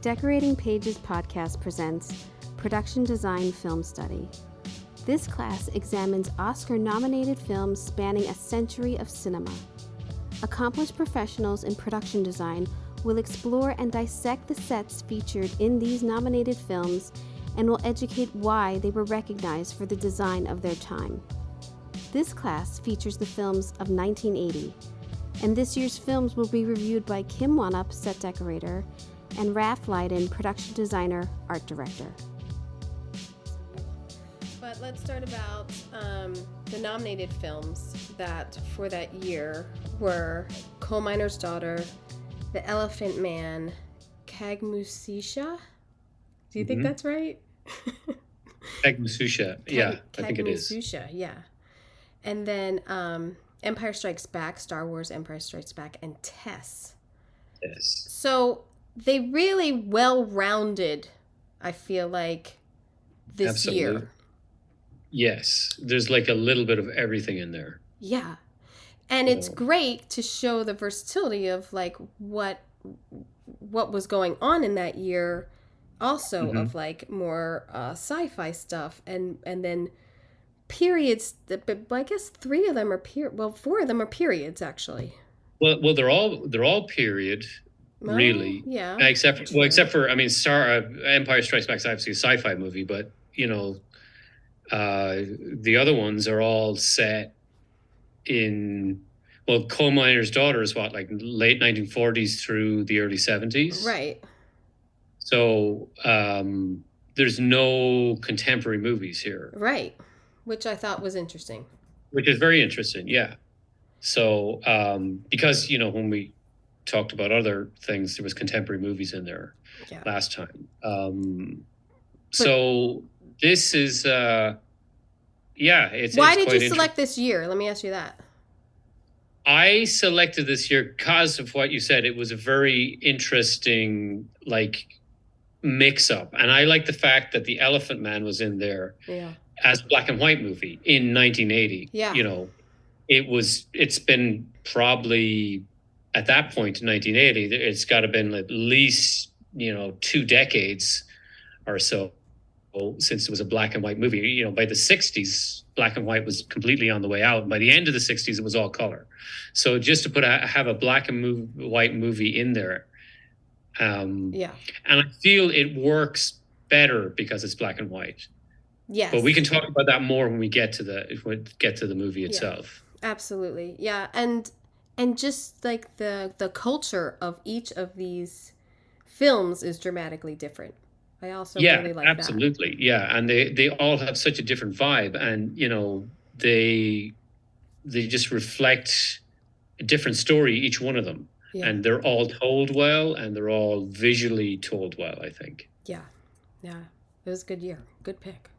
Decorating Pages podcast presents Production Design Film Study. This class examines Oscar-nominated films spanning a century of cinema. Accomplished professionals in production design will explore and dissect the sets featured in these nominated films and will educate why they were recognized for the design of their time. This class features the films of 1980, and this year's films will be reviewed by Kim Wanup, set decorator, and Raf Lydon, production designer, art director. But let's start about the nominated films that for that year were Coal Miner's Daughter, The Elephant Man, Kagmusisha. Do you think that's right? Kagmusisha, yeah, I think it is. Kagmusisha, yeah. And then Empire Strikes Back, Star Wars Empire Strikes Back, and Tess. Yes. So they really well-rounded, I feel like, this year. Yes. There's like a little bit of everything in there. Yeah. And it's great to show the versatility of like what was going on in that year, also of like more sci-fi stuff and then periods. But I guess four of them are periods actually. Well, they're all period, really. Yeah. Except for Empire Strikes Back is obviously a sci-fi movie, but you know, the other ones are all set in. Well, Coal Miner's Daughter is like late 1940s through the early 70s. Right. So there's no contemporary movies here. Right. Which I thought was interesting. Which is very interesting, yeah. So because, you know, when we talked about other things, there was contemporary movies in there last time. So this is, it's Why did quite you select this year? Let me ask you that. I selected this year because of what you said. It was a very interesting, like, mix-up. And I like the fact that The Elephant Man was in there as a black and white movie in 1980. Yeah. You know, it's been probably, at that point in 1980, it's got to been at least, 2 decades or so since it was a black and white movie. You know, by the 60s, black and white was completely on the way out. By the end of the 60s, it was all color. So just to have a black and white movie in there, and I feel it works better because it's black and white. Yes, but we can talk about that more when we get to the movie itself. Absolutely, yeah, and just like the culture of each of these films is dramatically different. I also really like absolutely. that. Yeah, and they all have such a different vibe, and they just reflect a different story, each one of them, and they're all told well, and they're all visually told well, I think. Yeah, it was a good year, good pick.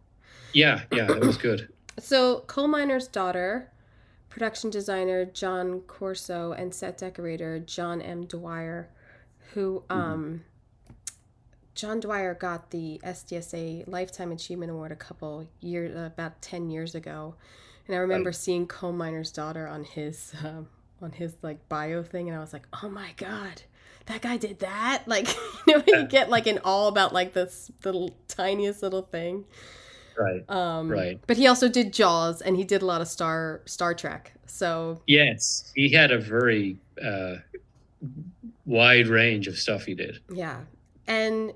Yeah, it was good. So, Coal Miner's Daughter, production designer John Corso and set decorator John M. Dwyer, who John Dwyer got the SDSA Lifetime Achievement Award about 10 years ago. And I remember seeing Coal Miner's Daughter on his like bio thing, and I was like, oh my God, that guy did that? Like, you get like in awe about like this little tiniest little thing. Right. Right. But he also did Jaws, and he did a lot of Star Trek. So yes, he had a very wide range of stuff he did. Yeah. And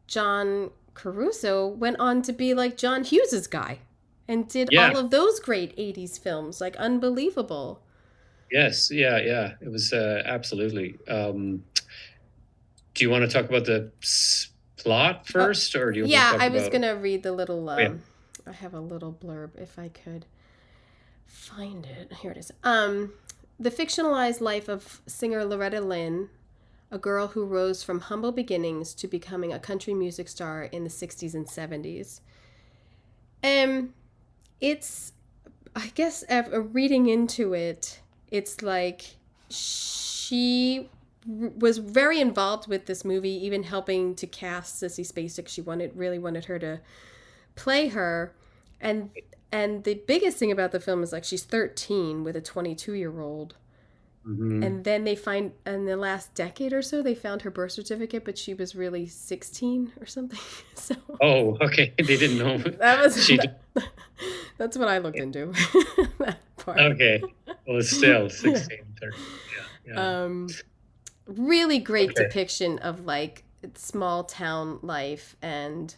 John Caruso went on to be like John Hughes's guy and did all of those great 80s films, like unbelievable. Yes. Yeah. It was absolutely. Do you want to talk about the plot first, or do you? I was gonna read the little. I have a little blurb if I could find it. Here it is. The fictionalized life of singer Loretta Lynn, a girl who rose from humble beginnings to becoming a country music star in the 60s and 70s. It's, I guess, reading into it, it's like she was very involved with this movie, even helping to cast Sissy Spacek. She really wanted her to play her. And the biggest thing about the film is like she's 13 with a 22-year-old. And then they find, in the last decade or so, they found her birth certificate, but she was really 16 or something. So Oh, okay. They didn't know. that was She. that's what I looked into. That part. Okay. Well, still Yeah. 16, 30. Yeah. Really great Okay. depiction of like small town life and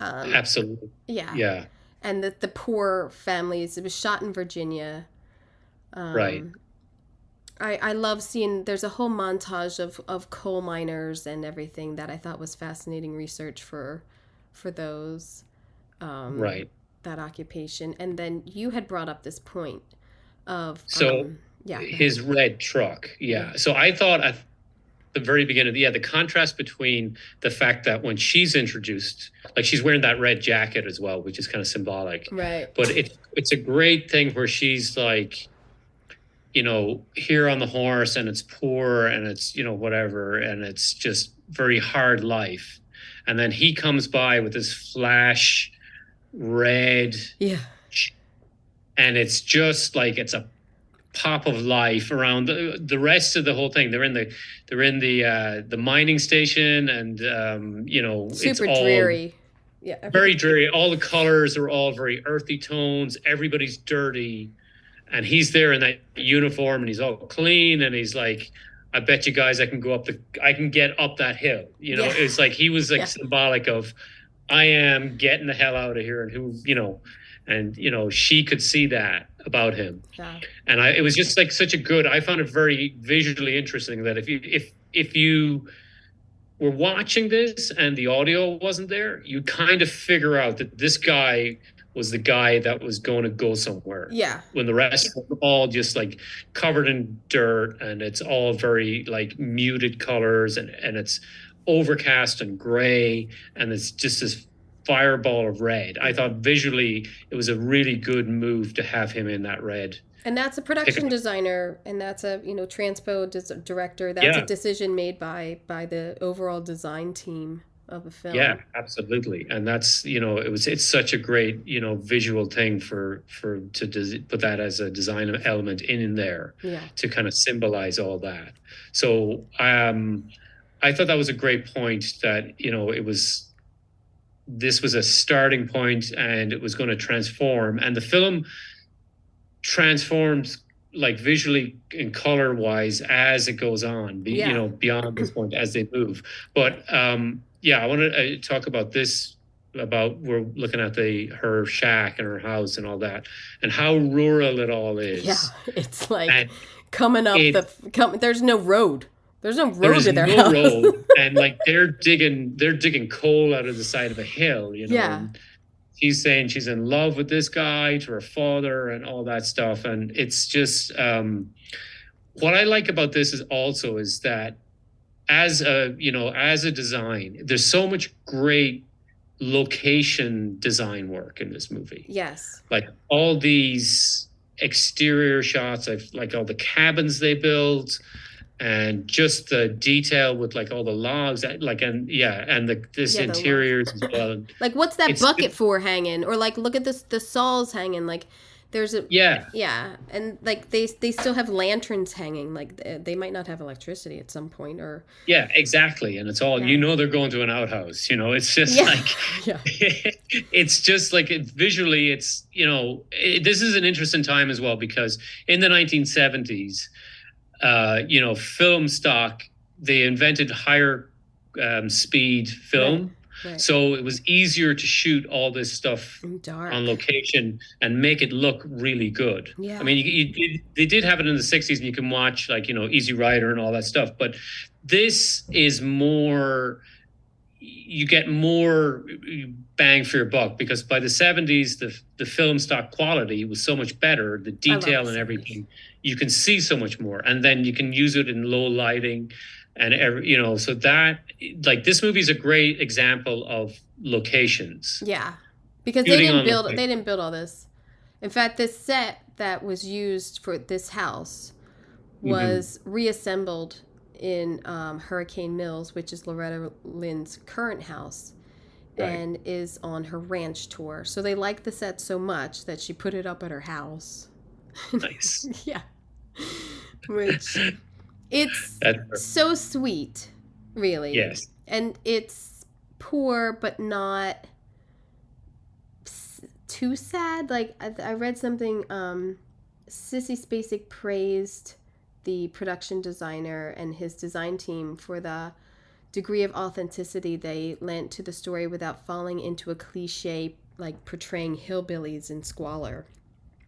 Absolutely. yeah, Yeah. and the poor families. It was shot in Virginia. Right. Um, I love seeing, there's a whole montage of coal miners and everything that I thought was fascinating research for those Right. that occupation. And then you had brought up this point of So yeah, go ahead. his red truck. Yeah. So I thought at the very beginning, the contrast between the fact that when she's introduced, like she's wearing that red jacket as well, which is kind of symbolic. Right. But it's a great thing where she's like, here on the horse, and it's poor, and it's, whatever, and it's just very hard life. And then he comes by with this flash red, Yeah. and it's just like it's a pop of life around the rest of the whole thing. They're in the mining station, and Super it's all dreary. Yeah. very dreary. All the colors are all very earthy tones. Everybody's dirty, and he's there in that uniform, and he's all clean, and he's like, I bet you guys I can get up that hill. Yeah. It's like he was like Yeah. symbolic of, I am getting the hell out of here, and she could see that about him. Yeah. And it was just like I found it very visually interesting that if you were watching this and the audio wasn't there, you kind of figure out that this guy was the guy that was going to go somewhere. Yeah. When the rest were all just like covered in dirt, and it's all very like muted colors, and it's overcast and gray, and it's just this fireball of red. I thought visually it was a really good move to have him in that red. And that's a production designer, and that's a transpo director. That's a decision made by the overall design team of a film. Yeah, absolutely. And that's it's such a great visual thing to put that as a design element in there. Yeah. To kind of symbolize all that. So I thought that was a great point, that this was a starting point, and it was going to transform, and the film transforms like visually and color wise as it goes on, beyond this point as they move. But I want to talk about this, about we're looking at her shack and her house and all that, and how rural it all is. Yeah, it's like coming up there's no road. There's no road to their no house. Road, and like they're digging coal out of the side of a hill, Yeah. And she's saying she's in love with this guy, to her father, and all that stuff. And it's just what I like about this is that as a design, there's so much great location design work in this movie. Yes. Like all these exterior shots, like all the cabins they built, and just the detail with like all the logs, and this interiors as well. Like, what's that bucket for hanging? Or like, look at the saws hanging. Like, there's a and like they still have lanterns hanging. Like they might not have electricity at some point, or exactly. And it's all they're going to an outhouse. It's just it's just like visually. It's this is an interesting time as well, because in the 1970s. Film stock, they invented higher speed film. Right. So it was easier to shoot all this stuff on location and make it look really good. Yeah. I mean, they did have it in the 60s, and you can watch like, Easy Rider and all that stuff. But this is more, you get more bang for your buck, because by the 70s, the film stock quality was so much better, the detail and everything. You can see so much more, and then you can use it in low lighting, and so that, like, this movie is a great example of locations. Yeah, because they didn't build all this. In fact, this set that was used for this house was reassembled in Hurricane Mills, which is Loretta Lynn's current house, and is on her ranch tour. So they liked the set so much that she put it up at her house. Nice. Yeah. which it's That's so sweet, really. yes. And it's poor, but not too sad. Like I read something. Sissy Spacek praised the production designer and his design team for the degree of authenticity they lent to the story without falling into a cliche like portraying hillbillies in squalor.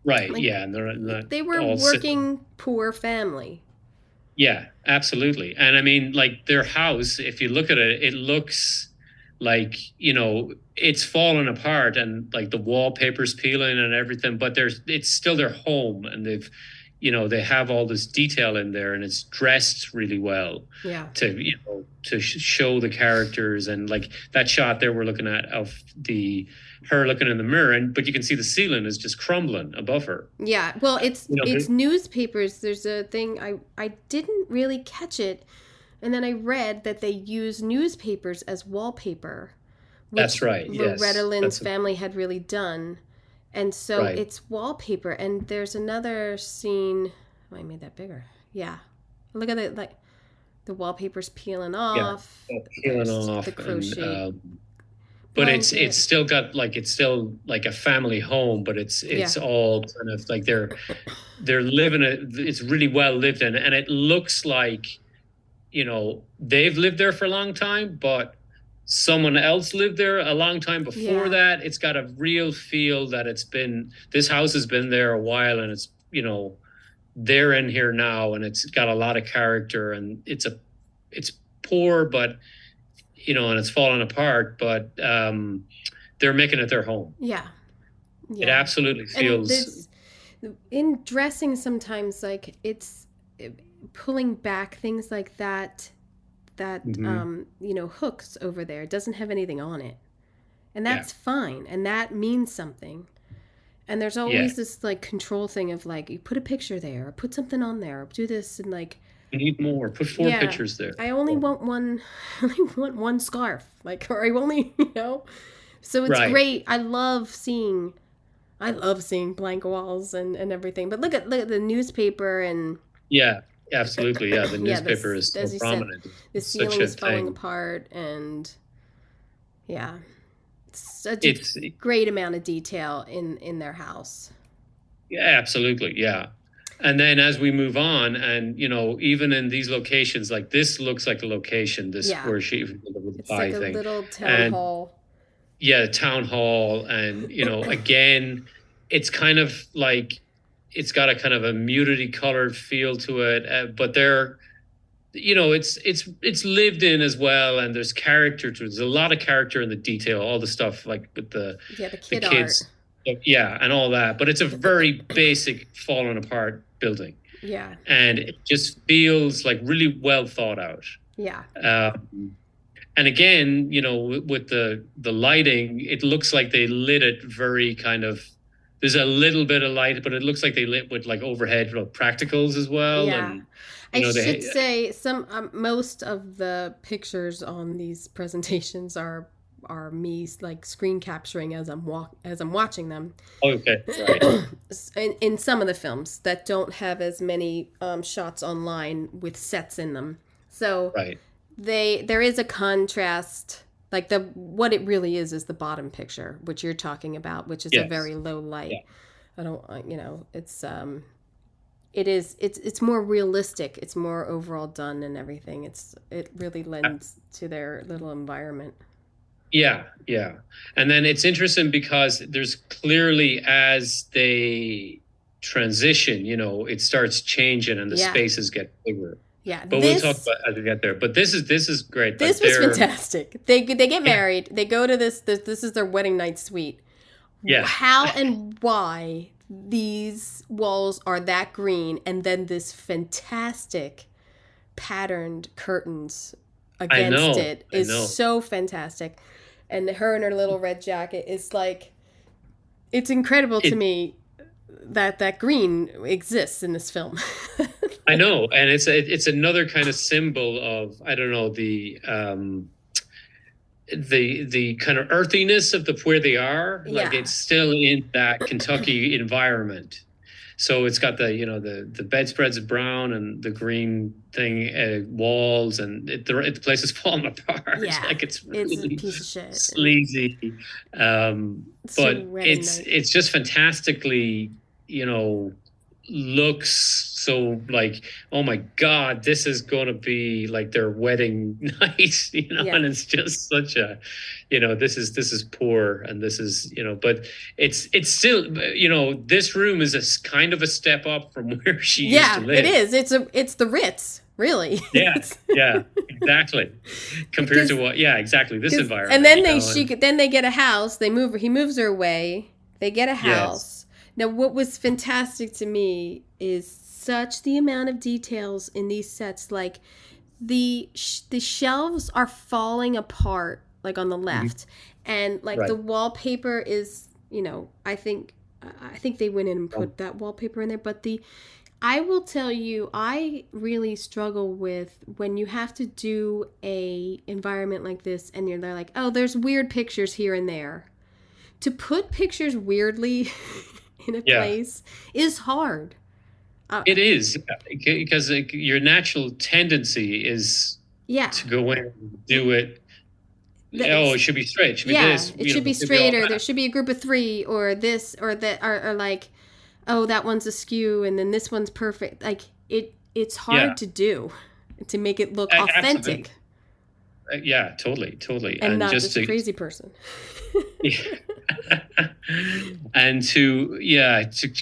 Right. Like, Yeah. And they're not they were all working poor family. Yeah, absolutely. And I mean, like their house, if you look at it, it looks like, it's fallen apart and like the wallpaper's peeling and everything, but it's still their home and they have all this detail in there and it's dressed really well Yeah. to show the characters. And like that shot there we're looking at of her looking in the mirror, but you can see the ceiling is just crumbling above her. Yeah, well, it's newspapers. There's a thing I didn't really catch it, and then I read that they use newspapers as wallpaper. Which That's right. Yes, Loretta Lynn's family had really done, and so Right. it's wallpaper. And there's another scene. Oh, I made that bigger. Yeah, look at it. Like the wallpaper's peeling off. peeling There's off the crochet. But blanket. it's still got like it's still like a family home, but it's Yeah. all kind of like they're living it. It's really well lived in, and it looks like they've lived there for a long time, but someone else lived there a long time before Yeah. that. It's got a real feel that this house has been there a while, and it's they're in here now, and it's got a lot of character, and it's poor, but and it's falling apart, but they're making it their home. Yeah. It absolutely feels. And in dressing sometimes, like it's pulling back things like that hooks over there. It doesn't have anything on it, and that's fine, and that means something. And there's always this like control thing of like you put a picture there, or put something on there, or do this, and like you need more. Put 4 pictures there. I only want one. I only want one scarf, like, or I only So it's great. I love seeing blank walls and everything. But look at the newspaper and yeah, absolutely. Yeah, the newspaper is so prominent. The ceiling is falling apart, and it's a great amount of detail in their house. Yeah, absolutely. Yeah. And then as we move on, and even in these locations, like this looks like a location. Where she it's like a little town hall. Yeah, town hall, and again, it's kind of like it's got a kind of a mutity colored feel to it, but it's lived in as well, and there's character to it. There's a lot of character in the detail, all the stuff like with the kids. Art. Yeah, and all that. But it's a very basic, fallen apart building. Yeah. And it just feels like really well thought out. Yeah. And again, with the lighting, it looks like they lit it very kind of. There's a little bit of light, but it looks like they lit with like overhead practicals as well. Yeah. And, I should say most of the pictures on these presentations are me like screen capturing as I'm watching them. Okay, right. in some of the films that don't have as many shots online with sets in them, so right. There is a contrast. Like what it really is the bottom picture, which you're talking about, which is a very low light. Yeah. I don't, it's more realistic. It's more overall done and everything. It really lends to their little environment. Yeah, yeah. And then it's interesting because there's clearly, as they transition, it starts changing and the spaces get bigger. Yeah. But we'll talk about as we get there. But this is great. This was fantastic. They get married. They go to this is their wedding night suite. Yeah. How and why these walls are that green, and then this fantastic patterned curtains against it is so fantastic. And her in her little red jacket is like, it's incredible to me that green exists in this film. I know, and it's another kind of symbol of, I don't know, the kind of earthiness of where they are. Like it's still in that Kentucky environment. So it's got the bedspreads of brown and the green thing walls, and the place is falling apart. Yeah, Like it's it's a really piece of shit. sleazy. But it's just fantastically, looks so like, oh my God, this is going to be like their wedding night, Yeah. and it's just such a, this is poor, and this is, but it's still, this room is a kind of a step up from where she used to live. It is. It's the Ritz, really. Yeah, exactly. Compared to what? Yeah, exactly. This environment. And then then they get a house. He moves her away. They get a house. Yes. Now, what was fantastic to me is such the amount of details in these sets. Like the shelves are falling apart, like on the left, and like the wallpaper is, I think they went in and put that wallpaper in there. But I will tell you, I really struggle with when you have to do a environment like this, and they're like, oh, there's weird pictures here and there. To put pictures weirdly in a place is hard. It is, because your natural tendency is to go in and do it. It should be straight. It should be this. It should be straight, or there should be a group of 3, or this, or that, or like, oh, that one's askew, and then this one's perfect. Like it's hard to do, to make it look authentic. Yeah, totally. And not just a crazy person. And to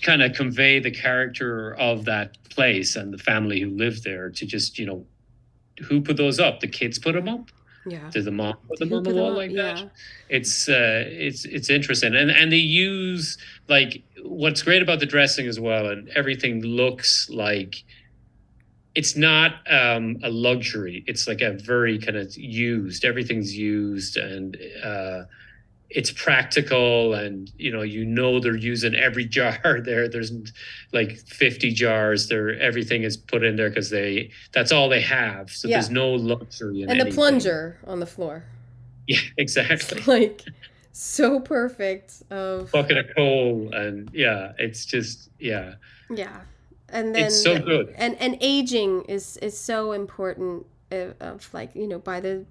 kind of convey the character of that place and the family who lived there, to just, who put those up? The kids put them up? Yeah. Did the mom put them on the wall like that? It's interesting. And they use, like, what's great about the dressing as well, and everything looks like it's not a luxury. It's like a very kind of used. Everything's used, and it's practical, and they're using every jar there. There's like 50 jars there. Everything is put in there because that's all they have. So there's no luxury in anything. And the plunger on the floor. Yeah, exactly. It's like so perfect. Bucket of coal, and it's just Yeah. And then it's so good. And aging is so important. Of like, by the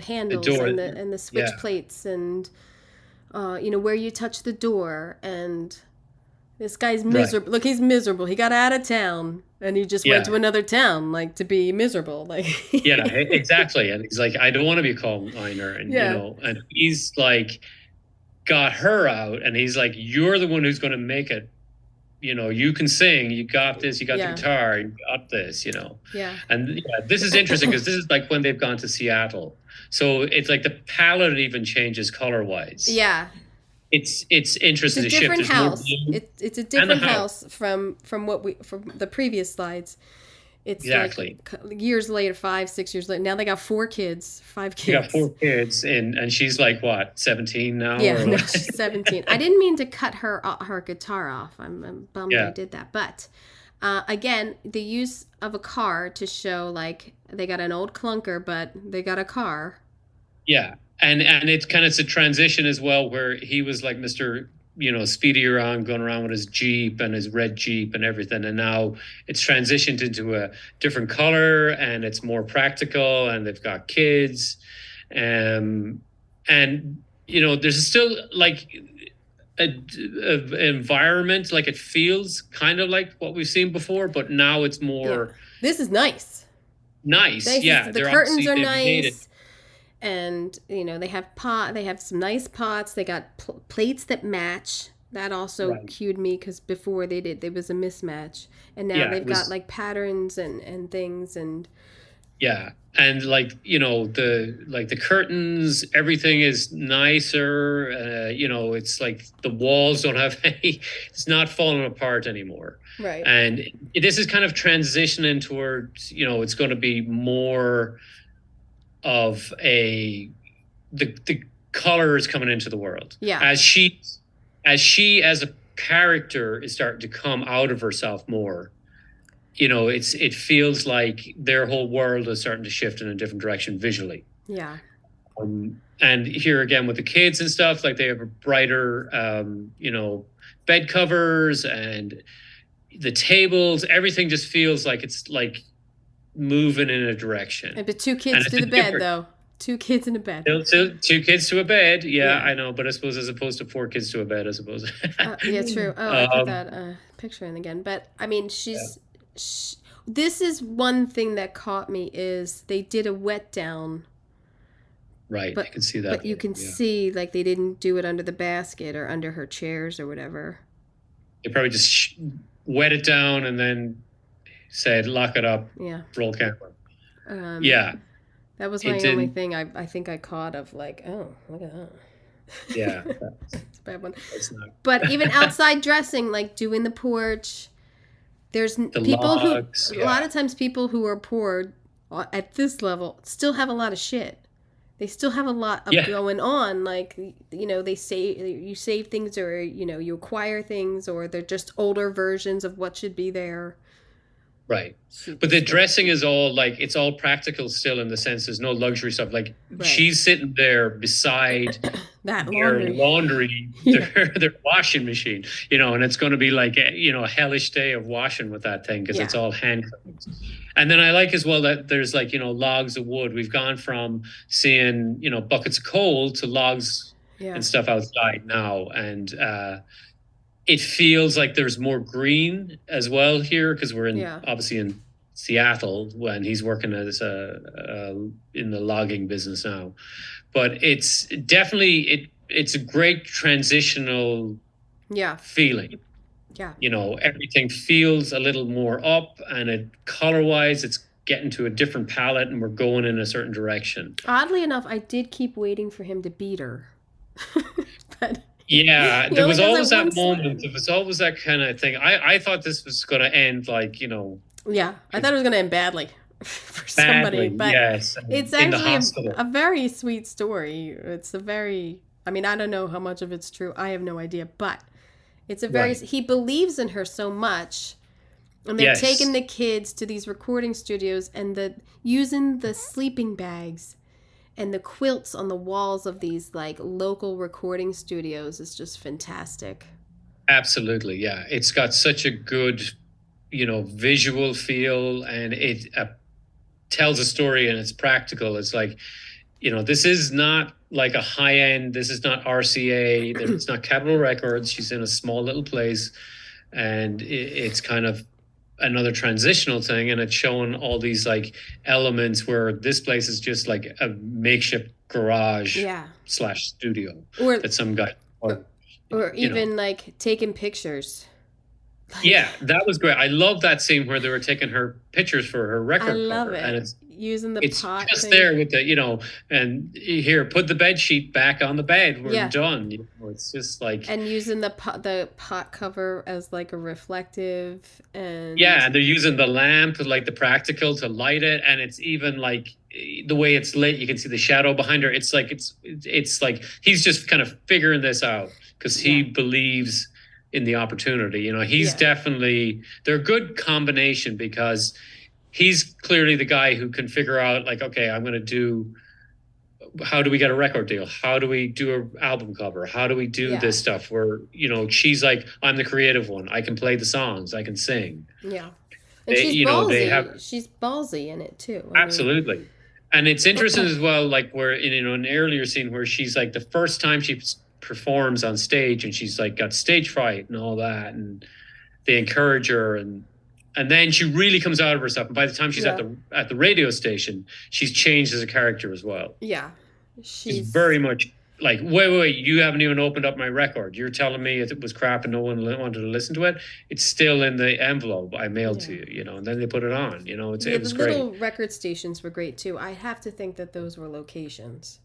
handles, the door, and the switch plates, and where you touch the door. And this guy's miserable. Look, he's miserable. He got out of town, and he just went to another town, like, to be miserable. Like exactly. And he's like, I don't want to be a coal miner, and and he's like, got her out, and he's like, you're the one who's going to make it. You can sing, you got this, you got the guitar, you got this, And this is interesting because this is like when they've gone to Seattle. So it's like the palette even changes color-wise. Yeah. It's interesting. It's a different house. It's a different house from the previous slides. It's exactly like years later, 5-6 years later. Now they got 5 kids. They got 4 kids, and she's like, what, 17 now? Yeah, no, she's 17. I didn't mean to cut her guitar off. I'm bummed I did that. But again, the use of a car to show, like, they got an old clunker, but they got a car. Yeah, and it's a transition as well, where he was like Mr. Speedy around, going around with his Jeep and his red Jeep and everything. And now it's transitioned into a different color, and it's more practical, and they've got kids. And, there's still like a environment, like it feels kind of like what we've seen before, but now it's more. This is nice. The curtains are nice. And they have some nice pots. They got plates that match. That also cued me, because before there was a mismatch, and now they've got like patterns and things. And and the curtains, everything is nicer. It's like the walls don't have any. It's not falling apart anymore. Right. And this is kind of transitioning towards it's going to be more of the color is coming into the world. Yeah. As she as a character is starting to come out of herself more. It feels like their whole world is starting to shift in a different direction visually. Yeah. And here again with the kids and stuff, like they have a brighter bed covers and the tables, everything just feels like it's like moving in a direction. But two kids to the bed, though. 2 kids in a bed. Two kids to a bed. Yeah, Yeah. I know. But I suppose as opposed to 4 kids to a bed, I suppose. Yeah, true. Oh, I put that picture in again. But, I mean, this is one thing that caught me is they did a wet down. Right, but, I can see that. But you can see, like, they didn't do it under the basket or under her chairs or whatever. They probably just wet it down and then said, lock it up, roll camera. Yeah. That was my only thing I think I caught of like, oh, look at that. Yeah. It's a bad one. But even outside dressing, like doing the porch, there's people logs, a lot of times people who are poor at this level still have a lot of shit. They still have a lot of going on. Like, you know, you save things or, you know, you acquire things or they're just older versions of what should be there. Right. But the dressing is all like, it's all practical still in the sense there's no luxury stuff. Like she's sitting there beside that laundry, their washing machine, you know, and it's going to be like, you know, a hellish day of washing with that thing because it's all hand cranked. And then I like as well that there's like, you know, logs of wood. We've gone from seeing, you know, buckets of coal to logs and stuff outside now. And, it feels like there's more green as well here because we're obviously in Seattle when he's working as in the logging business now. But it's definitely it's a great transitional feeling. Yeah. You know, everything feels a little more up and color-wise it's getting to a different palette and we're going in a certain direction. Oddly enough, I did keep waiting for him to beat her. But yeah, there was always that moment. There was always that kind of thing. I thought this was going to end like, you know. Yeah, I thought it was going to end badly for somebody. But it's actually a very sweet story. It's a very, I mean, I don't know how much of it's true. I have no idea. But it's a very, he believes in her so much. And they're taking the kids to these recording studios and using the sleeping bags. And the quilts on the walls of these like local recording studios is just fantastic. Absolutely, yeah. It's got such a good, you know, visual feel, and it tells a story, and it's practical. It's like, you know, this is not like a high end. This is not RCA. It's not Capitol Records. She's in a small little place, and it's kind of another transitional thing, and it's showing all these like elements where this place is just like a makeshift garage / studio that some guy or even like taking pictures. Yeah, that was great. I love that scene where they were taking her pictures for her record. I love cover, it. and it's using the pot just thing. there with the, you know, and here, put the bed sheet back on the bed. We're done. You know, it's just like, and using the pot cover as like a reflective, and and they're using the lamp, like the practical, to light it, and it's even like the way it's lit. You can see the shadow behind her. It's like it's like he's just kind of figuring this out because he believes in the opportunity. You know, he's definitely, they're a good combination because he's clearly the guy who can figure out like, okay, I'm going to do, how do we get a record deal? How do we do an album cover? How do we do this stuff where, you know, she's like, I'm the creative one. I can play the songs. I can sing. Yeah. And she's ballsy. She's ballsy in it too. Absolutely. And it's interesting as well, like where in an earlier scene where she's like the first time she performs on stage and she's like got stage fright and all that, and they encourage her, and then she really comes out of herself. And by the time she's at the radio station, she's changed as a character as well. Yeah, she's very much like, wait, you haven't even opened up my record. You're telling me it was crap and no one wanted to listen to it. It's still in the envelope I mailed to you, you know, and then they put it on, you know, it was great. The little record stations were great too. I have to think that those were locations.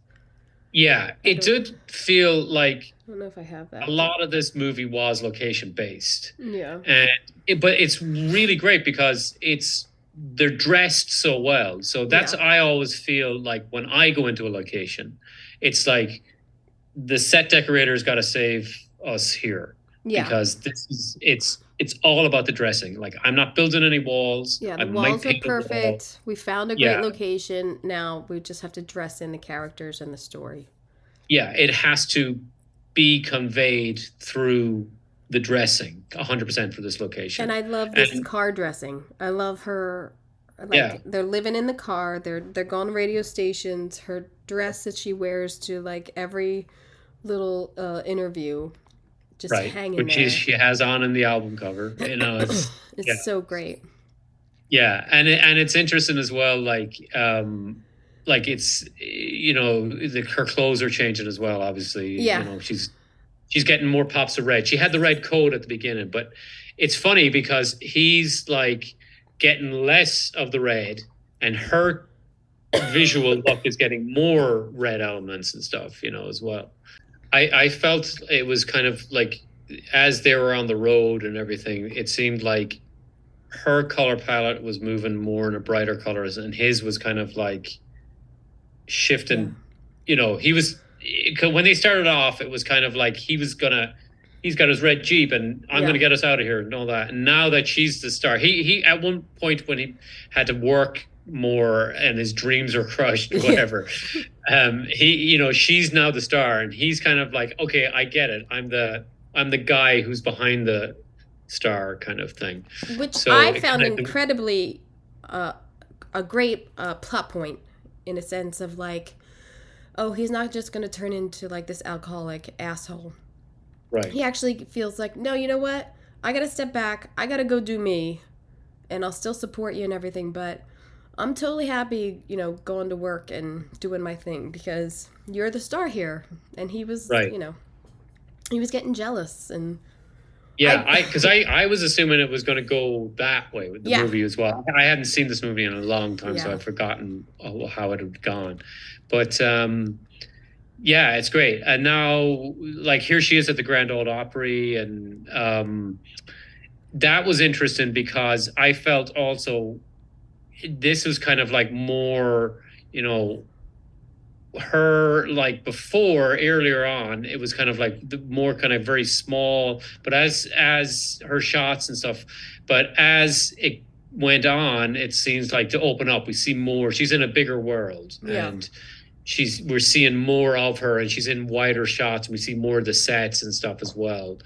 Yeah, it did feel like, I don't know if I have that. A lot of this movie was location based. Yeah. But it's really great because they're dressed so well. So that's, I always feel like when I go into a location, it's like the set decorator's got to save us here. Yeah. Because it's all about the dressing. Like, I'm not building any walls. Yeah, the walls are perfect. We found a great location. Now we just have to dress in the characters and the story. Yeah, it has to be conveyed through the dressing 100% for this location. And I love this car dressing. I love her. Like, they're living in the car. They're going to radio stations. Her dress that she wears to like every little interview, just hanging which there. she has on in the album cover. You know, it's so great. Yeah, and it's interesting as well. Like it's, you know, her clothes are changing as well. Obviously, you know, she's getting more pops of red. She had the red coat at the beginning, but it's funny because he's like getting less of the red, and her visual look is getting more red elements and stuff, you know, as well. I felt it was kind of like, as they were on the road and everything, it seemed like her color palette was moving more into brighter colors, and his was kind of like shifting. Yeah. You know, when they started off, it was kind of like he's got his red Jeep and I'm going to get us out of here and all that. And now that she's the star, he at one point when he had to work more and his dreams are crushed, whatever, you know, she's now the star, and he's kind of like, okay, I get it. I'm the guy who's behind the star kind of thing. Which I found incredibly a great plot point, in a sense of like, oh, he's not just going to turn into like this alcoholic asshole. Right. He actually feels like, no, you know what? I got to step back. I got to go do me, and I'll still support you and everything, but I'm totally happy, you know, going to work and doing my thing because you're the star here. And he was, you know, he was getting jealous. And because I was assuming it was going to go that way with the movie as well. I hadn't seen this movie in a long time, so I'd forgotten how it had gone. But it's great. And now, like, here she is at the Grand Ole Opry, and that was interesting because I felt also this was kind of like more, you know, her, like before, earlier on, it was kind of like the more kind of very small, but as her shots and stuff, but as it went on, it seems like to open up, we see more. She's in a bigger world, and we're seeing more of her, and she's in wider shots, and we see more of the sets and stuff as well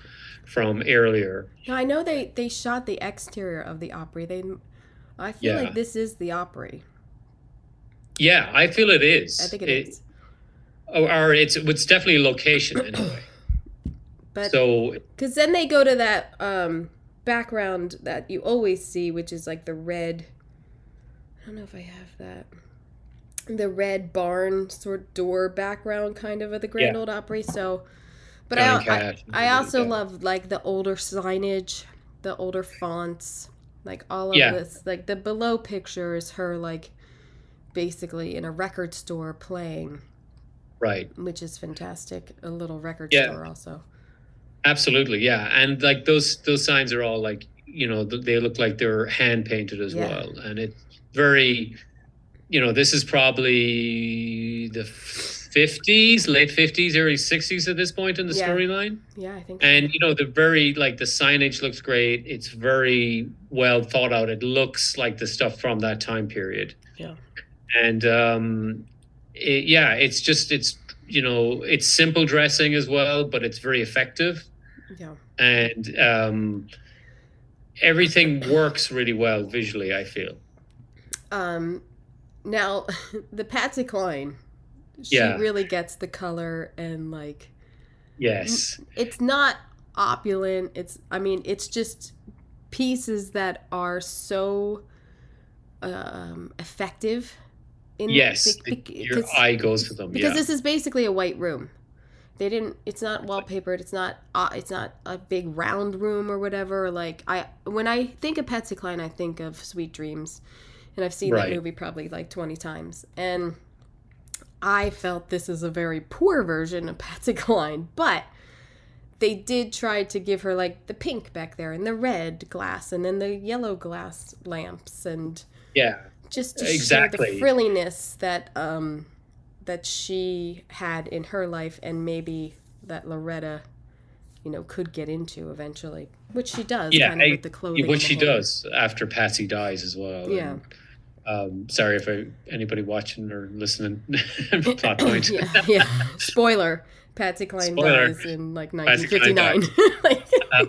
from earlier. Now, I know they shot the exterior of the Opry. I feel like this is the Opry. Yeah, I feel it is. I think it is. Or it's definitely a location anyway. But because then they go to that background that you always see, which is like the red. I don't know if I have that. The red barn sort of door background kind of the Grand Ole Opry. So, but I also love like the older signage, the older fonts, like all of this, like the below picture is her like basically in a record store playing. Right. Which is fantastic. A little record store also. Absolutely, yeah. And like those signs are all like, you know, they look like they're hand painted as well. And it's very, you know, this is probably the 50s, late 50s, early 60s at this point in the storyline. Yeah, I think so. And, you know, the signage looks great. It's very well thought out. It looks like the stuff from that time period. Yeah. And, it's you know, it's simple dressing as well, but it's very effective. Yeah. And everything works really well visually, I feel. Now, the Patsy Cline, she really gets the color and like... Yes. It's not opulent. It's just pieces that are so effective. Your eye goes to them. Because this is basically a white room. It's not wallpapered. It's not a big round room or whatever. Like when I think of Patsy Cline, I think of Sweet Dreams. And I've seen that movie probably like 20 times. And I felt this is a very poor version of Patsy Cline. But they did try to give her like the pink back there and the red glass and then the yellow glass lamps and just to show the frilliness that that she had in her life and maybe that Loretta, you know, could get into eventually, which she does. Kind of with the clothing. Which she does after Patsy dies as well. Yeah. And, sorry if Anybody watching or listening. Plot point. Yeah. Spoiler. Patsy Cline dies in like 1959. Uh,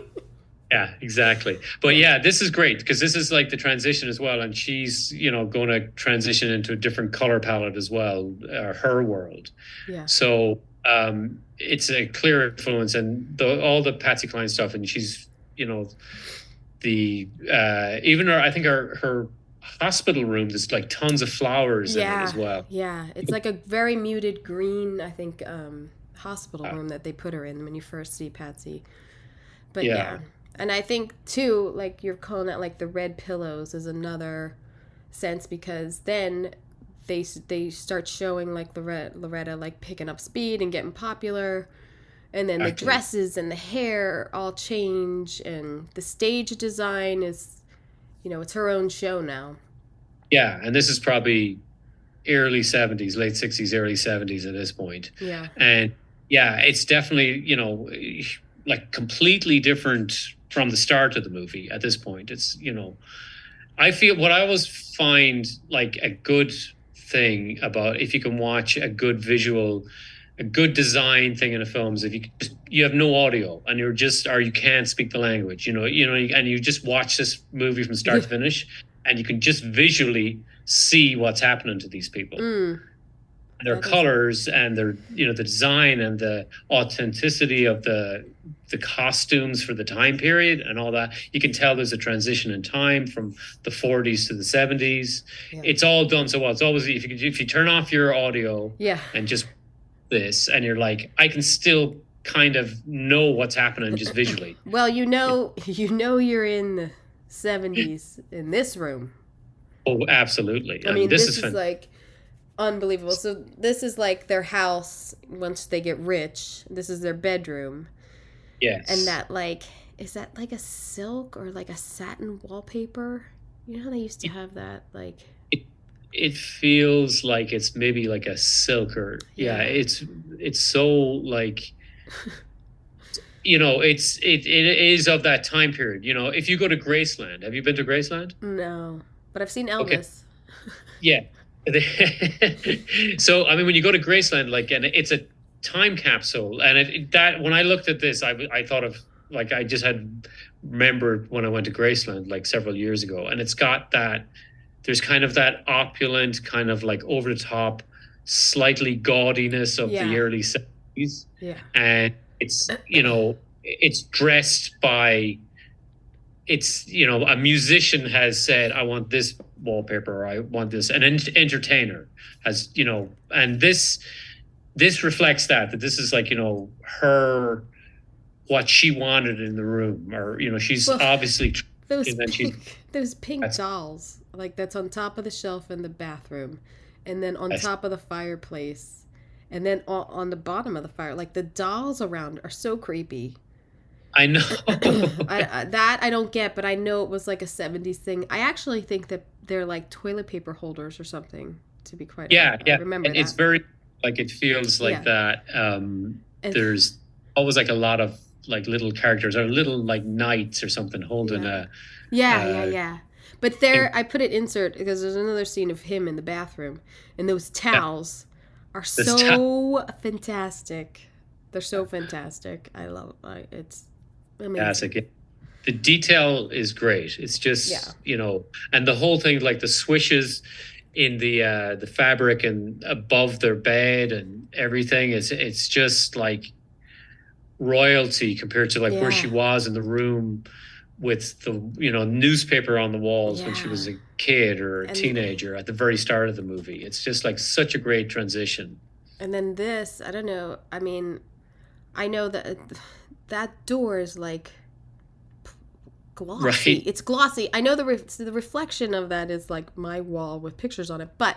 yeah, exactly. But yeah, this is great because this is like the transition as well, and she's going to transition into a different color palette as well, her world. Yeah. So it's a clear influence, and all the Patsy Cline stuff, and she's the even her, I think her hospital room, there's like tons of flowers in it as well. Yeah. It's like a very muted green, I think, hospital room that they put her in when you first see Patsy. But yeah. And I think too, like you're calling it like the red pillows is another sense, because then they start showing like Loretta like picking up speed and getting popular, and then the dresses and the hair all change, and the stage design is, it's her own show now. Yeah, and this is probably early 70s, late 60s, early 70s at this point. Yeah. And yeah, it's definitely, like completely different from the start of the movie at this point. It's, I feel what I always find like a good thing about if you can watch a good visual, a good design thing in a film is if you have no audio and or you can't speak the language, and you just watch this movie from start to finish, and you can just visually see what's happening to these people. And their colors and their, the design and the authenticity of the costumes for the time period and all that. You can tell there's a transition in time from the 40s to the 70s. Yeah. It's all done so well. It's always, if you turn off your audio and just this, and you're like, I can still kind of know what's happening just visually. Well, you're in the 70s in this room. Oh, absolutely. I mean, this is like unbelievable. So this is like their house once they get rich. This is their bedroom. Yes. And that is that like a silk or like a satin wallpaper? You know how they used to have that like. It feels like it's maybe like a silk or it's so like. It is of that time period. If you go to Graceland, have you been to Graceland? No, but I've seen Elvis. Okay. Yeah. So I mean, when you go to Graceland, like, and it's a time capsule, and when I looked at this, I thought of like I just had remembered when I went to Graceland like several years ago, and it's got that. There's kind of that opulent, kind of like over the top, slightly gaudiness of the early 70s, and it's it's dressed by. It's a musician has said, I want this wallpaper, or I want this. An entertainer has, and this reflects that this is like, her, what she wanted in the room, or, she's obviously. Those pink dolls, like that's on top of the shelf in the bathroom, and then on top of the fireplace, and then on the bottom of the fire, like the dolls around are so creepy. I know. I don't get, but I know it was like a 70s thing. I actually think that they're like toilet paper holders or something, to be quite honest. I remember and that. It's very, like, it feels like that. There's always like a lot of like little characters or little like knights or something holding a... Yeah. But there, I put an insert because there's another scene of him in the bathroom, and those towels are so fantastic. They're so fantastic. I love it. It's amazing. Fantastic. The detail is great. It's just, and the whole thing, like the swishes in the fabric and above their bed and everything, it's just like royalty compared to like where she was in the room with the newspaper on the walls when she was a kid or a teenager at the very start of the movie. It's just like such a great transition. And then this, I don't know. I mean, I know that door is like glossy. Right. It's glossy. I know the reflection of that is like my wall with pictures on it, but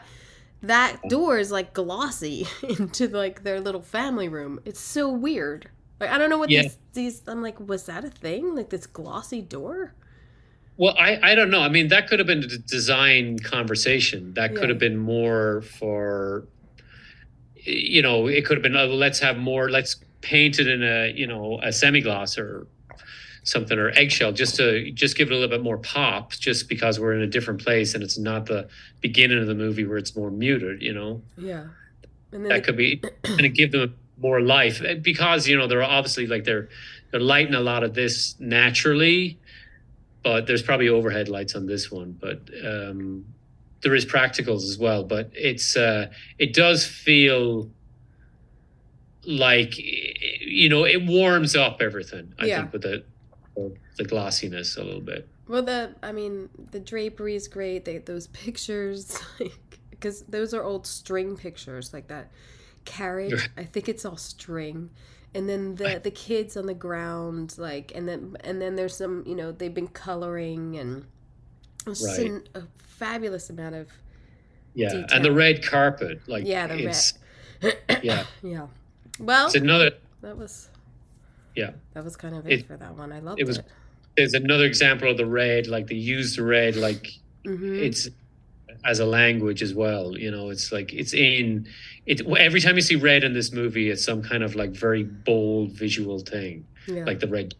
that door is like glossy into like their little family room. It's so weird. Like, I don't know what these. I'm like, was that a thing? Like this glossy door? Well, I don't know. I mean, that could have been a design conversation. That could have been more for, it could have been, let's paint it in a semi-gloss or something, or eggshell, just to give it a little bit more pop, just because we're in a different place and it's not the beginning of the movie where it's more muted, Yeah. And then that could be, and it give them more life, because they're obviously like they're they're lighting a lot of this naturally, but there's probably overhead lights on this one. But there is practicals as well. But it does feel like, it warms up everything. I think with the glossiness a little bit. Well, the drapery is great. Those pictures, because those are old string pictures, like that carriage. I think it's all string, and then the kids on the ground, and then there's some, they've been coloring, and a fabulous amount of detail. And the red carpet, red. Yeah. Well, it's another. That was kind of it for that one. I loved it. There's another example of the red, like they use the red, like it's as a language as well. It's like every time you see red in this movie, it's some kind of like very bold visual thing, like the red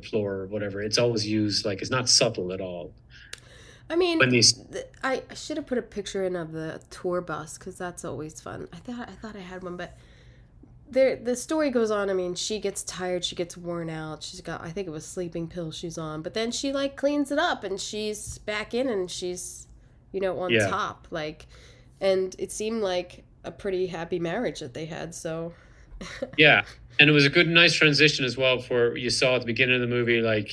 floor or whatever. It's always used, like it's not subtle at all. I mean, I should have put a picture in of the tour bus, because that's always fun. I thought I had one, but the story goes on. I mean, she gets tired, she gets worn out. She's got, I think it was sleeping pills she's on, but then she cleans it up and she's back in, and she's, on top, and it seemed like a pretty happy marriage that they had. So yeah, and it was a nice transition as well. For you saw at the beginning of the movie, like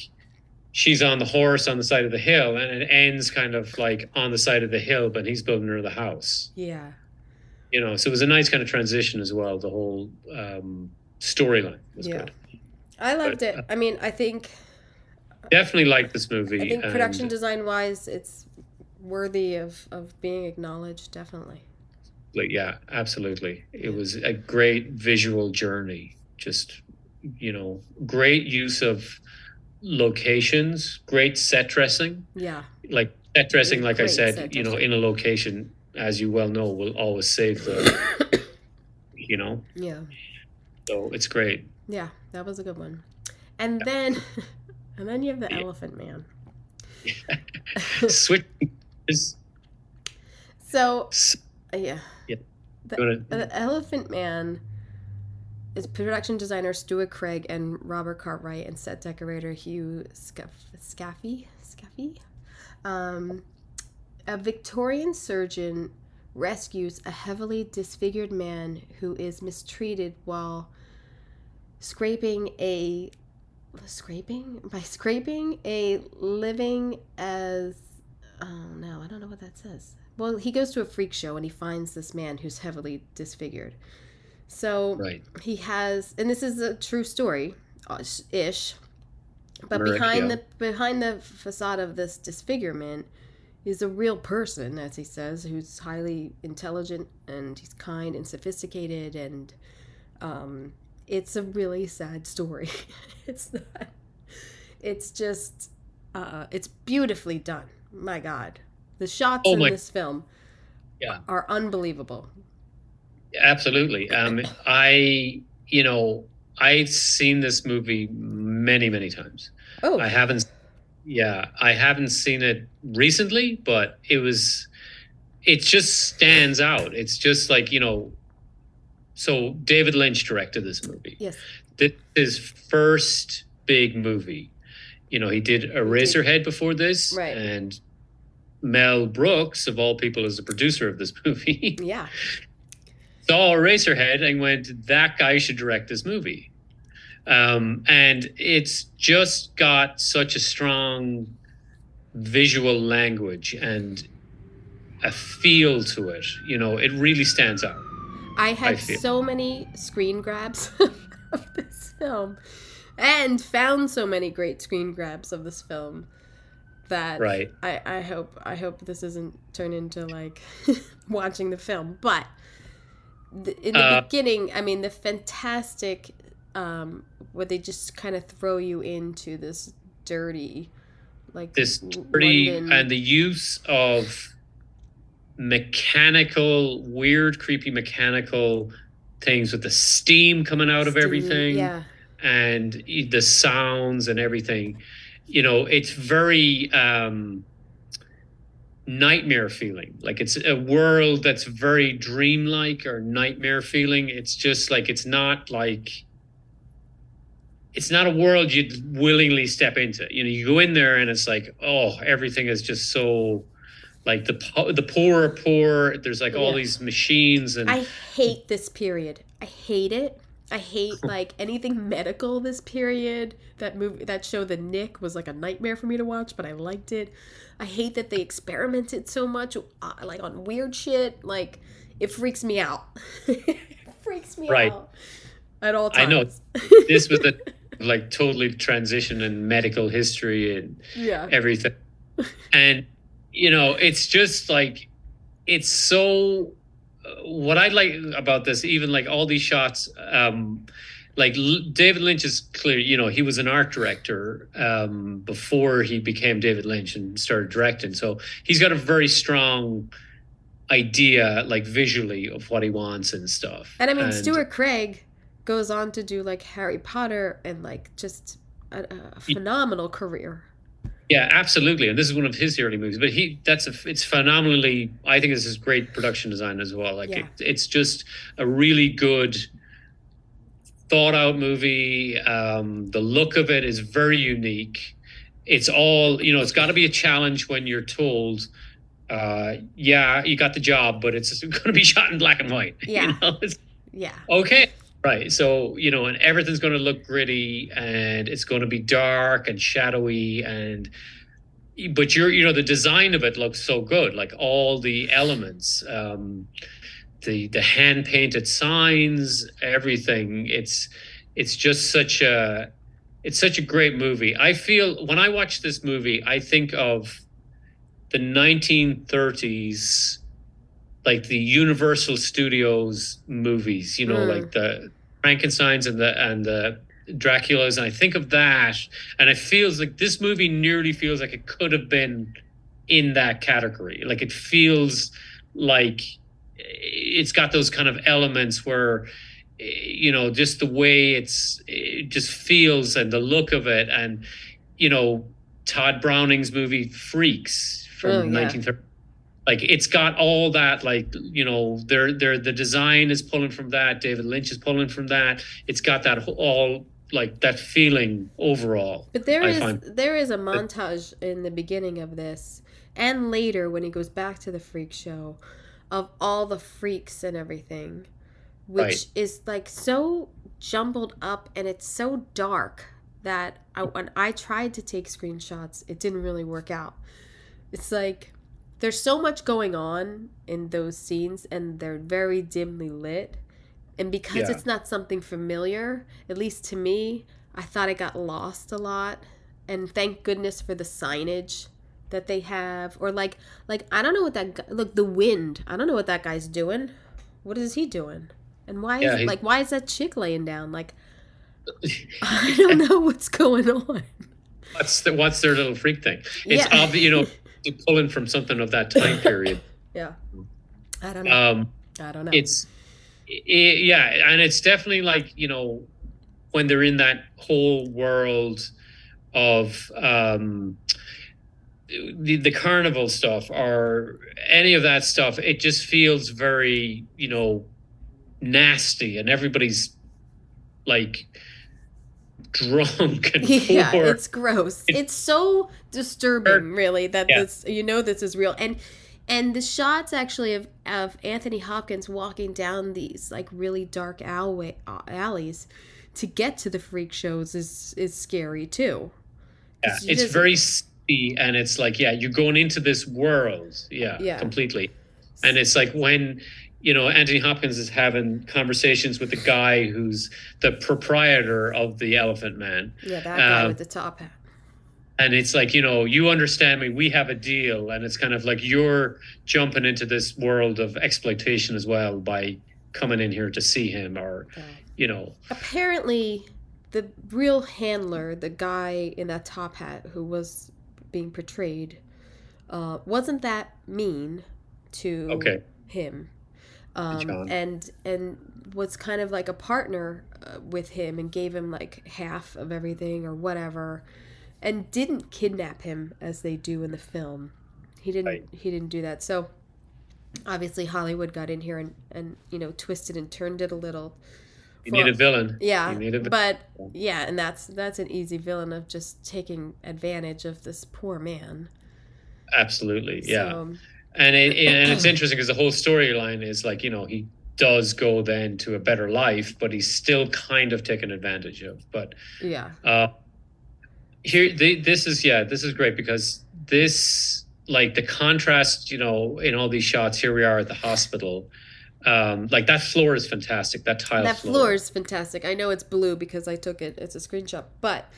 she's on the horse on the side of the hill, and it ends kind of like on the side of the hill, but he's building her the house. Yeah. So it was a nice kind of transition as well. The whole storyline was good. I loved it. I mean, I think definitely liked this movie. I think production design wise, it's worthy of being acknowledged. Definitely. Yeah, absolutely. It was a great visual journey. Just, great use of locations, great set dressing. Yeah. Like set dressing, like I said, in a location, as you well know, will always save the, Yeah. So it's great. Yeah, that was a good one. And then you have the Elephant Man. Switch. So, yeah. The Elephant Man is production designer Stuart Craig and Robert Cartwright, and set decorator Hugh Scaffey. A Victorian surgeon rescues a heavily disfigured man who is mistreated while scraping a living as, oh no, I don't know what that says. Well, he goes to a freak show and he finds this man who's heavily disfigured. So he has, and this is a true story, ish. But behind the facade of this disfigurement is a real person, as he says, who's highly intelligent, and he's kind and sophisticated, and it's a really sad story. It's not. It's just. It's beautifully done. My God, the shots in this film are unbelievable. Absolutely. I've seen this movie many, many times. Oh, I haven't seen it recently, but it just stands out. It's just like, so David Lynch directed this movie. Yes. This is his first big movie. He did Eraserhead before this. Right. And Mel Brooks, of all people, is the producer of this movie. Yeah. Saw Eraserhead and went, that guy should direct this movie. And it's just got such a strong visual language and a feel to it. It really stands out. I had so many screen grabs of this film, and found so many great screen grabs of this film, that I hope this doesn't turn into like watching the film. But in the beginning, I mean, the fantastic where they just kind of throw you into this dirty London. And the use of weird, creepy mechanical things with the steam coming out of everything, and the sounds and everything. It's very nightmare feeling. Like it's a world that's very dreamlike or nightmare feeling. It's just like, it's not like, it's not a world you'd willingly step into. You know, you go in there and it's like, oh, everything is just so like the poor are poor. There's like all Yeah. these machines and I hate this period. I hate it. I hate like anything medical this period. That show The Nick was like a nightmare for me to watch, but I liked it. I hate that they experimented so much like on weird shit. Like it freaks me out. It freaks me Right. out at all times. I know this was a like totally transition in medical history and Yeah. everything. And you know, it's just like it's so what I like about this, even like all these shots, like David Lynch is clear, you know, he was an art director before he became David Lynch and started directing. So he's got a very strong idea, like visually, of what he wants and stuff. And I mean, Stuart Craig goes on to do like Harry Potter and like just a phenomenal career. Yeah, absolutely. And this is one of his early movies, but it's phenomenally, I think this is great production design as well. Like it's just a really good thought out movie. The look of it is very unique. It's all, you know, it's got to be a challenge when you're told, yeah, you got the job, but it's going to be shot in black and white. Yeah. You know? Yeah. Okay. Right. So, you know, and everything's going to look gritty and it's going to be dark and shadowy but you know, the design of it looks so good. Like all the elements, the hand painted signs, everything. It's just such a great movie. I feel when I watch this movie, I think of the 1930s, like the Universal Studios movies, you know, like the Frankensteins and the Draculas, and I think of that, and it feels like this movie nearly feels like it could have been in that category. Like it feels like it's got those kind of elements where, you know, just the way it just feels and the look of it, and you know, Todd Browning's movie Freaks from 1930. Like it's got all that, like, you know, the design is pulling from that. David Lynch is pulling from that. It's got that all like that feeling overall. But there is a montage in the beginning of this and later when he goes back to the freak show of all the freaks and everything, which is like so jumbled up and it's so dark that when I tried to take screenshots, it didn't really work out. It's like there's so much going on in those scenes and they're very dimly lit. And because it's not something familiar, at least to me, I thought I got lost a lot. And thank goodness for the signage that they have. Or like I don't know what that guy, look, the wind. I don't know what that guy's doing. What is he doing? And why is that chick laying down? Like, I don't know what's going on. What's their little freak thing? It's obvious, you know, pulling from something of that time period. Yeah. I don't know. And it's definitely like, you know, when they're in that whole world of the carnival stuff or any of that stuff, it just feels very, you know, nasty and everybody's like drunk and poor. It's gross. It's so disturbing, really, that this, you know, this is real. And the shots actually of Anthony Hopkins walking down these like really dark alleys to get to the freak shows is scary too. Yeah, it's very steamy and it's like, you're going into this world. Yeah, completely. And it's like when, you know, Anthony Hopkins is having conversations with the guy who's the proprietor of the Elephant Man. Yeah, that guy with the top hat. And it's like, you know, you understand me, we have a deal. And it's kind of like you're jumping into this world of exploitation as well by coming in here to see him or, you know. Apparently, the real handler, the guy in that top hat who was being portrayed, wasn't that mean to him. And was kind of like a partner with him and gave him like half of everything or whatever. And didn't kidnap him as they do in the film. He didn't do that. So obviously Hollywood got in here and you know, twisted and turned it a little. You need a villain. Yeah, You need a villain. but yeah, and that's an easy villain of just taking advantage of this poor man. Absolutely, yeah. So, And it's interesting because the whole storyline is like, he does go then to a better life, but he's still kind of taken advantage of. But yeah. This is great because this, like, the contrast, in all these shots. Here we are at the hospital. Like, that floor is fantastic. That floor is fantastic. I know it's blue because I took it. It's a screenshot, but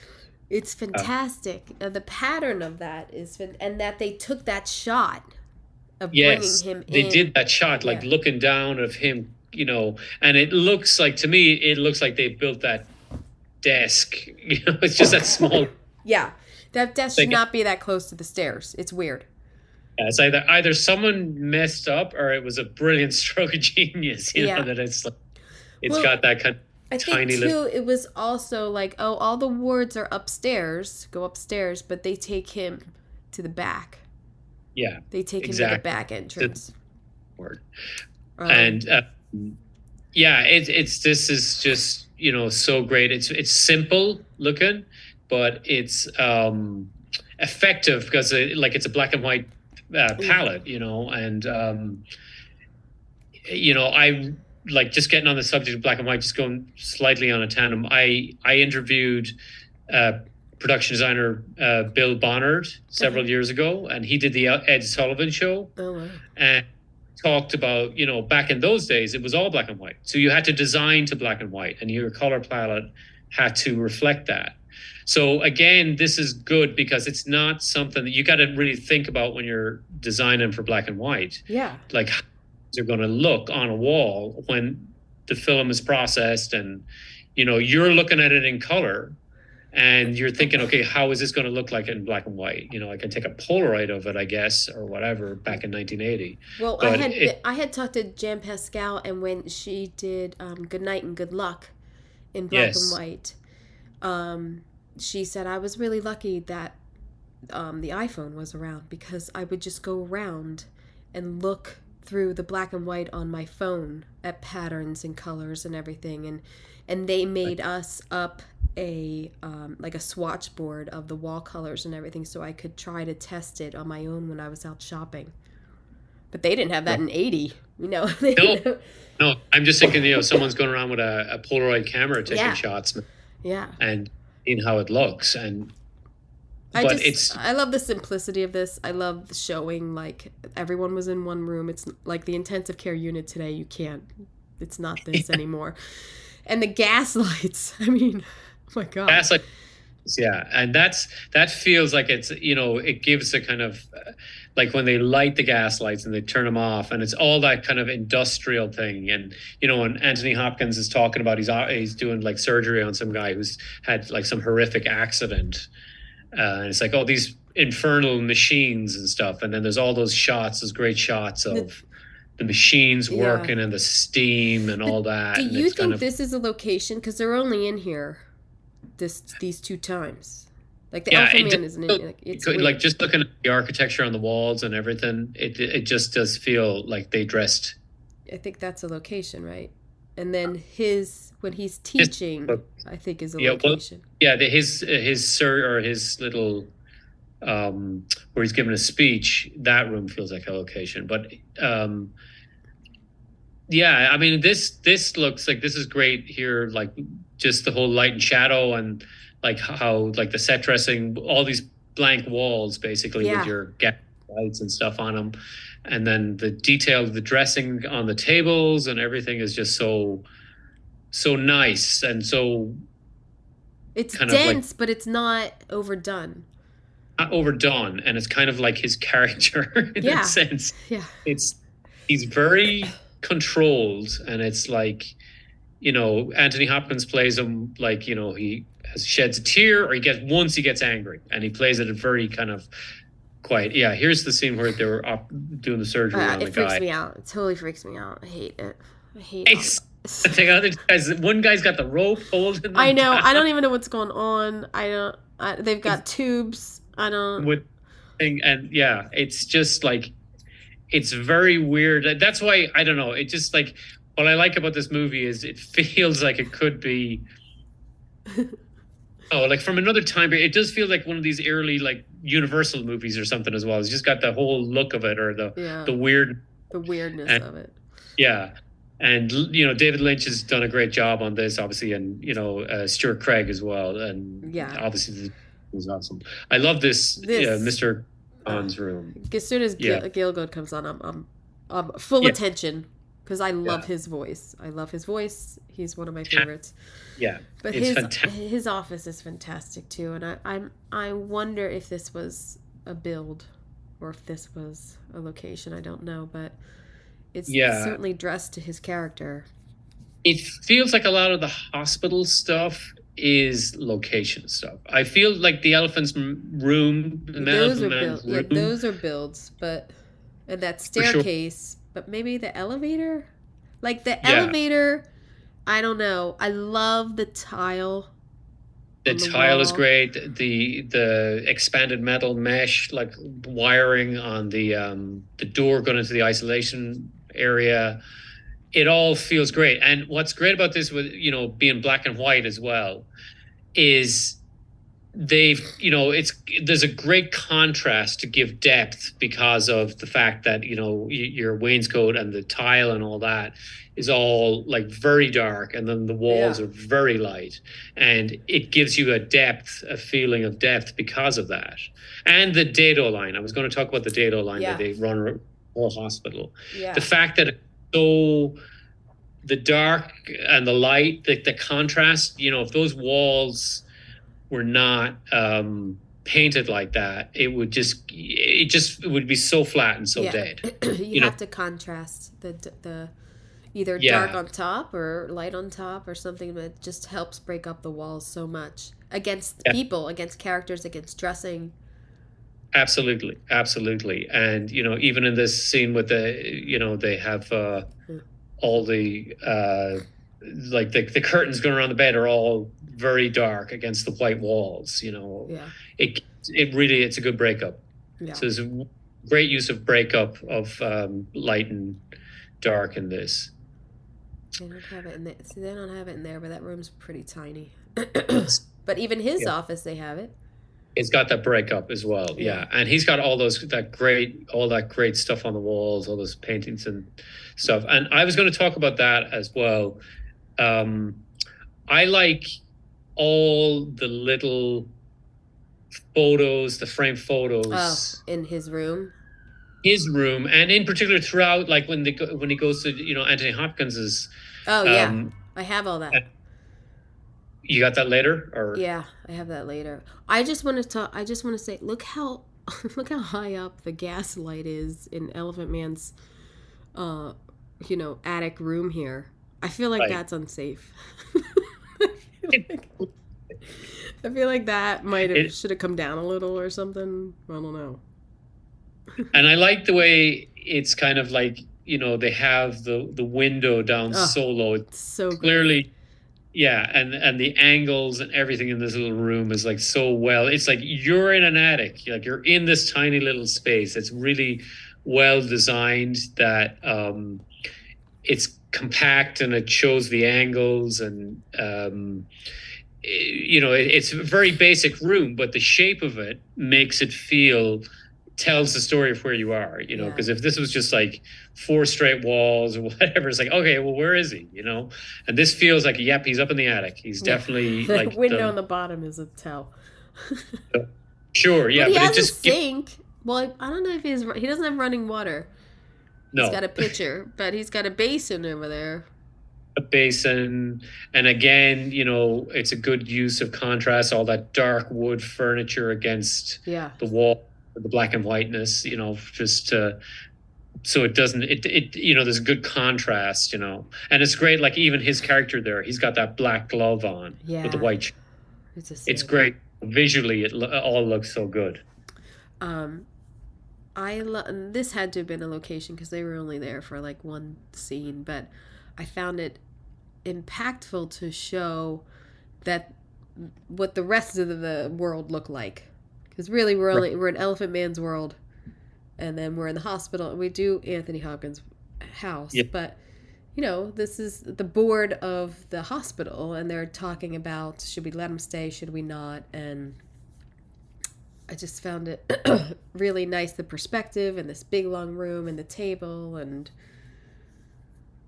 it's fantastic. The pattern of that is, and that they took that shot of bringing him in. They did that shot, like looking down of him, and it looks like, to me, they built that desk. It's just that small. Yeah, that desk should not be that close to the stairs. It's weird. Yeah, it's either someone messed up or it was a brilliant stroke of genius. That it's like, got that kind of tiny little. It was also like, all the wards are upstairs, go upstairs, but they take him to the back. Yeah, they take him to the back entrance. And this is just so great. It's simple looking, but it's effective because it's a black and white palette, and I like, just getting on the subject of black and white, just going slightly on a tandem. I interviewed production designer Bill Bonnard several years ago, and he did the Ed Sullivan Show. Oh, wow. And talked about, back in those days, it was all black and white. So you had to design to black and white, and your color palette had to reflect that. So again, this is good because it's not something that you got to really think about when you're designing for black and white. Yeah. Like, how they're going to look on a wall when the film is processed, and, you're looking at it in color. And you're thinking, okay, how is this going to look like in black and white? I can take a Polaroid of it, I guess, or whatever, back in 1980. Well, I had talked to Jan Pascal, and when she did Good Night and Good Luck in black and white, she said, I was really lucky that the iPhone was around, because I would just go around and look through the black and white on my phone at patterns and colors and everything. And they made us up a like a swatch board of the wall colors and everything, so I could try to test it on my own when I was out shopping. But they didn't have that in 80, No, I'm just thinking, someone's going around with a Polaroid camera taking shots. Yeah. And seeing how it looks. And I love the simplicity of this. I love showing, like, everyone was in one room. It's like the intensive care unit today. It's not this anymore. And the gas lights, I mean, oh my God. Gas lights, yeah. And that feels like it's, it gives a kind of, like when they light the gas lights and they turn them off, and it's all that kind of industrial thing. And, when Anthony Hopkins is talking about, he's doing like surgery on some guy who's had like some horrific accident. And it's like, these infernal machines and stuff. And then there's all those great shots of the machines working and the steam and all that. Do you think this is a location? Because they're only in here these two times. Like, the Alpha Man isn't in it. It's like, just looking at the architecture on the walls and everything, it just does feel like they dressed. I think that's a location, right? And then when he's teaching, I think is a location. His little where he's giving a speech, that room feels like a location. But I mean, this looks like this is great here, like just the whole light and shadow, and like how, like, the set dressing, all these blank walls basically with your gas lights and stuff on them, and then the detail of the dressing on the tables and everything is just so nice, and so it's dense, but it's not overdone. Not overdone, and it's kind of like his character in that sense. Yeah, he's very controlled, and it's like, Anthony Hopkins plays him like, he sheds a tear, or he gets angry, and he plays it very kind of quiet. Yeah, here's the scene where they were doing the surgery on the guy. It freaks me out. It totally freaks me out. I hate it. One guy's got the rope holding them. I know. I don't even know what's going on. They've got tubes. I don't. It's just like, it's very weird. That's why, I don't know. It just, like, what I like about this movie is it feels like it could be, oh, like from another time period. It does feel like one of these early like Universal movies or something as well. It's just got the whole look of it, or the weird, the weirdness and, of it. yeah. And David Lynch has done a great job on this, obviously, and Stuart Craig as well, and obviously it was awesome. I love this Mr. Khan's room. As soon as Gielgud comes on, I'm full attention because I love his voice. I love his voice. He's one of my favorites. Yeah, but his office is fantastic too, and I wonder if this was a build or if this was a location. I don't know, but. It's certainly dressed to his character. It feels like a lot of the hospital stuff is location stuff. I feel like the elephant's room, those are builds, and that staircase, but maybe the elevator? Like the elevator, I don't know. I love the tile. The tile is great. The expanded metal mesh, like wiring on the door going into the isolation area, it all feels great. And what's great about this, with being black and white as well, is there's a great contrast to give depth because of the fact that your wainscot and the tile and all that is all like very dark, and then the walls are very light, and it gives you a feeling of depth because of that. And the dado line, I was going to talk about the dado line that they run whole hospital. The fact that the dark and the light, the contrast, if those walls were not painted like that, it would be so flat and so dead. You have to contrast the either dark on top or light on top or something that just helps break up the walls so much against people, against characters, against dressing. Absolutely. And even in this scene with they have all the like the curtains going around the bed are all very dark against the white walls. It really, it's a good breakup. So there's a great use of breakup of light and dark in this. They don't have it in there. See, they don't have it in there, but that room's pretty tiny. But even his office, they have it. It's got that breakup as well, and he's got all that great stuff on the walls, all those paintings and stuff. And I was going to talk about that as well. I like all the little photos, the framed photos in his room. And in particular throughout, like when he goes to Anthony Hopkins's. I have all that. You got that later, or I have that later. I just want to say, look how high up the gas light is in Elephant Man's, attic room here. I feel like that's unsafe. I feel like that should have come down a little or something. I don't know. And I like the way it's kind of like they have the window down so low. It's so clearly. Great. Yeah, and the angles and everything in this little room is like so well. It's like you're in an attic, like you're in this tiny little space. It's really well designed. That it's compact and it shows the angles, and it's a very basic room, but the shape of it makes it tells the story of where you are, because if this was just like 4 straight walls or whatever, it's like, okay, well, where is he? And this feels like, he's up in the attic. He's definitely the like window on the bottom is a tell. Sure, yeah, but he has a sink. Well, I don't know if he doesn't have running water. No, he's got a pitcher, but he's got a basin over there. A basin, and again, it's a good use of contrast. All that dark wood furniture against the wall. The black and whiteness, just so it doesn't, there's a good contrast, and it's great. Like even his character there, he's got that black glove on with the white. It's great visually. It all looks so good. This had to have been a location because they were only there for like one scene, but I found it impactful to show that what the rest of the world looked like. Because really, we're in Elephant Man's world, and then we're in the hospital, and we do Anthony Hopkins' house. But this is the board of the hospital, and they're talking about, should we let him stay, should we not? And I just found it really nice, the perspective and this big long room and the table. And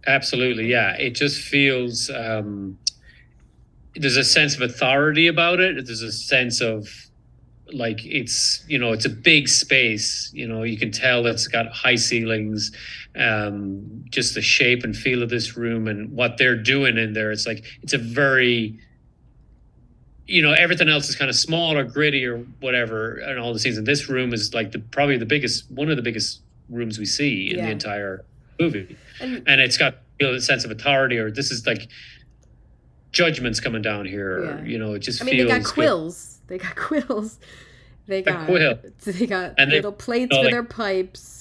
Absolutely, yeah. It just feels there's a sense of authority about it. There's a sense of like it's a big space. You can tell it's got high ceilings. Just the shape and feel of this room and what they're doing in there. It's like it's a very everything else is kind of small or gritty or whatever, and all the scenes. And this room is like probably one of the biggest rooms we see in the entire movie, and it's got a sense of authority, or this is like judgments coming down here. Or, it just feels. They got quills. Good. They got quills. They got and little plates for their pipes.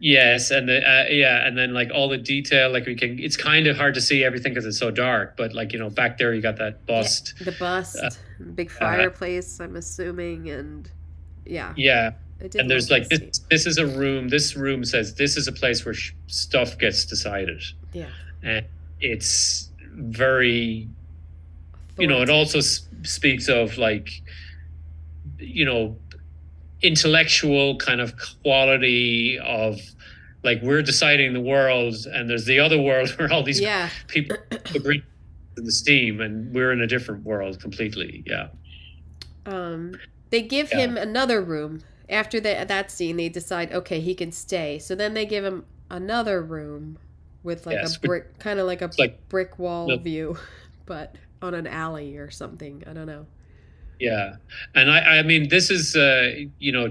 Yes, and and then like all the detail, like it's kind of hard to see everything because it's so dark. But like back there you got that bust, the bust, big fireplace. I'm assuming, and yeah. And there's like this is a room. This room says this is a place where stuff gets decided. Yeah, and it's very, it also speaks of like, intellectual kind of quality of like we're deciding the world, and there's the other world where all these people agree to the steam, and we're in a different world completely. They give him another room after that scene. They decide, okay, he can stay, so then they give him another room with like a brick, kind of like a brick wall view, but on an alley or something. I don't know. Yeah. And I mean, this is,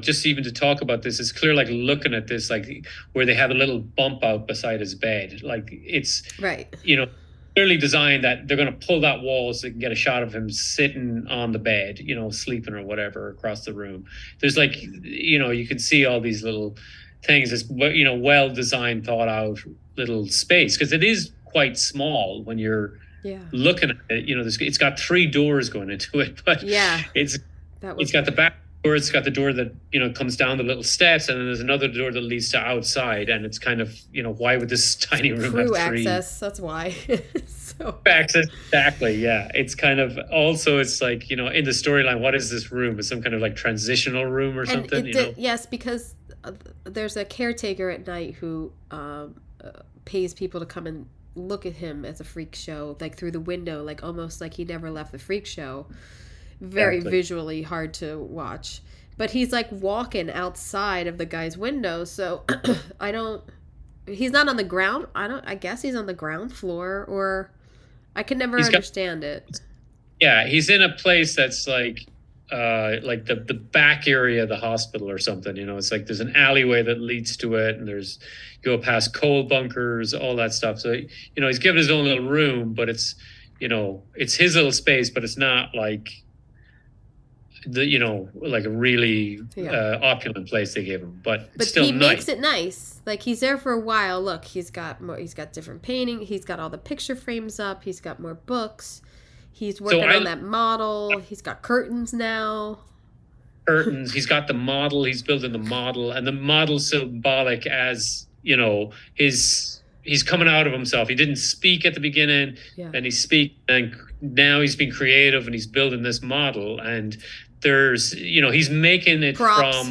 just even to talk about this, it's clear, like looking at this, like where they have a little bump out beside his bed. Like it's, right. Clearly designed that they're going to pull that wall so they can get a shot of him sitting on the bed, sleeping or whatever across the room. There's like, you can see all these little things. It's, well designed, thought out little space, because it is quite small when you're looking at it. It's got 3 doors going into it, but it's got the back door, it's got the door that comes down the little steps, and then there's another door that leads to outside, and it's kind of why would this tiny room Crew have 3 access? That's why. Access, exactly. Yeah, it's kind of also it's like in the storyline, what is this room? It's some kind of like transitional room or something. Yes, because there's a caretaker at night who pays people to come and look at him as a freak show, like through the window, like almost like he never left the freak show. Very visually hard to watch, but he's like walking outside of the guy's window, so he's not on the ground. I guess he's on the ground floor, or I can never understand it. Yeah, he's in a place that's like the back area of the hospital or something. It's like there's an alleyway that leads to it, and there's go past coal bunkers, all that stuff. So he's given his own little room, but it's it's his little space, but it's not like like a really opulent place they gave him, but still he nice. Makes it nice. Like he's there for a while. Look, he's got different painting. He's got all the picture frames up. He's got more books. He's working on that model. He's got curtains now. He's got the model. He's building the model, and the model's symbolic as he's coming out of himself. He didn't speak at the beginning, and he speaks, and now he's being creative, and he's building this model, and there's he's making it props.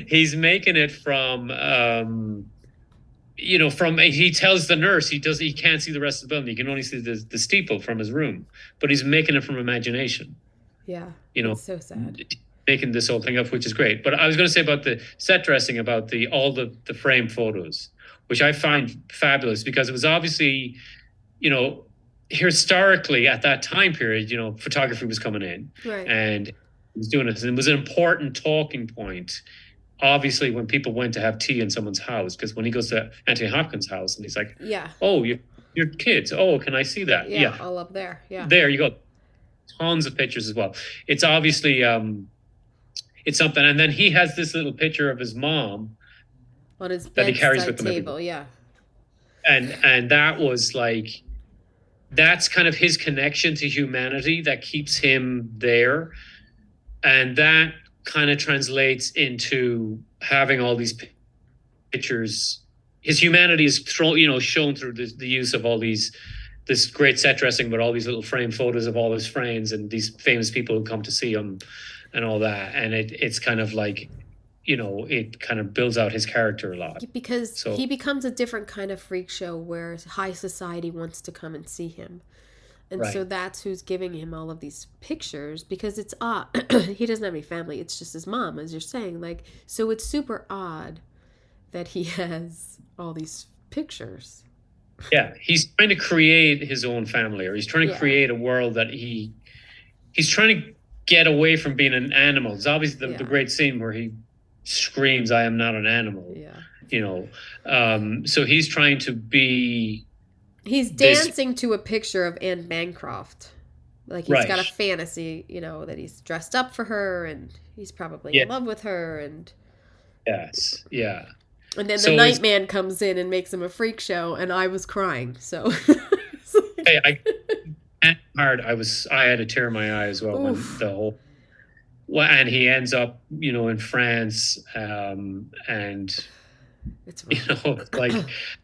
He's making it from he tells the nurse he can't see the rest of the building. He can only see the steeple from his room, but he's making it from imagination. It's so sad. Making this whole thing up, which is great. But I was going to say about the set dressing, about all the frame photos, which I find fabulous, because it was obviously, historically at that time period, photography was coming in, right, and he was doing it. And it was an important talking point, obviously, when people went to have tea in someone's house, because when he goes to Anthony Hopkins' house and he's like, oh, your kids, oh, can I see that? All up there. There you go. Tons of pictures as well. It's obviously it's something. And then he has this little picture of his mom on his that he carries with him table. And that was like, that's kind of his connection to humanity that keeps him there. And that kind of translates into having all these pictures, his humanity is shown through the use of all this great set dressing with all these little frame photos of all his friends and these famous people who come to see him and all that. And it's kind of like, it kind of builds out his character a lot. Because he becomes a different kind of freak show where high society wants to come and see him. And so that's who's giving him all of these pictures, because it's odd. He doesn't have any family. It's just his mom, as you're saying. Like, so it's super odd that he has all these pictures. Yeah, he's trying to create his own family, or he's trying to create a world that he's trying to get away from being an animal. It's obviously the great scene where he screams, "I am not an animal." Yeah. So he's trying to be... He's dancing to a picture of Anne Bancroft. Like, he's got a fantasy, that he's dressed up for her, and he's probably in love with her, and... Yes, yeah. And then the Nightman comes in and makes him a freak show, and I was crying, so... I had a tear in my eye as well. When the whole... Well, and he ends up, in France, and... It's like,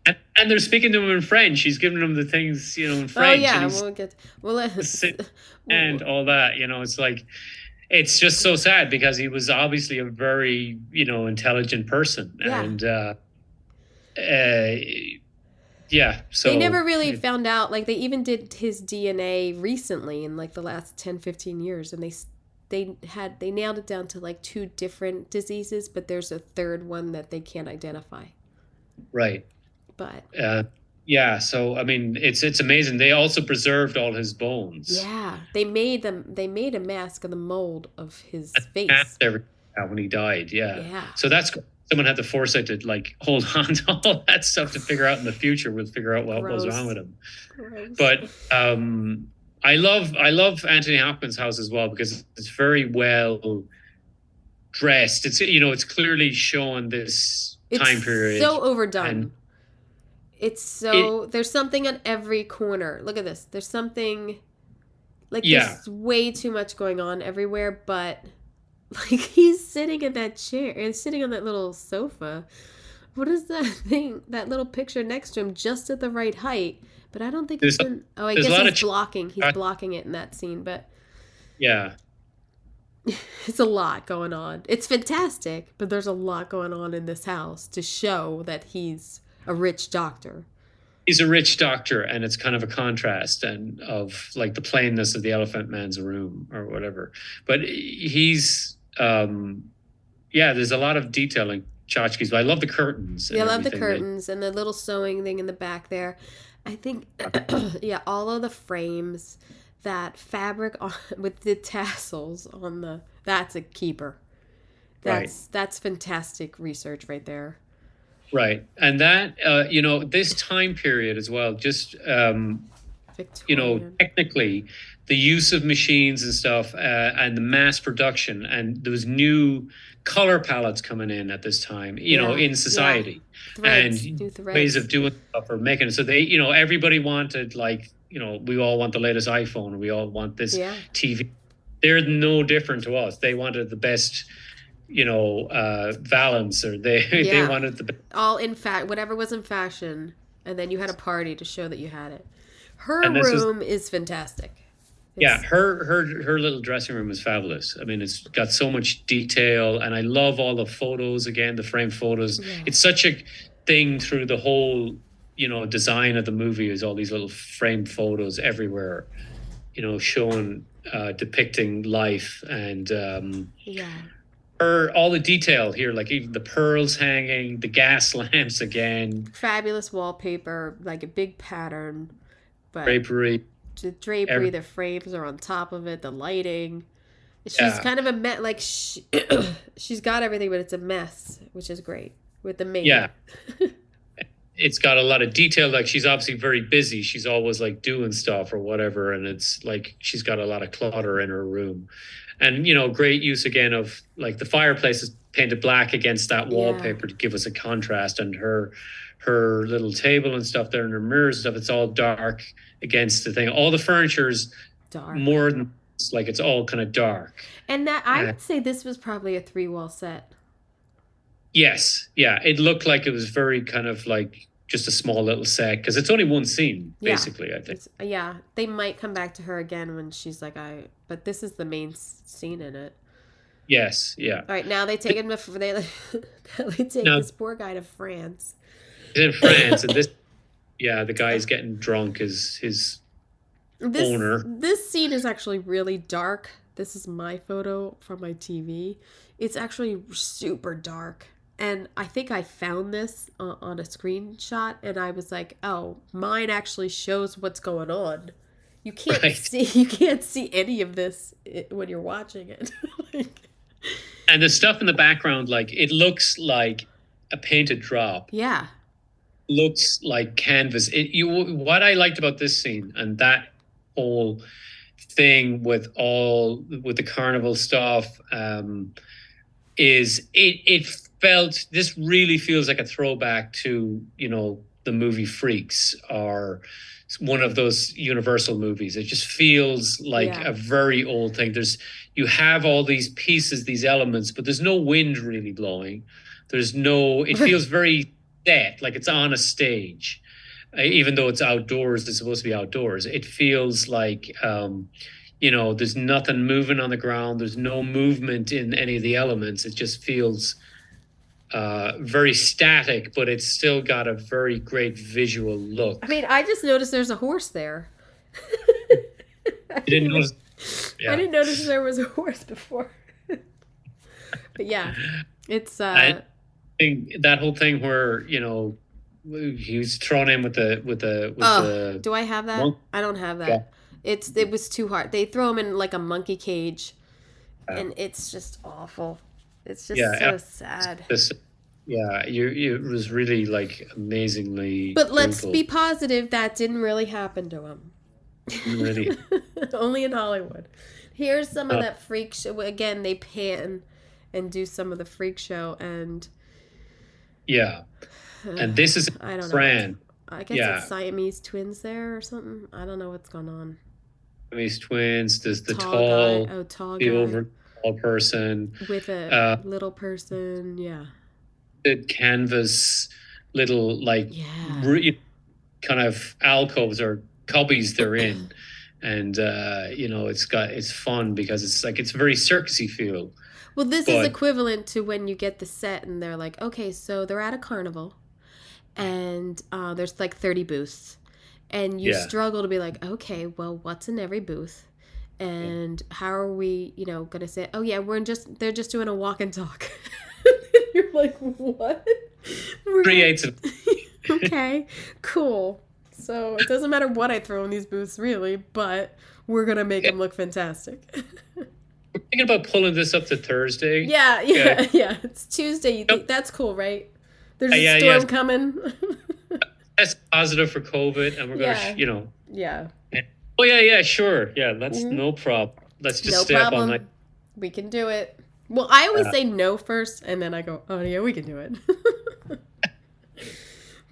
and they're speaking to him in French. He's giving them the things, in French. Oh yeah, and all that. It's like, it's just so sad because he was obviously a very, intelligent person, and So they never really found out. Like, they even did his DNA recently in like the last 10, 15 years, and they nailed it down to like 2 different diseases, but there's a third one that they can't identify. Right. But so I mean, it's amazing. They also preserved all his bones. Yeah, they made a mask of the mold of his face when he died. Yeah. So that's someone had the foresight to like hold on to all that stuff to figure out in the future. We'll figure out what was wrong with him. Gross. But I love Anthony Hopkins' house as well, because it's very well dressed. It's it's clearly showing this time period. It's so overdone. There's something on every corner. Look at this. There's something like there's way too much going on everywhere, but like he's sitting in that chair and sitting on that little sofa. What is that thing? That little picture next to him, just at the right height. But I don't think it's been... Oh, I guess he's blocking. He's blocking it in that scene, but... Yeah. It's a lot going on. It's fantastic, but there's a lot going on in this house to show that he's a rich doctor. He's a rich doctor, and it's kind of a contrast and of like the plainness of the Elephant Man's room or whatever. But he's... there's a lot of detailing tchotchkes, but I love the curtains. I love the curtains and the little sewing thing in the back there. I think, all of the frames, that fabric with the tassels on that's a keeper. That's fantastic research right there. Right. And that, this time period as well, just, technically the use of machines and stuff and the mass production, and there was new color palettes coming in at this time, in society. Yeah. Threads, and ways of doing stuff or making it. So they, everybody wanted we all want the latest iPhone. We all want this TV. They're no different to us. They wanted the best, Valance, or they wanted the best. All in fact, whatever was in fashion. And then you had a party to show that you had it. Her room is fantastic. Her little dressing room is fabulous. I mean, it's got so much detail, and I love all the photos, again, the frame photos. Yeah. It's such a thing through the whole, design of the movie, is all these little frame photos everywhere, showing, depicting life, and all the detail here, like even the pearls hanging, the gas lamps again. Fabulous wallpaper, like a big pattern. But drapery. The drapery, the frames are on top of it, the lighting. She's kind of a mess. Like, she's got everything, but it's a mess, which is great with the maid. Yeah. It's got a lot of detail. Like, she's obviously very busy. She's always like doing stuff or whatever. And it's like, she's got a lot of clutter in her room. And, great use again of like the fireplace is painted black against that wallpaper to give us a contrast. And her little table and stuff there, and her mirrors and stuff, it's all dark against the thing. All the furniture's dark. More than like, it's all kind of dark. And that I would say this was probably a 3-wall set. Yes, yeah. It looked like it was very kind of like just a small little set because it's only one scene Yeah. basically. I think. Yeah, they might come back to her again when she's like, but this is the main scene in it. Yes, yeah. All right, now they take him to they take Now this poor guy to France. he's in France, and this, yeah, the guy's getting drunk as his owner. This scene is actually really dark. This is my photo from my TV. It's actually super dark. And I think I found this on a screenshot, and I was like, "Oh, mine actually shows what's going on. You can't see any of this when you're watching it." Like, and the stuff in the background, like it looks like a painted drop. Yeah, looks like canvas. What I liked about this scene and that whole thing with the carnival stuff is it felt, this really feels like a throwback to, the movie Freaks, or one of those Universal movies. It just feels like a very old thing. You have all these pieces, these elements, but there's no wind really blowing. It feels very set, like it's on a stage. Even though it's outdoors, it's supposed to be outdoors. It feels like, there's nothing moving on the ground. There's no movement in any of the elements. It just feels very static, but it's still got a very great visual look. I mean, I just noticed there's a horse there. You didn't notice? Yeah. I didn't notice there was a horse before. But yeah, it's I think that whole thing where he was thrown in with the. Do I have that? I don't have that. Yeah. It was too hard. They throw him in like a monkey cage, and it's just awful. It's just so sad. It was really like amazingly. But let's be positive that didn't really happen to him. Really. Only in Hollywood. Here's some of that freak show. Again, they pan and do some of the freak show, and and this is I don't Fran. know. I guess it's Siamese twins there or something. I don't know what's going on. Siamese twins. There's the tall tall guy. over tall person with a little person. Yeah. The canvas little kind of alcoves or cubbies they're in. And it's fun because it's very circusy feel. Well, this is equivalent to when you get the set and they're like, okay, so they're at a carnival and there's like 30 booths, and you struggle to be like, okay, well, what's in every booth, and how are we, gonna say, oh yeah, they're just doing a walk and talk. You're like, what? Creative. Okay, cool. So it doesn't matter what I throw in these booths, really, but we're going to make them look fantastic. We're thinking about pulling this up to Thursday. Yeah. It's Tuesday. You think that's cool, right? There's a storm coming. That's positive for COVID, and we're going to, Yeah. Oh, yeah, sure. Yeah, that's no problem. Let's just stay up all night. We can do it. Well, I always say no first, and then I go, oh, yeah, we can do it.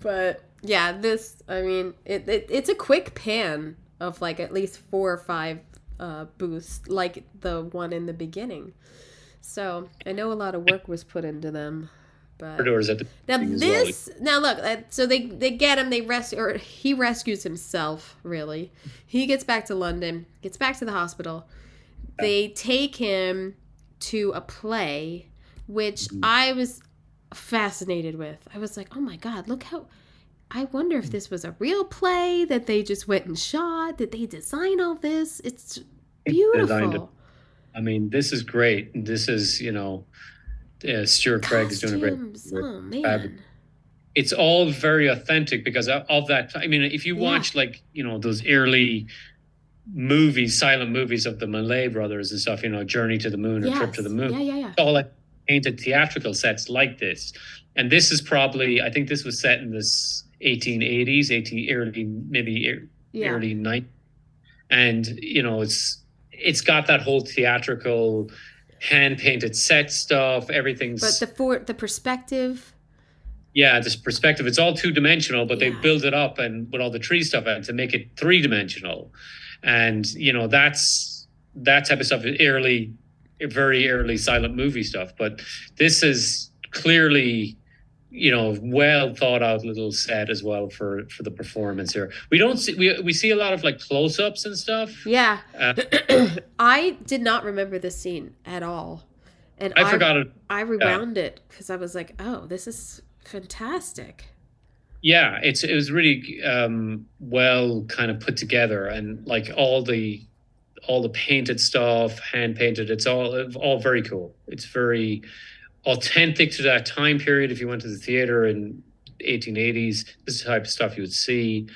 But... yeah, it's a quick pan of like at least 4 or 5 booths, like the one in the beginning. So I know a lot of work was put into them. But now look, so they get him, he rescues himself, really. He gets back to London, gets back to the hospital. They take him to a play, which I was fascinated with. I was like, oh my God, look how... I wonder if this was a real play that they just went and shot. Did they design all this? It's beautiful. I mean, this is great. This is, Stuart Craig is doing a great. Oh, man. It's all very authentic because of that. I mean, if you watch those early movies, silent movies of the Malay brothers and stuff, Journey to the Moon or Trip to the Moon. Yeah. It's all like painted theatrical sets like this. And this is probably, I think this was set in this 1880s, early 90s. And, it's got that whole theatrical hand-painted set stuff. Everything's... But the perspective... Yeah, this perspective, it's all two-dimensional, but they build it up and with all the tree stuff to make it three-dimensional. And, that type of stuff is very early silent movie stuff. But this is clearly, well thought out little set as well for the performance here. We don't see we see a lot of like close ups and stuff. Yeah. Uh, I did not remember this scene at all. And I forgot it. I Yeah. rewound it because I was like, oh, this is fantastic. Yeah, it was really well kind of put together, and like all the painted stuff, hand painted. It's all very cool. It's very authentic to that time period. If you went to the theater in 1880s, this is the type of stuff you would see,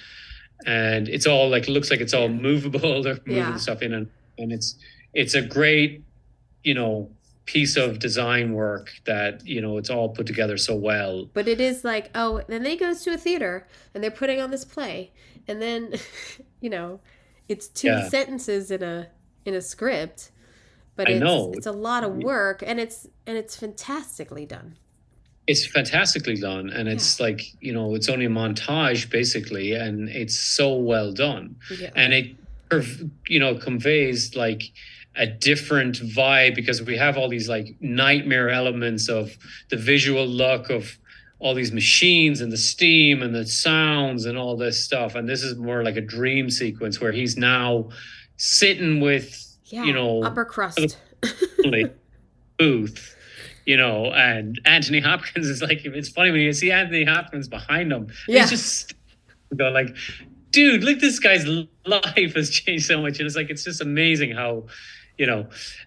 and it's all like looks like it's all movable. They're moving the stuff in, and it's a great piece of design work that it's all put together so well. But it is like, oh, then they goes to a theater and they're putting on this play, and then it's two sentences in a script, but it's a lot of work, and it's fantastically done. It's fantastically done, and it's like it's only a montage basically, and it's so well done, and it conveys like a different vibe, because we have all these like nightmare elements of the visual look of all these machines and the steam and the sounds and all this stuff, and this is more like a dream sequence where he's now sitting with upper crust booth, and Anthony Hopkins is like, it's funny when you see Anthony Hopkins behind him, he's just like, dude, look, this guy's life has changed so much, and it's like, it's just amazing how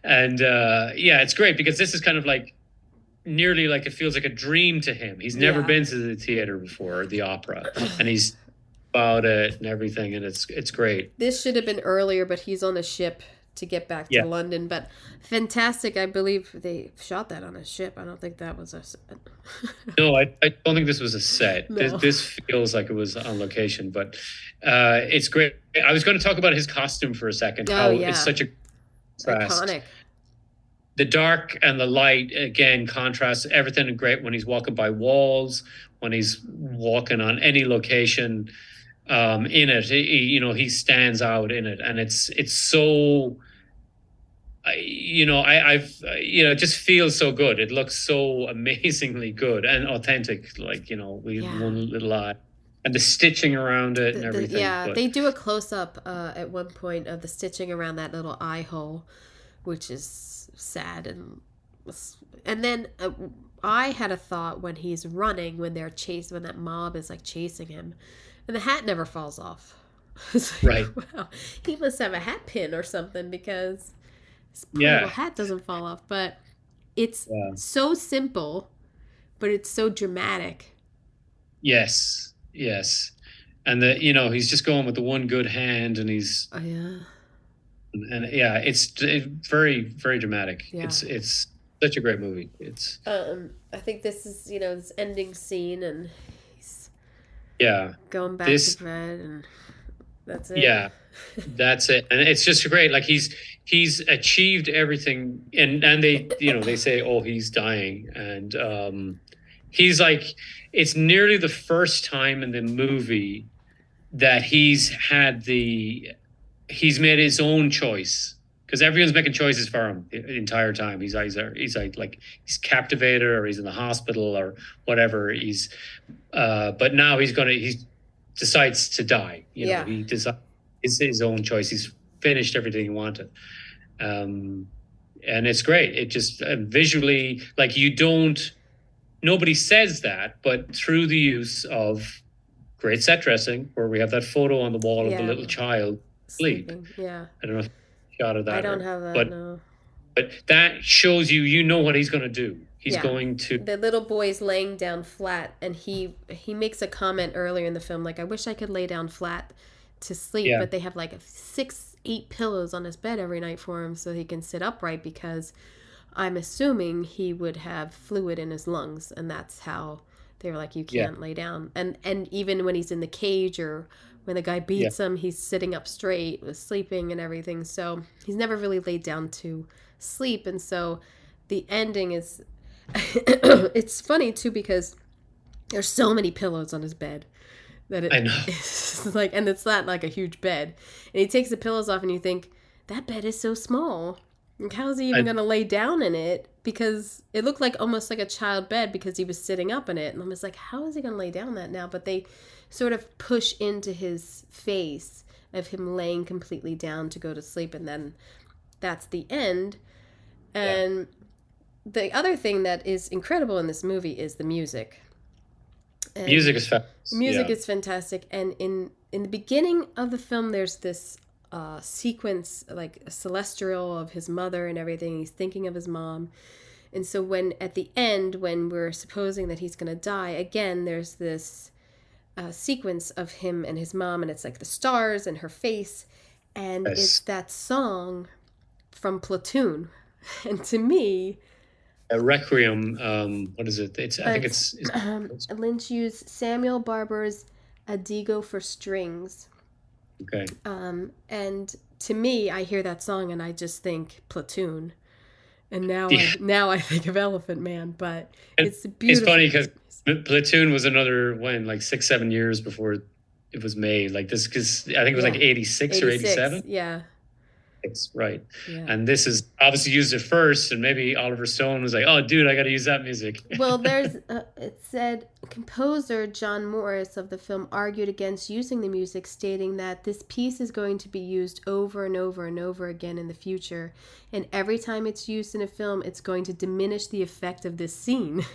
and it's great, because this is kind of like nearly like it feels like a dream to him. He's never been to the theater before, the opera, and he's about it and everything, and it's great. This should have been earlier, but he's on a ship to get back to London. But fantastic. I believe they shot that on a ship. I don't think that was a set. No, I don't think this was a set. No. This feels like it was on location, but it's great. I was going to talk about his costume for a second. It's such a contrast. Iconic. The dark and the light, again, contrasts everything. Great when he's walking by walls, when he's walking on any location in it. He stands out in it, and it's so. It just feels so good. It looks so amazingly good and authentic. Like one little eye. And the stitching around it and everything. They do a close-up at one point of the stitching around that little eye hole, which is sad. And then I had a thought when he's running, when that mob is like chasing him, and the hat never falls off. Like, right. Wow, he must have a hat pin or something, because his little hat doesn't fall off. But it's so simple, but it's so dramatic. Yes. And he's just going with the one good hand, and he's it's very, very dramatic. It's such a great movie. It's I think this is this ending scene, and he's going back to bed, and that's it. That's it. And it's just great. Like he's achieved everything, and they they say, oh, he's dying, and he's like, it's nearly the first time in the movie that he's made his own choice, because everyone's making choices for him the entire time. He's captivated, or he's in the hospital or whatever. But now he decides to die. He decides it's his own choice. He's finished everything he wanted. And it's great. It just visually, like, nobody says that, but through the use of great set dressing, where we have that photo on the wall of the little child sleeping. Yeah. I don't know if you shot of that. I don't have that, no. But that shows you know what he's going to do. He's going to... The little boy's laying down flat, and he makes a comment earlier in the film, like, I wish I could lay down flat to sleep, but they have like 6-8 pillows on his bed every night for him so he can sit upright, because I'm assuming he would have fluid in his lungs, and that's how they were like, you can't lay down. And even when he's in the cage, or when the guy beats him, he's sitting up straight, sleeping and everything. So he's never really laid down to sleep. And so the ending is, it's funny too, because there's so many pillows on his bed that I know. It's like, and it's not like a huge bed. And he takes the pillows off, and you think, that bed is so small. Like, how is he even going to lay down in it? Because it looked like almost like a child bed because he was sitting up in it. And I was like, how is he going to lay down that now? But they sort of push into his face of him laying completely down to go to sleep. And then that's the end. And the other thing that is incredible in this movie is the music. And music is fabulous. Music is fantastic. And in the beginning of the film, there's this sequence, like a celestial of his mother and everything. He's thinking of his mom. And so when at the end, when we're supposing that he's going to die, again, there's this sequence of him and his mom, and it's like the stars and her face. And it's that song from Platoon. And to me... A Requiem, what is it? I think it's Lynch used Samuel Barber's Adigo for strings. Okay. And to me, I hear that song and I just think Platoon. And now I think of Elephant Man, but it's beautiful. It's funny because Platoon was another, like 6-7 years before it was made. Like this, because I think it was like 86 or 87. Yeah. Right. Yeah. And this is obviously used it first, and maybe Oliver Stone was like, oh, dude, I got to use that music. Well, there's, it said, composer John Morris of the film argued against using the music, stating that this piece is going to be used over and over and over again in the future. And every time it's used in a film, it's going to diminish the effect of this scene.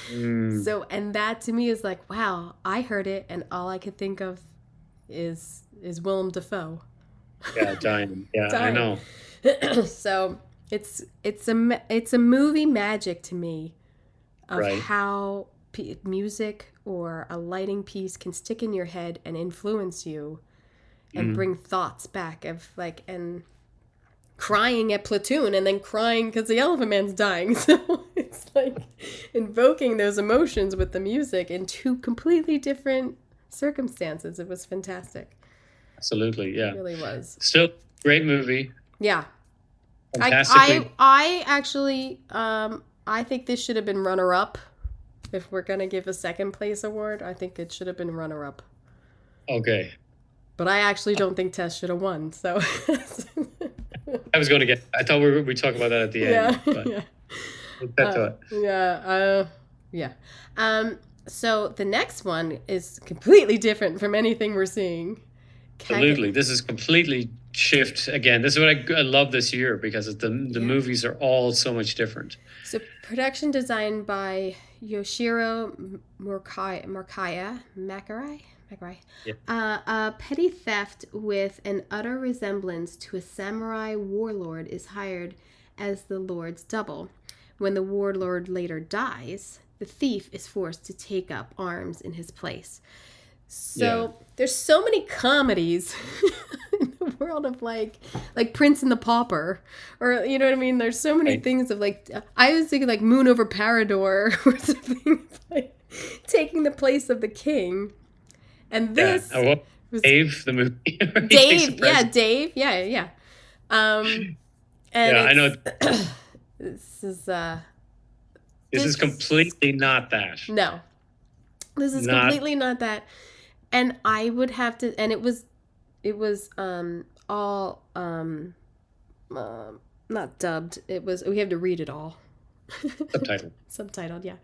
So, and that to me is like, wow, I heard it, and all I could think of is Willem Dafoe. Yeah, dying. Yeah, dying. I know. So it's a movie magic to me of how music or a lighting piece can stick in your head and influence you and bring thoughts back of like, and crying at Platoon and then crying because the Elephant Man's dying. So it's like invoking those emotions with the music in two completely different circumstances. It was fantastic. Absolutely, yeah. It really was. Still great movie. Yeah. I actually I think this should have been runner-up. If we're going to give a second place award, I think it should have been runner-up. Okay. But I actually don't think Tess should have won, so... I was going to I thought we talk about that at the end. But we'll get to it. So the next one is completely different from anything we're seeing. Absolutely. This is completely shift again. This is what I love this year because the movies are all so much different. So production designed by Yoshiro Makai. A petty theft with an utter resemblance to a samurai warlord is hired as the lord's double. When the warlord later dies, the thief is forced to take up arms in his place. So there's so many comedies in the world of like Prince and the Pauper, or you know what I mean? There's so many things of like, I was thinking like Moon over Parador or something like taking the place of the king. And this was Dave, the movie. Dave. And I know. This is completely not that. No. This is completely not that. And I would have to, and it was all, not dubbed. We have to read it all. Subtitled, yeah.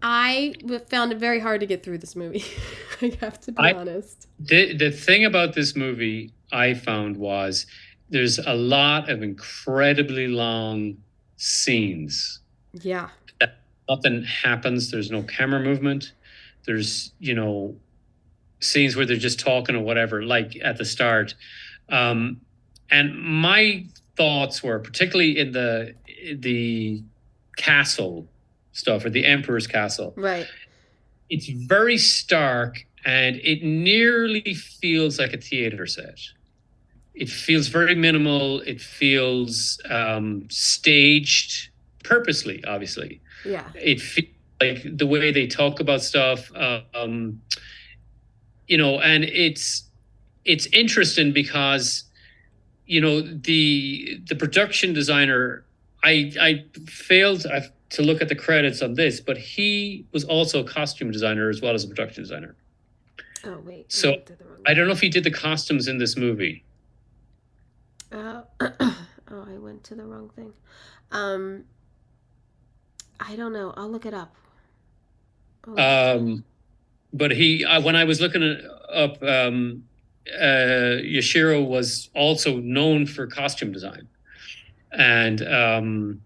I found it very hard to get through this movie. I have to be honest. The thing about this movie I found was there's a lot of incredibly long scenes. Yeah. Nothing happens. There's no camera movement. There's, scenes where they're just talking or whatever, like at the start. And my thoughts were, particularly in the castle stuff, or the Emperor's Castle. Right. It's very stark, and it nearly feels like a theater set. It feels very minimal. It feels staged purposely, obviously. Yeah. It feels like the way they talk about stuff, and it's interesting because, the production designer, I failed to look at the credits on this, but he was also a costume designer as well as a production designer. Oh, wait. So I don't know if he did the costumes in this movie. Oh, Oh, I went to the wrong thing. Um, I don't know. I'll look it up. But when I was looking it up, Yashiro was also known for costume design, and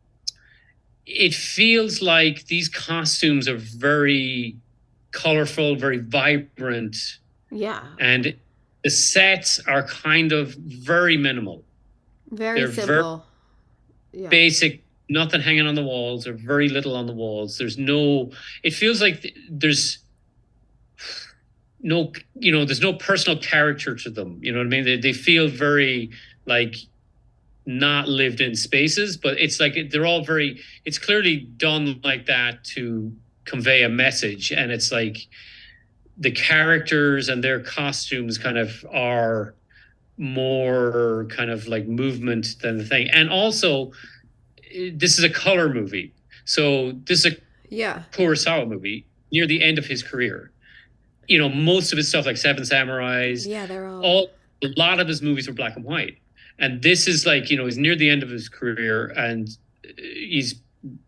it feels like these costumes are very colorful, very vibrant. Yeah. And the sets are kind of very minimal. Very simple. Very basic, nothing hanging on the walls, or very little on the walls. It feels like there's there's no personal character to them. You know what I mean? They feel very like not lived in spaces, but it's like it's clearly done like that to convey a message. And it's like the characters and their costumes kind of are more kind of like movement than the thing. And also, this is a color movie. So this is a Kurosawa movie near the end of his career. Most of his stuff, like Seven Samurais, they're a lot of his movies were black and white. And this is like, he's near the end of his career, and he's,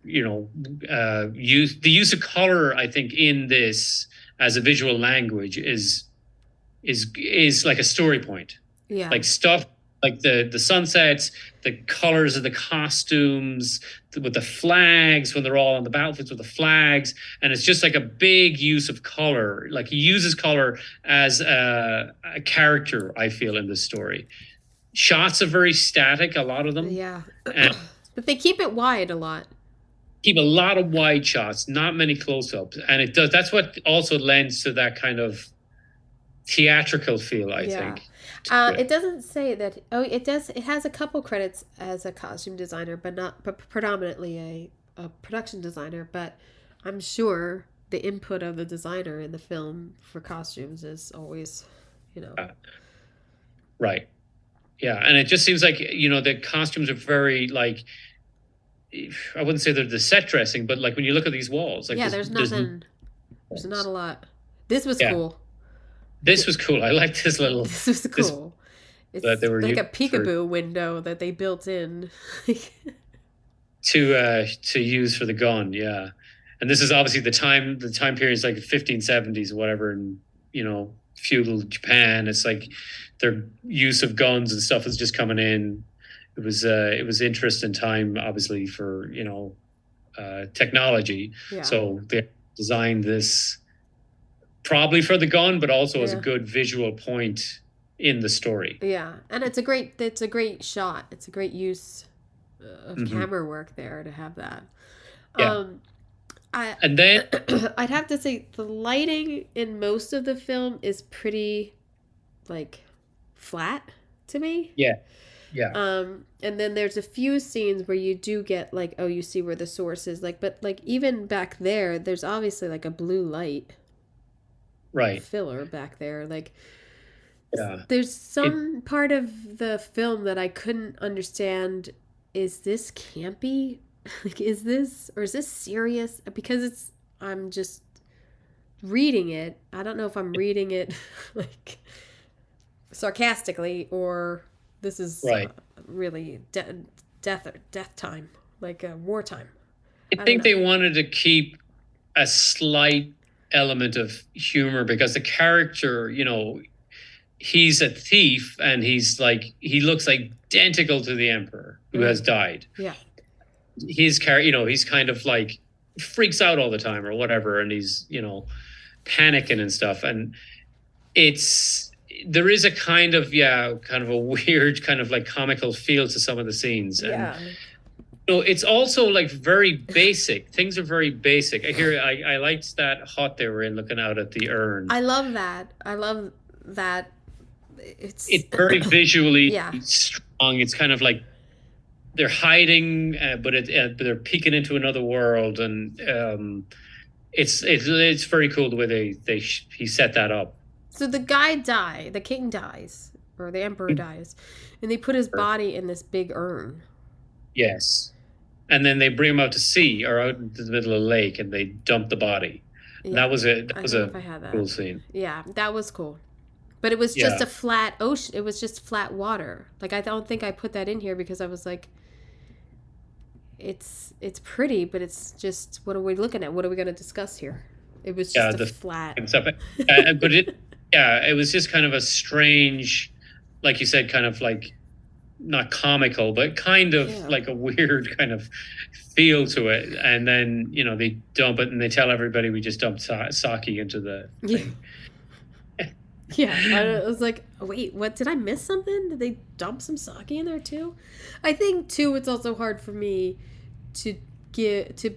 the use of color, I think, in this as a visual language is like a story point. Yeah. Like stuff like the sunsets, the colors of the costumes, with the flags when they're all on the battlefields with the flags, and it's just like a big use of color. Like he uses color as a character, I feel, in this story. Shots are very static, a lot of them. Yeah. But they keep it wide a lot. Keep a lot of wide shots, not many close-ups. And that's what also lends to that kind of theatrical feel, I think. It doesn't say that. Oh, it does. It has a couple credits as a costume designer, but predominantly a production designer. But I'm sure the input of the designer in the film for costumes is always, Right. Yeah, and it just seems like, the costumes are very, like, I wouldn't say they're the set dressing, but like when you look at these walls, like there's nothing. There's not a lot. This was cool. This was cool. I like this little. This was cool. It's like a peekaboo window that they built in to use for the gun. Yeah, and this is obviously the time period is like 1570s or whatever, and feudal Japan. It's like their use of guns and stuff is just coming in. It was interesting time, obviously, for technology. Yeah. So they designed this probably for the gun, but also as a good visual point in the story. Yeah, and it's a great shot. It's a great use of camera work there to have that. Yeah. And then I'd have to say the lighting in most of the film is pretty like flat to me. Yeah. Yeah. And then there's a few scenes where you do get like, oh, you see where the source is, like, but like even back there's obviously like a blue light. Right. Filler back there. Like, there's some part of the film that I couldn't understand. Is this campy? Like, is this serious? Because I'm just reading it. I don't know if I'm reading it like sarcastically or this is really death time, like wartime. I think they wanted to keep a slight element of humor because the character, he's a thief and he looks identical to the emperor who has died. Yeah. His character, he's kind of like freaks out all the time or whatever, and he's, panicking and stuff. And there is a kind of a weird kind of like comical feel to some of the scenes. Yeah. And it's also like very basic. Things are very basic. I liked that hut they were in looking out at the urn. I love that. It's very visually strong. It's kind of like they're hiding, but they're peeking into another world, and it's very cool the way he set that up. So the king dies, or the emperor dies, and they put his body in this big urn. Yes. And then they bring him out to sea or out into the middle of the lake, and they dump the body. Yeah. That was a cool scene. Yeah, that was cool. But it was just Yeah. a flat ocean. It was just flat water. Like, I don't think I put that in here because I was like, it's pretty, but it's just, what are we looking at? What are we going to discuss here? It was Yeah, just a the flat. and stuff. But it was just kind of a strange, like you said, kind of like not comical, but kind of like a weird kind of feel to it. And then, they dump it and they tell everybody we just dumped sake into the thing. Yeah, I was like, wait, what? Did I miss something? Did they dump some sake in there too? I think too, it's also hard for me to get to.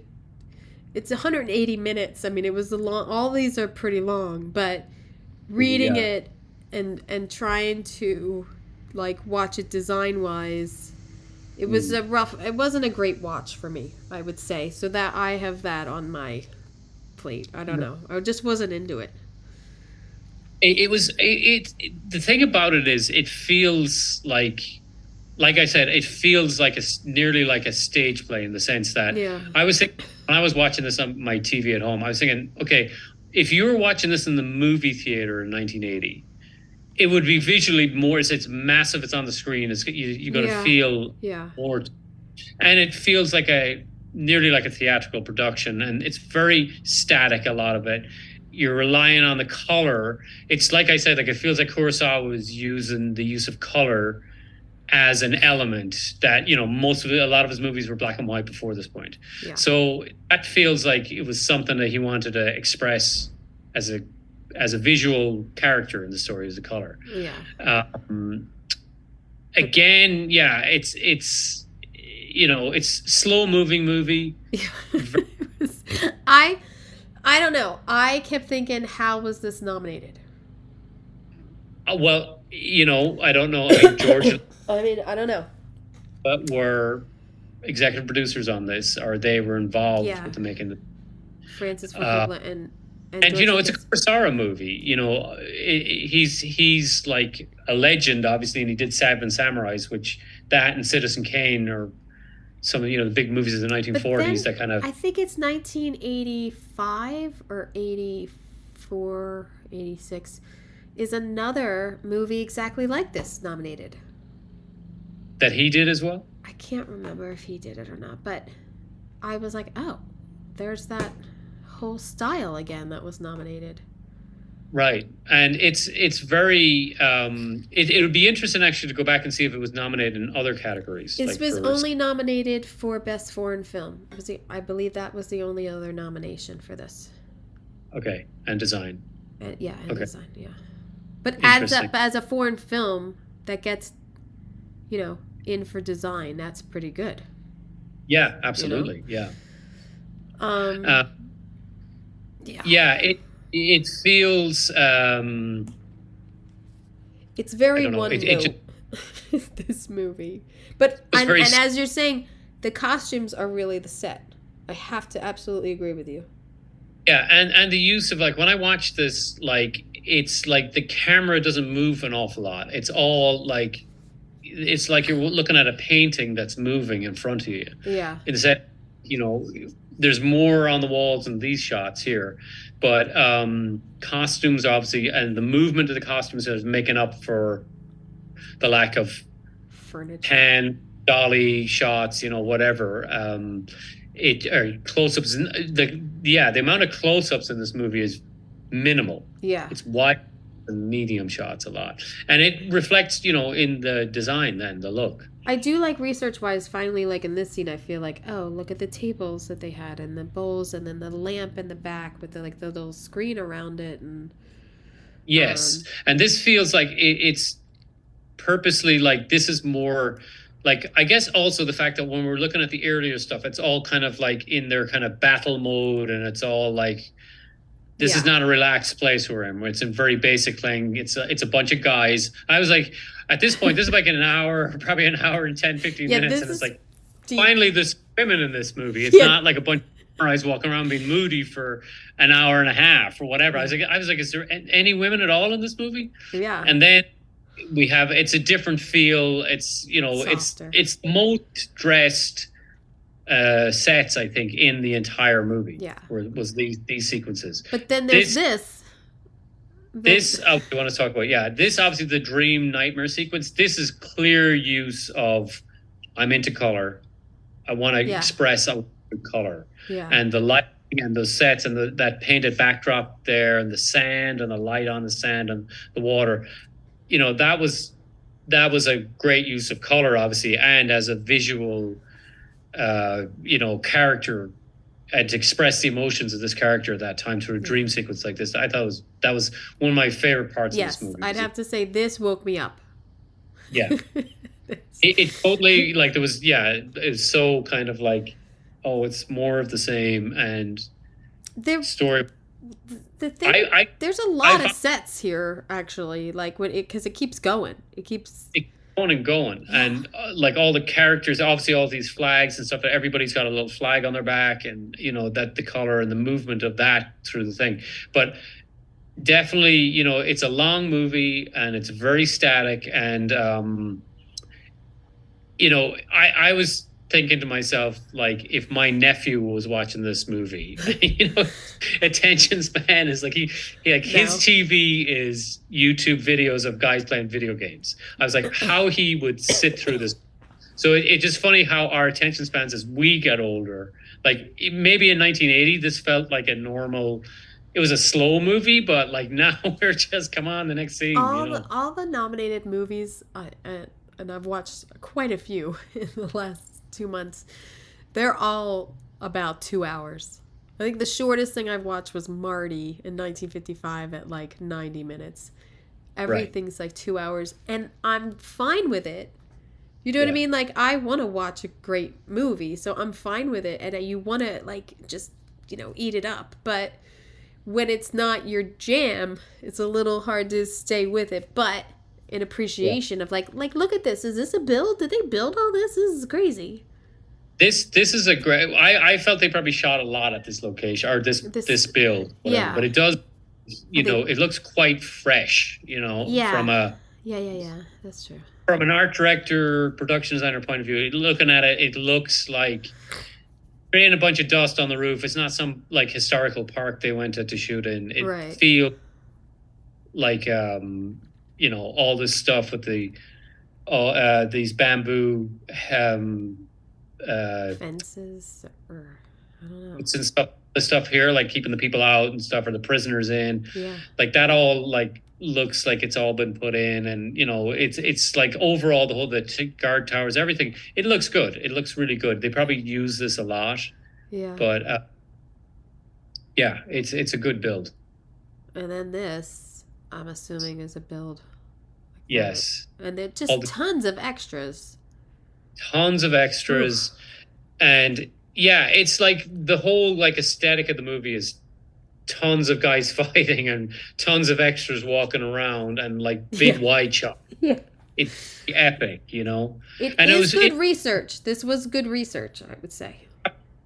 It's 180 minutes. I mean, it was a long. All these are pretty long, but reading it and trying to like watch it design wise, it was a rough. It wasn't a great watch for me, I would say. So that I have that on my plate. I don't know. I just wasn't into it. The thing about it is it feels like I said, it feels like nearly like a stage play in the sense that I was thinking, when I was watching this on my TV at home, I was thinking, okay, if you were watching this in the movie theater in 1980, it would be visually more, it's massive, it's on the screen, you're going to feel more, and it feels like nearly like a theatrical production, and it's very static, a lot of it. You're relying on the color. It's like I said, like it feels like Kurosawa was using the use of color as an element that, a lot of his movies were black and white before this point. Yeah. So that feels like it was something that he wanted to express as a visual character in the story, as a color. Yeah. Again, it's slow moving movie. I don't know. I kept thinking, how was this nominated? Well, I don't know. I mean, George. I don't know. But were executive producers on this, or they were involved with the making. Francis Ford Coppola and it's a Kurosawa movie. He's like a legend, obviously, and he did Seven Samurais, which that and Citizen Kane are some of the big movies of the 1940s that kind of. I think it's 1985 or 84, 86 is another movie exactly like this nominated. That he did as well? I can't remember if he did it or not, but I was like, oh, there's that whole style again that was nominated. Right. And it's very it would be interesting actually to go back and see if it was nominated in other categories. It was only nominated for Best Foreign Film. I believe that was the only other nomination for this. Okay. And design. Design, yeah. But as a foreign film that gets, in for design, that's pretty good. Yeah, absolutely. Yeah. It feels it's very one note, this movie. But and as you're saying, the costumes are really the set. I have to absolutely agree with you. Yeah, and the use of, like, when I watch this, like, it's like the camera doesn't move an awful lot. It's all like it's like you're looking at a painting that's moving in front of you. Yeah. Instead, there's more on the walls in these shots here, but costumes obviously, and the movement of the costumes is making up for the lack of furniture, dolly shots, whatever. Close-ups. The amount of close-ups in this movie is minimal. Yeah, it's wide and medium shots a lot, and it reflects, in the design, then the look. I do like research-wise, finally, like in this scene, I feel like, oh, look at the tables that they had and the bowls and then the lamp in the back with the little screen around it. And yes, and this feels like it's purposely, like, this is more, like, I guess also the fact that when we're looking at the earlier stuff, it's all kind of like in their kind of battle mode, and it's all like, this is not a relaxed place we're in. It's a very basic thing. It's a bunch of guys. I was like, at this point, this is like probably an hour and 10, 15 minutes. And it's like, finally, there's women in this movie. It's not like a bunch of guys walking around being moody for an hour and a half or whatever. I was like, is there any women at all in this movie? Yeah. And then it's a different feel. It's, it's the most dressed sets, I think, in the entire movie. Yeah. Was these sequences. But then there's this. This I want to talk about. Yeah, this obviously the dream nightmare sequence. This is clear use of I'm into color. I want to express a color, and the lighting and the sets and that painted backdrop there, and the sand and the light on the sand and the water. You know, that was a great use of color, obviously, and as a visual, character, and to express the emotions of this character at that time through a dream sequence like this. I thought that was one of my favorite parts of this movie. I'd have to say this woke me up. Yeah. it totally, like, there was, it's so kind of like, oh, it's more of the same, and story. The thing, there's a lot of sets here, actually, like, because it keeps going. It keeps going and going, and like all the characters, obviously all these flags and stuff, everybody's got a little flag on their back, and that the color and the movement of that through the thing. But definitely, it's a long movie and it's very static, and I was thinking to myself, like, if my nephew was watching this movie, attention span is like his TV is YouTube videos of guys playing video games. I was like, how he would sit through this. So it's just funny how our attention spans as we get older. Like, maybe in 1980, this felt like a normal. It was a slow movie, but like now we're just, come on, the next scene. All the nominated movies, and I've watched quite a few in the last 2 months, they're all about 2 hours. I think the shortest thing I've watched was Marty in 1955 at like 90 minutes. Everything's like 2 hours, and I'm fine with it. You know what I mean? Like, I want to watch a great movie, so I'm fine with it, and you want to, like, just, eat it up. But when it's not your jam, it's a little hard to stay with it. But in appreciation of like, look at this. Is this a build? Did they build all this? This is crazy. This is a great. I felt they probably shot a lot at this location, or this build. Whatever. Yeah. But it does. It looks quite fresh. From a. Yeah. That's true. From an art director, production designer point of view, looking at it, it looks like there ain't a bunch of dust on the roof. It's not some like historical park they went to shoot in. It feels like all this stuff with the these bamboo fences, or I don't know. It's in the stuff here, like keeping the people out and stuff, or the prisoners in. Yeah. Like that all like looks like it's all been put in, and it's like overall the guard towers, everything. It looks good. It looks really good. They probably use this a lot. Yeah. But it's a good build. And then this, I'm assuming, is a build. Yes. And they're just tons of extras. Tons of extras. Oof. And it's like the whole like aesthetic of the movie is tons of guys fighting and tons of extras walking around and like big wide shot. Yeah. It's epic, It was good research. This was good research, I would say.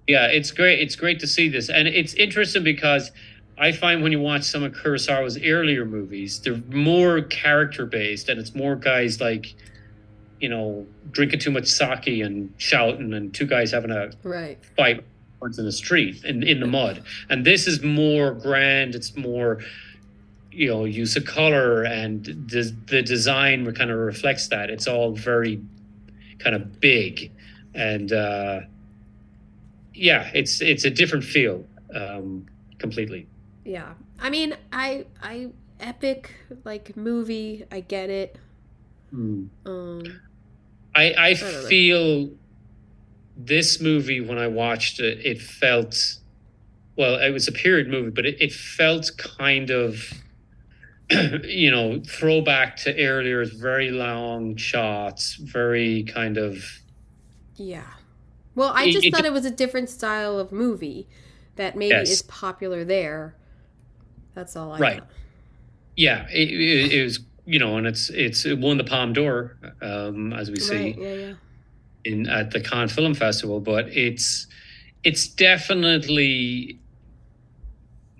Yeah, it's great. It's great to see this. And it's interesting because I find when you watch some of Kurosawa's earlier movies, they're more character-based, and it's more guys like, drinking too much sake and shouting, and two guys having a fight in the street, in the mud. And this is more grand. It's more, use of color, and the design kind of reflects that. It's all very kind of big. And, it's a different feel completely. Yeah. I mean, I epic, like, movie, I get it. I feel this movie, when I watched it, it felt, well, it was a period movie, but it felt kind of, throwback to earlier, very long shots, very kind of. Yeah. Well, I just thought it was a different style of movie that maybe is popular there. That's all I thought. Yeah, it was, and it won the Palme d'Or, as we see, at the Cannes Film Festival. But it's definitely,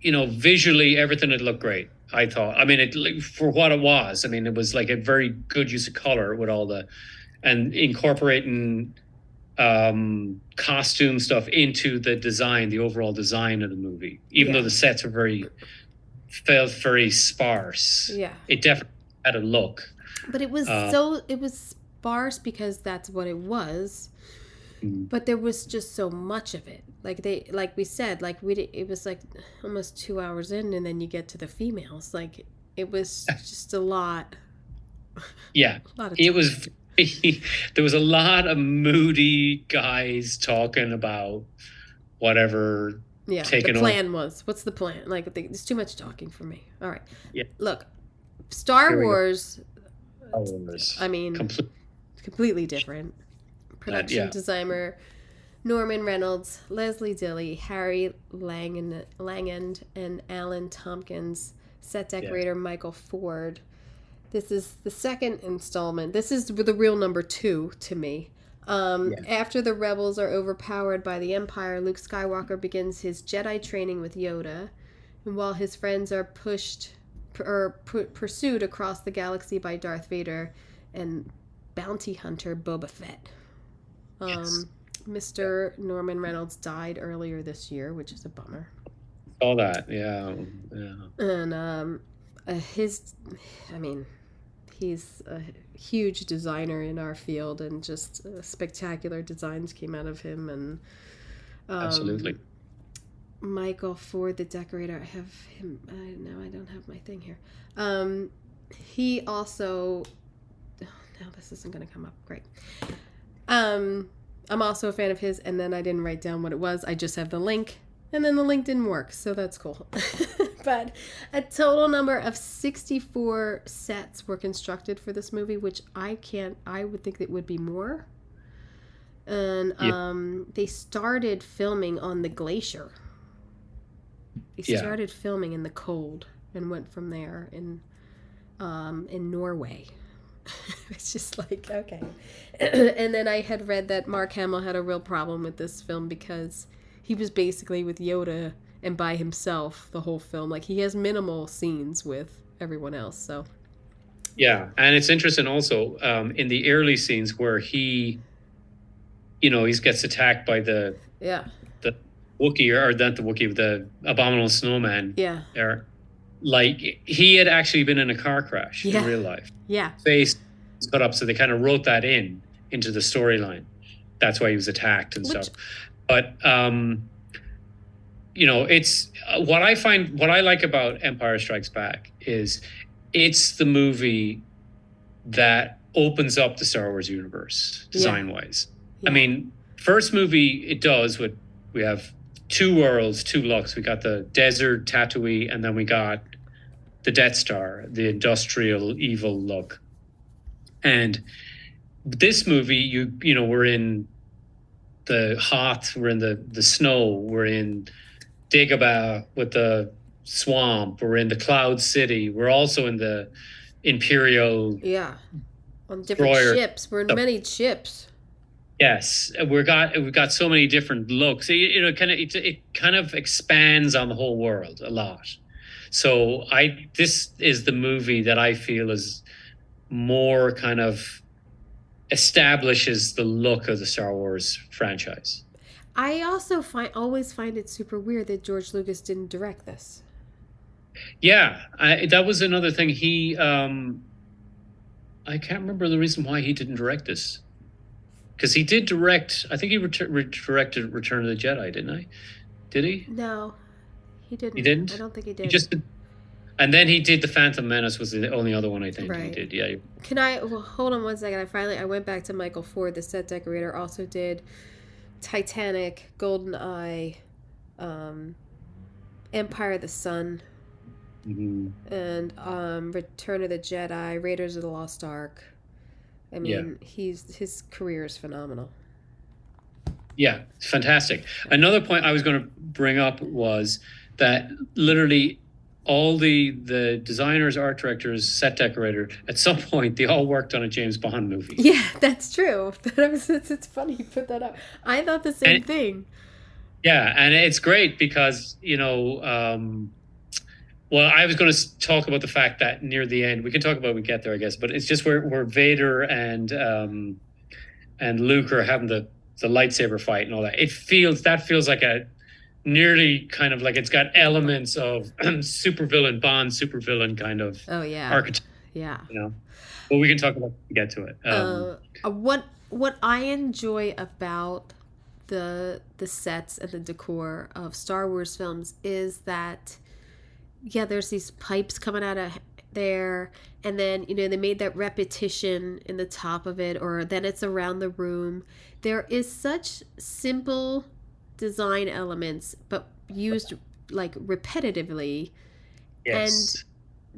visually everything had looked great. I thought. I mean, for what it was. I mean, it was like a very good use of color with all and incorporating costume stuff into the design, the overall design of the movie. Even though the sets are very felt very sparse. Yeah. It definitely had a look. But it was it was sparse because that's what it was. But there was just so much of it. Like we said, it was like almost 2 hours in, and then you get to the females. Like it was just a lot. Yeah, it was. There was a lot of moody guys talking about whatever. Yeah, the plan was. What's the plan? Like, there's too much talking for me. All right. Yeah. Look, Star Wars. I mean, completely different. Production designer Norman Reynolds, Leslie Dilley, Harry Langend, and Alan Tompkins. Set decorator Michael Ford. This is the second installment. This is the real number 2 to me. After the rebels are overpowered by the Empire, Luke Skywalker begins his Jedi training with Yoda, and while his friends are pursued across the galaxy by Darth Vader and bounty hunter Boba Fett. Mr. Norman Reynolds died earlier this year, which is a bummer. All that, yeah. And he's a huge designer in our field, and just spectacular designs came out of him. And absolutely. Michael Ford, the decorator, I have him. No, I don't have my thing here. He also. Oh, no, this isn't going to come up. Great. I'm also a fan of his, and then I didn't write down what it was. I just have the link, and then the link didn't work, so that's cool. But a total number of 64 sets were constructed for this movie, which I would think it would be more. And they started filming on the glacier. They started filming in the cold and went from there in Norway. It's just like, okay. And then I had read that Mark Hamill had a real problem with this film because he was basically with Yoda and by himself the whole film. Like, he has minimal scenes with everyone else. So yeah, and it's interesting also in the early scenes where he gets attacked by the Wookiee, or not the Wookiee, the abominable snowman. Yeah. Like, he had actually been in a car crash in real life. Yeah. Face cut up, so they kind of wrote that into the storyline. That's why he was attacked and stuff. But it's what I like about Empire Strikes Back is it's the movie that opens up the Star Wars universe design-wise. Yeah. I mean, first movie it does what we have. 2 worlds, 2 looks. We got the desert, Tatooine, and then we got the Death Star, the industrial evil look. And this movie, we're in the Hoth, we're in the snow, we're in Dagobah with the swamp, we're in the Cloud City, we're also in the Imperial. Yeah, on different ships. We're in many ships. Yes, we've got so many different looks. It kind of expands on the whole world a lot. So this is the movie that I feel is more kind of establishes the look of the Star Wars franchise. I also always find it super weird that George Lucas didn't direct this. Yeah, that was another thing. He, I can't remember the reason why he didn't direct this. Because he did direct, I think he directed Return of the Jedi, didn't I? Did he? No, he didn't. He didn't? I don't think he did. He just did, and then he did The Phantom Menace was the only other one I think he did, yeah. Hold on one second. I went back to Michael Ford, the set decorator, also did Titanic, GoldenEye, Empire of the Sun, and Return of the Jedi, Raiders of the Lost Ark. I mean, his career is phenomenal. Yeah, it's fantastic. Another point I was going to bring up was that literally all the designers, art directors, set decorator, at some point they all worked on a James Bond movie. Yeah, that's true. It's funny you put that up. I thought the same thing. Yeah, and it's great because, well, I was going to talk about the fact that near the end, we can talk about when we get there, I guess, but it's just where Vader and Luke are having the lightsaber fight and all that. It feels like a nearly kind of like it's got elements of supervillain Bond, supervillain kind of archetype. Yeah. But we can talk about when we get to it. What I enjoy about the sets and the decor of Star Wars films is that there's these pipes coming out of there, and then they made that repetition in the top of it, or then it's around the room. There is such simple design elements but used like repetitively. Yes. And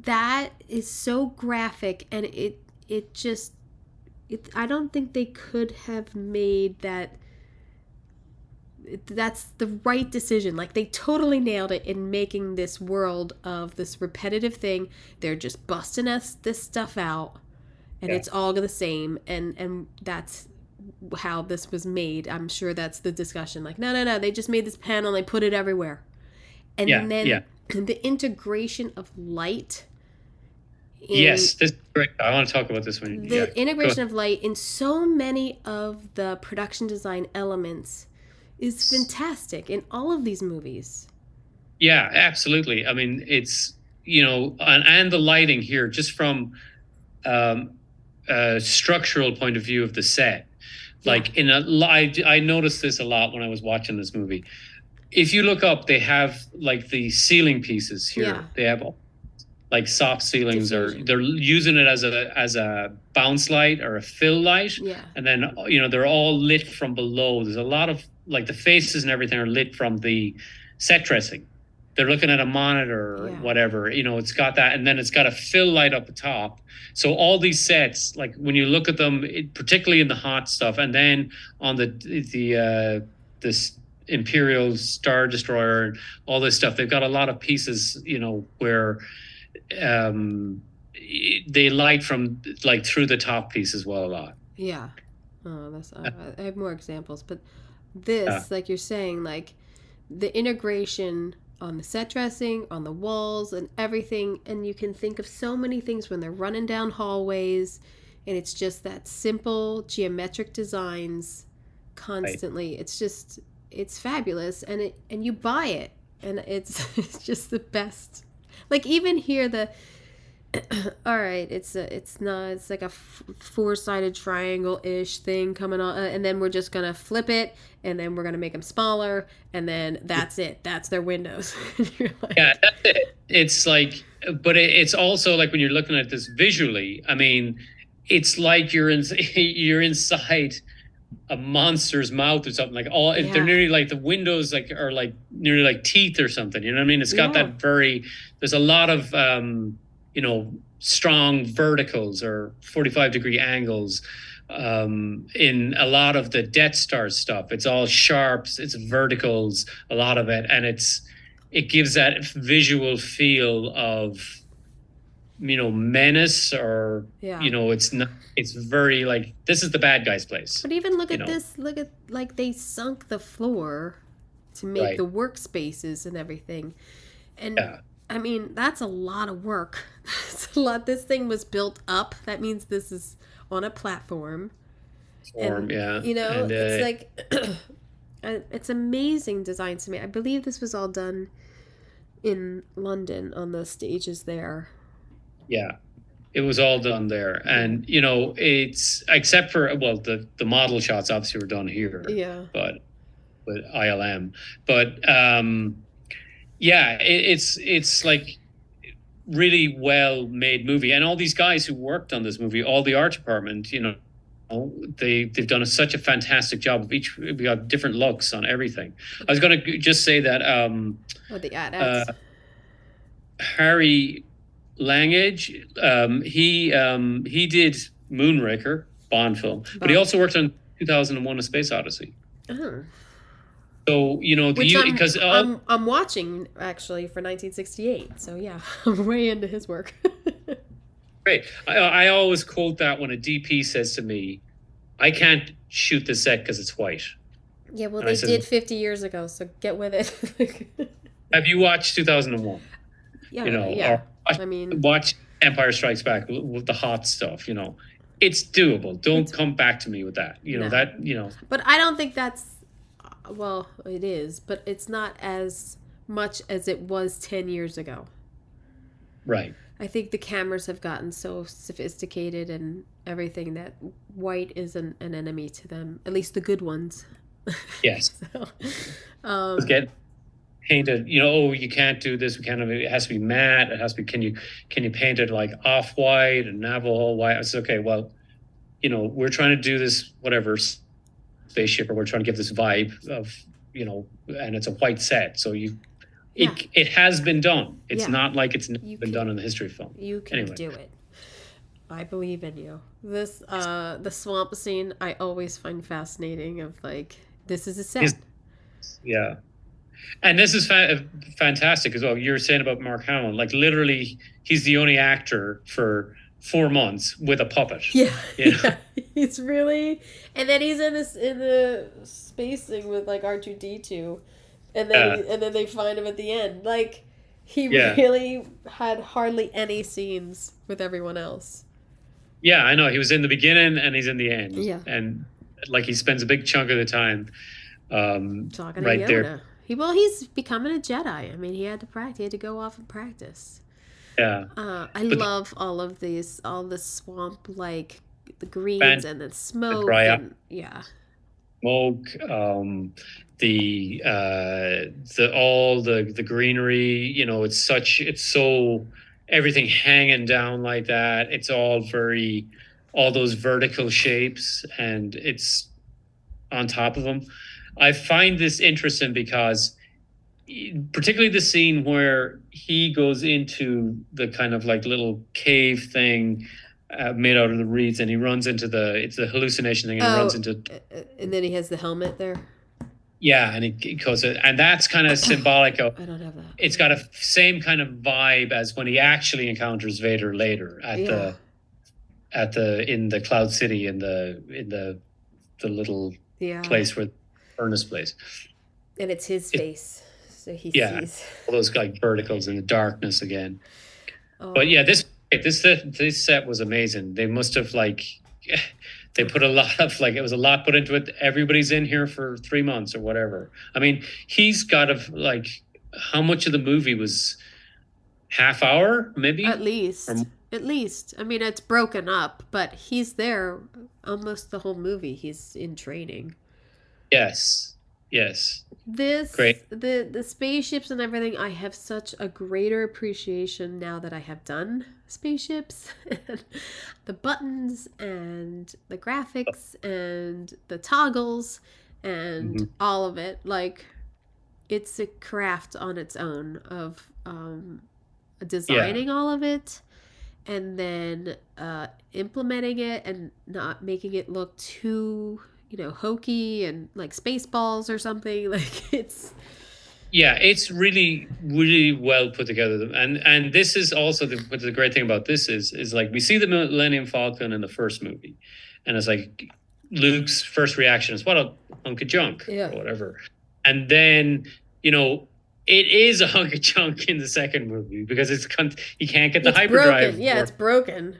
that is so graphic, and I don't think they could have made that. That's the right decision. Like, they totally nailed it in making this world of this repetitive thing. They're just busting this stuff out, and it's all the same, and that's how this was made. I'm sure that's the discussion. Like, no, they just made this panel and they put it everywhere. And then the integration of light. Yes, this is great. I want to talk about this one. The integration of light in so many of the production design elements is fantastic in all of these movies. Yeah, absolutely. I mean, it's, and the lighting here, just from a structural point of view of the set. Like I noticed this a lot when I was watching this movie. If you look up, they have like the ceiling pieces here. Yeah. They have like soft ceilings, or they're using it as a bounce light or a fill light. Yeah. And then they're all lit from below. There's a lot of like the faces and everything are lit from the set dressing. They're looking at a monitor or whatever. It's got that, and then it's got a fill light up the top. So all these sets, like when you look at them, particularly in the hot stuff, and then on this Imperial Star Destroyer and all this stuff, they've got a lot of pieces, where they light from like through the top piece as well a lot. Yeah. Oh, I have more examples, but this, like you're saying, like the integration on the set dressing, on the walls and everything, and you can think of so many things when they're running down hallways, and it's just that simple geometric designs constantly. Right. It's fabulous, and you buy it, and it's just the best. Like even here, all right, it's like a four-sided triangle-ish thing coming on, and then we're just gonna flip it, and then we're gonna make them smaller, and then that's it. That's their windows. Like, yeah, that's it. It's like, but it's also like when you're looking at this visually. I mean, it's like you're inside a monster's mouth or something. Like they're nearly like the windows are like nearly like teeth or something. You know what I mean? It's got that there's a lot of strong verticals or 45-degree angles in a lot of the Death Star stuff. It's all sharps, it's verticals, a lot of it, and it gives that visual feel of menace, or it's very like, this is the bad guy's place. But even look at this, look at like they sunk the floor to make the workspaces and everything, and I mean, that's a lot of work. It's a lot. This thing was built up. That means this is on a platform. It's like it's amazing designs to me. I believe this was all done in London on the stages there. Yeah, it was all done there, and it's except for the model shots obviously were done here. Yeah, but ILM, but it's like really well made movie, and all these guys who worked on this movie, all the art department, they've done such a fantastic job of we got different looks on everything. I was going to just say that Harry Langage, he did Moonraker, Bond film, but he also worked on 2001: A Space Odyssey. Oh. So because I'm watching actually for 1968. So yeah, I'm way into his work. Great. I always quote that when a DP says to me, "I can't shoot the set because it's white." Yeah, well, they did 50 years ago, so get with it. Have you watched 2001? Yeah. Watch Empire Strikes Back with the hot stuff. It's doable. Don't come back to me with that. But I don't think that's well, it is, but it's not as much as it was 10 years ago. Right. I think the cameras have gotten so sophisticated and everything that white is an enemy to them, at least the good ones. Yes. So, Let's get painted, oh, you can't do this, we can't, it has to be matte, it has to be, can you paint it like off-white and Navajo white? It's okay, well, we're trying to do this, whatever, spaceship, or we're trying to give this vibe of, and it's a white set, so it has been done. It's not like it's never been done in the history of film. You can do it. I believe in you. This the swamp scene I always find fascinating, of like, this is a set. Yeah. And this is fantastic as well. You were saying about Mark Hamill, like literally he's the only actor for 4 months with a puppet. Yeah. He's really, and then he's in the space thing with like R2-D2, and then they find him at the end. Like, he really had hardly any scenes with everyone else. Yeah, I know. He was in the beginning and he's in the end. Yeah. And like he spends a big chunk of the time talking right to Yoda. He's becoming a Jedi. I mean, he had to practice. He had to go off and practice. Yeah. I love all of these, all the swamp, like the greens and the smoke. Smoke, the greenery, it's so, everything hanging down like that. It's all those vertical shapes, and it's on top of them. I find this interesting because particularly the scene where he goes into the kind of like little cave thing made out of the reeds, and he runs into it's the hallucination thing, and he runs into, and then he has the helmet there. Yeah, and it goes, and that's kind of symbolic of. I don't have that. It's got a same kind of vibe as when he actually encounters Vader later in the Cloud City, in the little place where Ernest plays. And it's his face, so he sees all those like verticals in the darkness again. But yeah, this set was amazing. They must have they put a lot of it was a lot put into it. Everybody's in here for 3 months or whatever. I mean, he's got how much of the movie was half hour, maybe? At least. I mean, it's broken up, but he's there almost the whole movie. He's in training. Yes. Great. The spaceships and everything, I have such a greater appreciation now that I have done spaceships. The buttons and the graphics and the toggles and all of it. Like, it's a craft on its own of designing all of it, and then implementing it and not making it look too hokey and like Spaceballs or something. Like, it's really, really well put together. And this is also the great thing about this is like, we see the Millennium Falcon in the first movie, and it's like Luke's first reaction is, what a hunk of junk, or whatever. And then it is a hunk of junk in the second movie because he can't get the hyperdrive. Broken. Yeah, it's broken.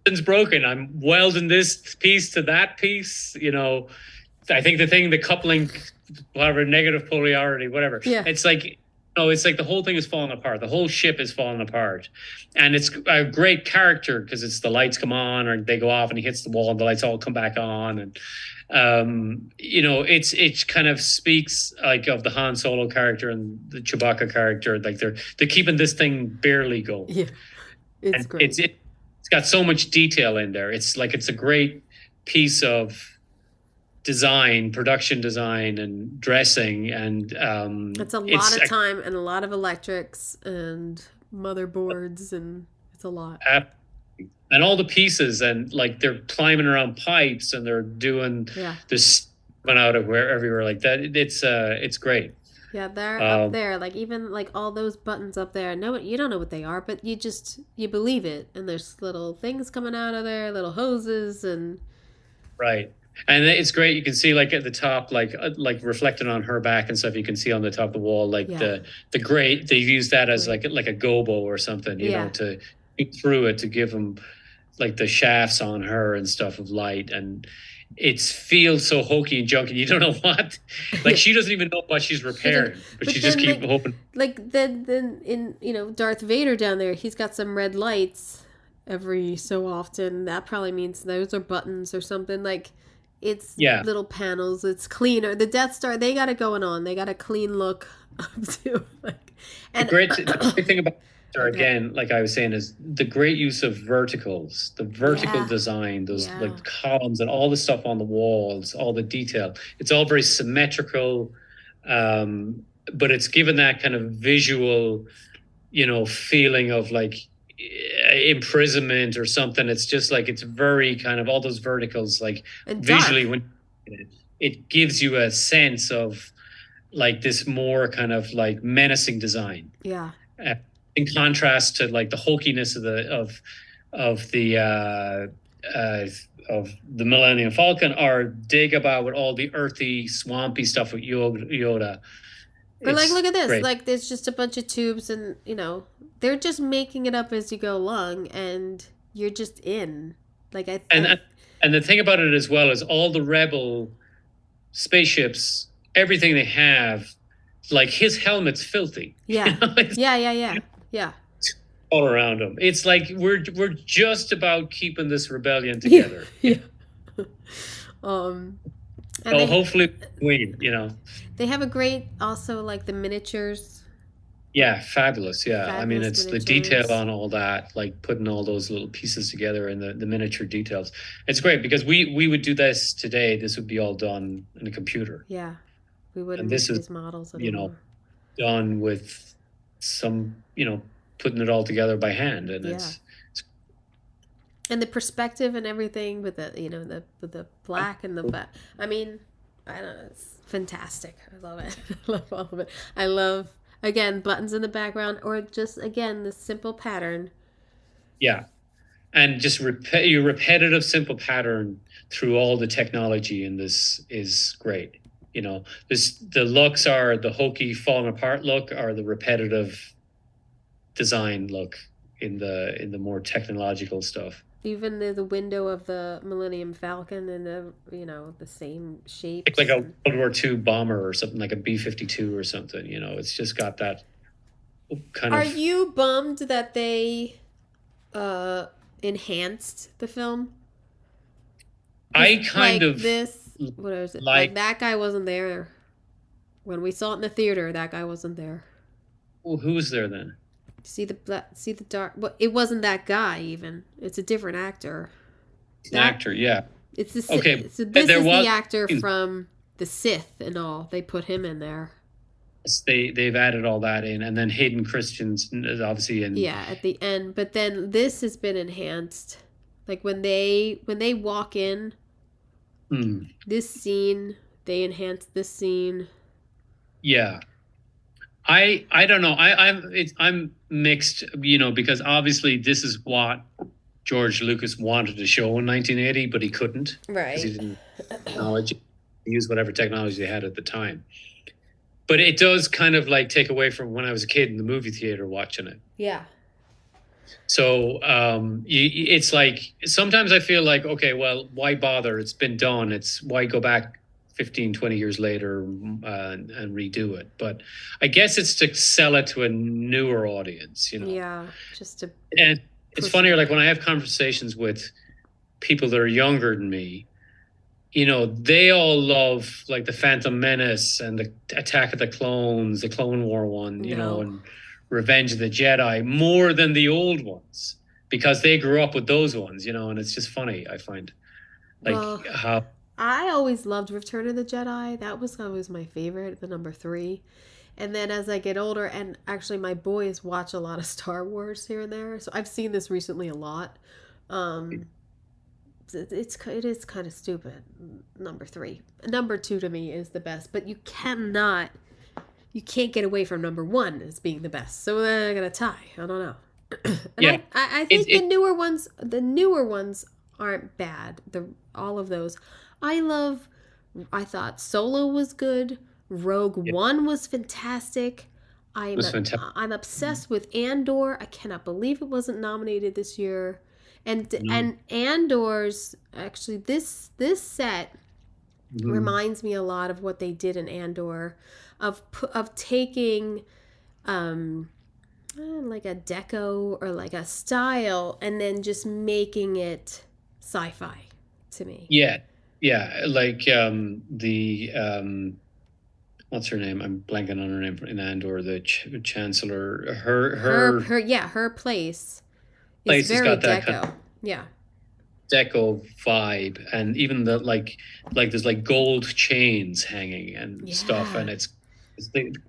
It's broken. I'm welding this piece to that piece. I think the coupling, whatever, negative polarity, whatever. Yeah. It's like, it's like the whole thing is falling apart. The whole ship is falling apart, and it's a great character because it's the lights come on or they go off and he hits the wall and the lights all come back on, and it kind of speaks like of the Han Solo character and the Chewbacca character. Like they're keeping this thing barely going. Yeah, it's great. It's got so much detail in there. It's a great piece of design, production design, and dressing, and it's a lot of time and a lot of electrics and motherboards, and it's a lot. And all the pieces, and like they're climbing around pipes, and they're doing this coming out of everywhere like that. It's great. Yeah, they're up there, like even like all those buttons up there. No, you don't know what they are, but you believe it. And there's little things coming out of there, little hoses, and right. And it's great. You can see like at the top, like reflected on her back and stuff. You can see on the top of the wall, like the great. They've used that as like a gobo or something, to through it to give them like the shafts on her and stuff of light, and it feels so hokey and junky. You don't know what, like she doesn't even know what she's repairing, but she just keep hoping. Like then in Darth Vader down there, he's got some red lights every so often. That probably means those are buttons or something. Like it's little panels. It's cleaner. The Death Star, they got it going on. They got a clean look too. And the great thing about again, like I was saying, is the great use of verticals, the vertical design, those like columns and all the stuff on the walls, all the detail. It's all very symmetrical, but it's given that kind of visual, feeling of like imprisonment or something. It's just like, it's very kind of all those verticals, like visually when it gives you a sense of like this more kind of like menacing design. Yeah. In contrast to like the hokiness of the Millennium Falcon, or Dagobah with all the earthy, swampy stuff with Yoda. Or like, look at this. Great. Like, there's just a bunch of tubes, and they're just making it up as you go along, and you're just in. Like and the thing about it as well is all the Rebel spaceships, everything they have, like his helmet's filthy. Yeah. Yeah. All around him. It's like we're just about keeping this rebellion together. Yeah. Hopefully we, They have a great also like the miniatures. Yeah, fabulous. Yeah. I mean, it's miniatures. The detail on all that, like putting all those little pieces together and the miniature details. It's great because we would do this today. This would be all done in a computer. Yeah. We wouldn't make these models anymore. Done with some, putting it all together by hand, and it's and the perspective and everything with the the black and the black. I mean, I don't know, it's fantastic. I love it. I love all of it. I love, again, buttons in the background, or just again the simple pattern. Yeah, and just your repetitive simple pattern through all the technology in this is great. The looks are the hokey, falling apart look, or the repetitive design look in the more technological stuff. Even the window of the Millennium Falcon and the same shape. It's like a World War II bomber or something, like a B-52 or something. It's just got that kind of. Are you bummed that they enhanced the film? I kind of this. What is it? Like that guy wasn't there when we saw it in the theater. That guy wasn't there. Well, who was there then? See the dark. Well, it wasn't that guy. Even it's a different actor. Actor, yeah. It's the okay. So this is the actor from the Sith and all. They put him in there. They've added all that in, and then Hayden Christensen is obviously in. Yeah, at the end. But then this has been enhanced. Like when they walk in. This scene, they enhanced this scene. Yeah, I don't know. I'm mixed, because obviously this is what George Lucas wanted to show in 1980, but he couldn't. Right. Because he didn't use whatever technology they had at the time. But it does kind of like take away from when I was a kid in the movie theater watching it. Yeah. So it's like sometimes I feel like, okay, well, why bother? It's been done. Why go back 15, 20 years later and redo it? But I guess it's to sell it to a newer audience, Yeah, just to. And it's funnier, like when I have conversations with people that are younger than me, they all love like the Phantom Menace and the Attack of the Clones, the Clone War one, and Revenge of the Jedi more than the old ones because they grew up with those ones, and it's just funny. I find how I always loved Return of the Jedi. That was always my favorite, the number 3. And then as I get older, and actually my boys watch a lot of Star Wars here and there, so I've seen this recently a lot. It is kind of stupid. Number 3, number 2 to me is the best, but you can't get away from number 1 as being the best. So I got a tie. I don't know. And I think the newer ones aren't bad. All of those. I thought Solo was good. Rogue One was fantastic. I'm obsessed with Andor. I cannot believe it wasn't nominated this year. And Andor's actually this set reminds me a lot of what they did in Andor, of taking like a deco or like a style and then just making it sci-fi to me. Yeah, like the what's her name? I'm blanking on her name in Andor. The chancellor. Her place is Place has very got that kind deco. Yeah. deco vibe, and even the like there's like gold chains hanging and stuff, and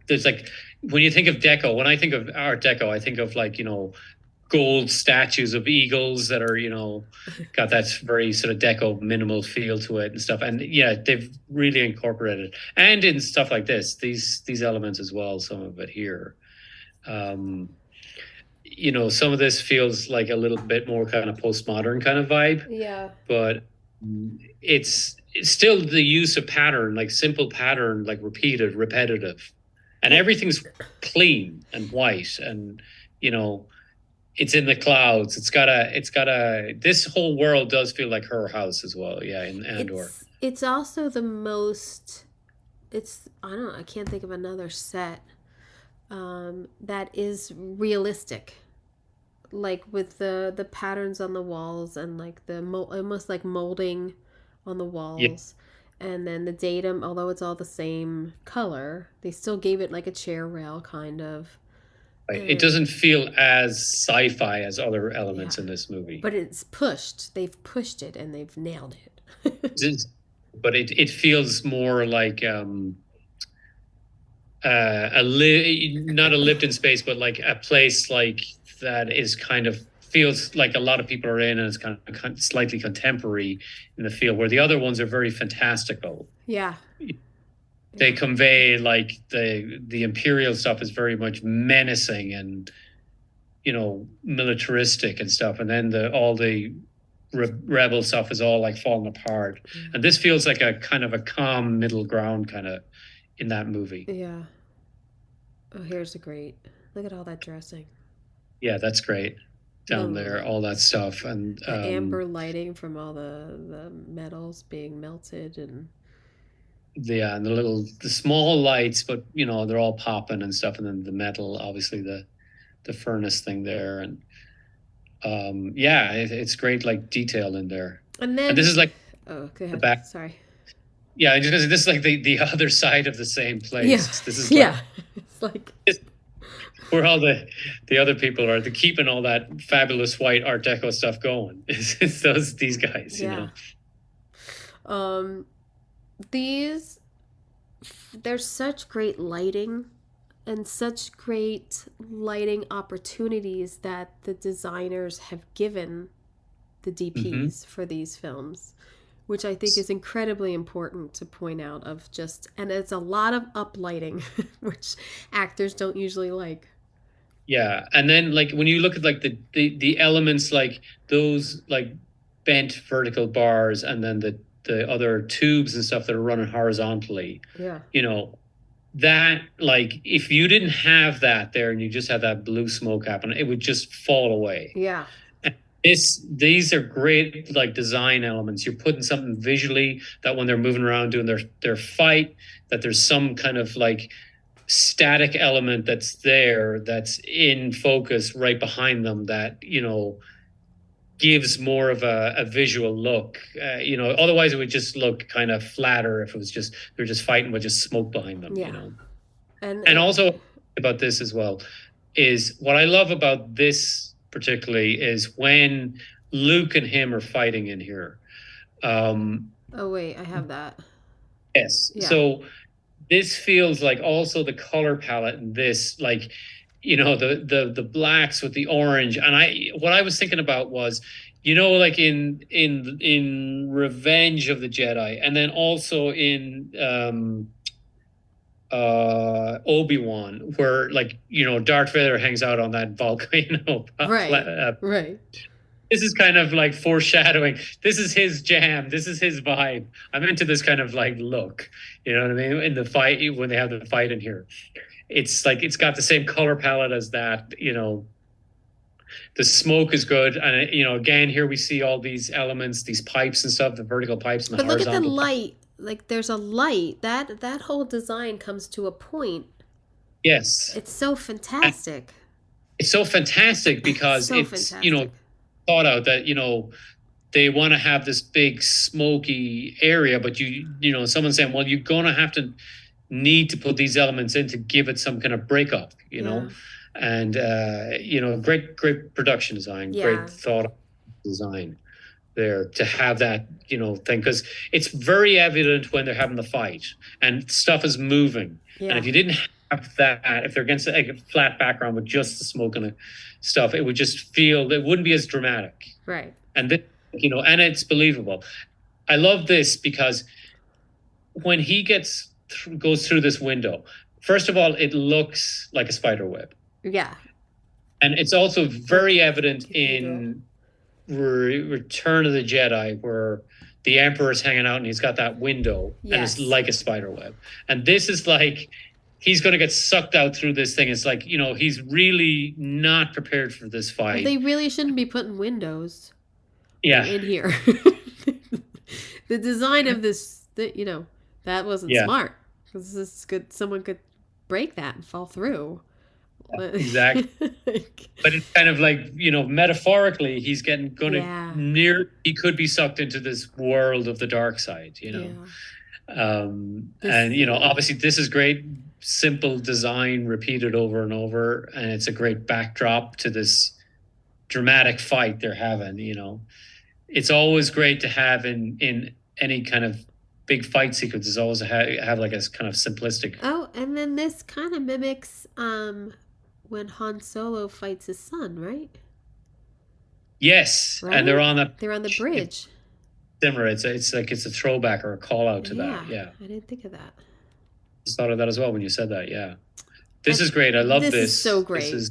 there's like when you think of deco, when I think of art deco, I think of like gold statues of eagles that are got that very sort of deco minimal feel to it and stuff, and yeah, they've really incorporated, and in stuff like these elements as well, some of it here. Some of this feels like a little bit more kind of postmodern kind of vibe. Yeah. But it's still the use of pattern, like simple pattern, like repeated, repetitive. And everything's clean and white, and it's in the clouds. It's got this whole world does feel like her house as well. Yeah, in Andor. It's also the most I can't think of another set that is realistic, like with the patterns on the walls and like the almost like molding on the walls. Yeah. And then the datum, although it's all the same color, they still gave it like a chair rail kind of. It doesn't feel as sci-fi as other elements in this movie, but it's pushed. They've pushed it and they've nailed it. But it feels more like not a lived in space, but like a place like that is kind of feels like a lot of people are in, and it's kind of slightly contemporary in the feel, where the other ones are very fantastical. Yeah. They convey like the Imperial stuff is very much menacing and militaristic and stuff, and then all the rebel stuff is all like falling apart. Mm-hmm. And this feels like a kind of a calm middle ground kind of in that movie. Yeah. Oh, here's a great look at all that dressing. Yeah, that's great. Down there, all that stuff, and the amber lighting from all the metals being melted, and and the small lights, but they're all popping and stuff, and then the metal, obviously the furnace thing there, and it's great, like detail in there. And this is like go ahead. The back. Sorry. Yeah, I just gonna say this is like the other side of the same place. Yeah. This is it's like where all the other people are keeping all that fabulous white Art Deco stuff going. It's these guys, There's such great lighting and such great lighting opportunities that the designers have given the DPs for these films, which I think is incredibly important to point out, and it's a lot of uplighting, which actors don't usually like. Yeah, and then like when you look at like the elements, like those like bent vertical bars, and then the other tubes and stuff that are running horizontally. Yeah. That like if you didn't have that there and you just had that blue smoke happen, it would just fall away. Yeah. These are great like design elements. You're putting something visually that when they're moving around doing their fight, that there's some kind of like static element that's in focus right behind them that gives more of a visual look. Otherwise it would just look kind of flatter if it was just they're just fighting with just smoke behind them. And also about this as well is what I love about this particularly is when Luke and him are fighting in here. Oh wait, I have that. Yes. Yeah. So this feels like also the color palette in this, like, the blacks with the orange. And what I was thinking about was, like in Revenge of the Jedi, and then also in Obi-Wan, where like, Darth Vader hangs out on that volcano. Right. This is kind of like foreshadowing. This is his jam. This is his vibe. I'm into this kind of like look, you know what I mean? In the fight, when they have the fight in here, it's like, it's got the same color palette as that, The smoke is good, and again, here we see all these elements, these pipes and stuff, the vertical pipes and the But look at the horizontal pipes. light. Like there's a light. That whole design comes to a point. Yes, It's so and fantastic. it's so fantastic because So it's fantastic. thought out that they want to have this big smoky area, but someone's saying, well, you're gonna have to need to put these elements in to give it some kind of breakup, Yeah. and great production design, Yeah. great thought design there to have that thing, because it's very evident when they're having the fight and stuff is moving. Yeah. And if you didn't have that, if they're against a flat background with just the smoke and the stuff, it would just feel, it wouldn't be as dramatic. Right. And this, and it's believable. I love this because when he goes through this window, first of all, it looks like a spider web. Yeah. And it's also very evident in Return of the Jedi, where the Emperor's hanging out and he's got that window, and it's like a spider web. And this is like, he's going to get sucked out through this thing. It's like, he's really not prepared for this fight. They really shouldn't be putting windows in here. The design of this, that wasn't smart. Because this could, someone could break that and fall through. Exactly. But it's kind of like, metaphorically, he's near, he could be sucked into this world of the dark side, and obviously this is great, simple design repeated over and over, and it's a great backdrop to this dramatic fight they're having. It's always great to have in any kind of big fight sequence, is always have like a kind of simplistic. Oh, and then this kind of mimics when Han Solo fights his son, right? Yes, right? And they're on the bridge. Similar. It's like it's a throwback or a call out to that. Yeah, I didn't think of that. I just thought of that as well when you said that. Yeah, this is great. I love this. This is so great. This is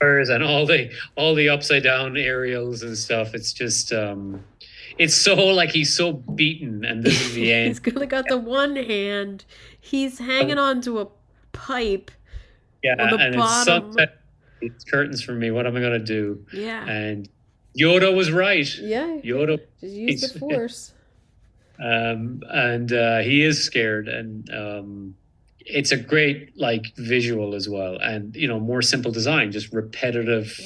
and all the upside down aerials and stuff. It's just it's so like he's so beaten, and this is the end. He's got the one hand. He's hanging onto a pipe. Yeah, on the and bottom. It's sunset. It's curtains for me. What am I going to do? Yeah. And Yoda was right. Yeah. Yoda. Just use the Force. And he is scared, and it's a great visual as well, and more simple design, just repetitive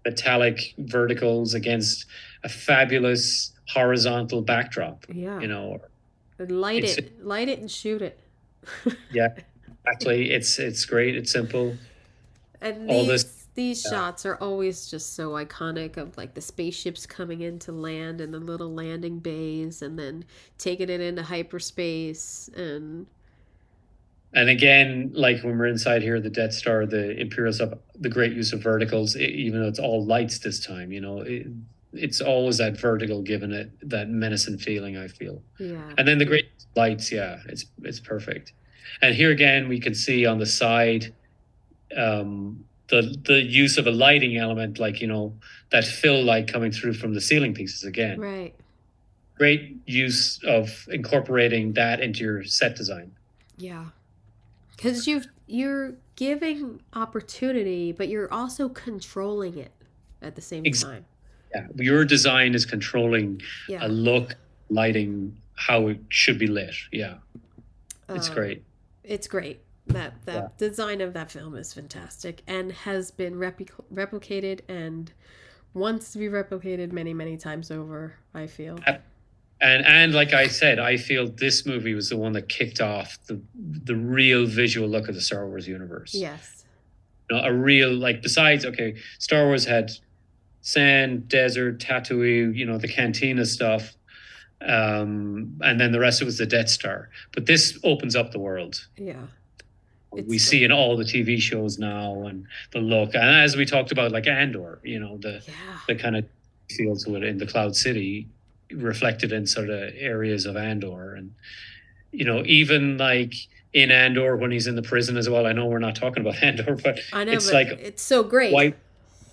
metallic verticals against a fabulous horizontal backdrop. Yeah. And light it and shoot it. Yeah. Actually, it's great. It's simple. And these shots are always just so iconic, of like the spaceships coming into land and the little landing bays, and then taking it into hyperspace, and again, like when we're inside here, the Death Star, the Imperials have the great use of verticals, even though it's all lights this time. It's always that vertical, giving it that menacing feeling, I feel. Yeah. And then the great lights, it's perfect. And here again, we can see on the side the use of a lighting element, that fill light coming through from the ceiling pieces again. Right. Great use of incorporating that into your set design. Yeah. Because you're giving opportunity, but you're also controlling it at the same time. Yeah. Your design is controlling a look, lighting, how it should be lit. Yeah. It's great. It's great. That design of that film is fantastic and has been replicated and wants to be replicated many, many times over, I feel. And like I said, I feel this movie was the one that kicked off the real visual look of the Star Wars universe. Yes. A real, besides, Star Wars had sand, desert, Tatooine, the cantina stuff. And then the rest of it was the Death Star. But this opens up the world. Yeah. We see in all the TV shows now, and the look. And as we talked about, Andor, the kind of feel to it in the Cloud City, reflected in sort of areas of Andor. And, even in Andor when he's in the prison as well. I know we're not talking about Andor, but I know, it's so great. White,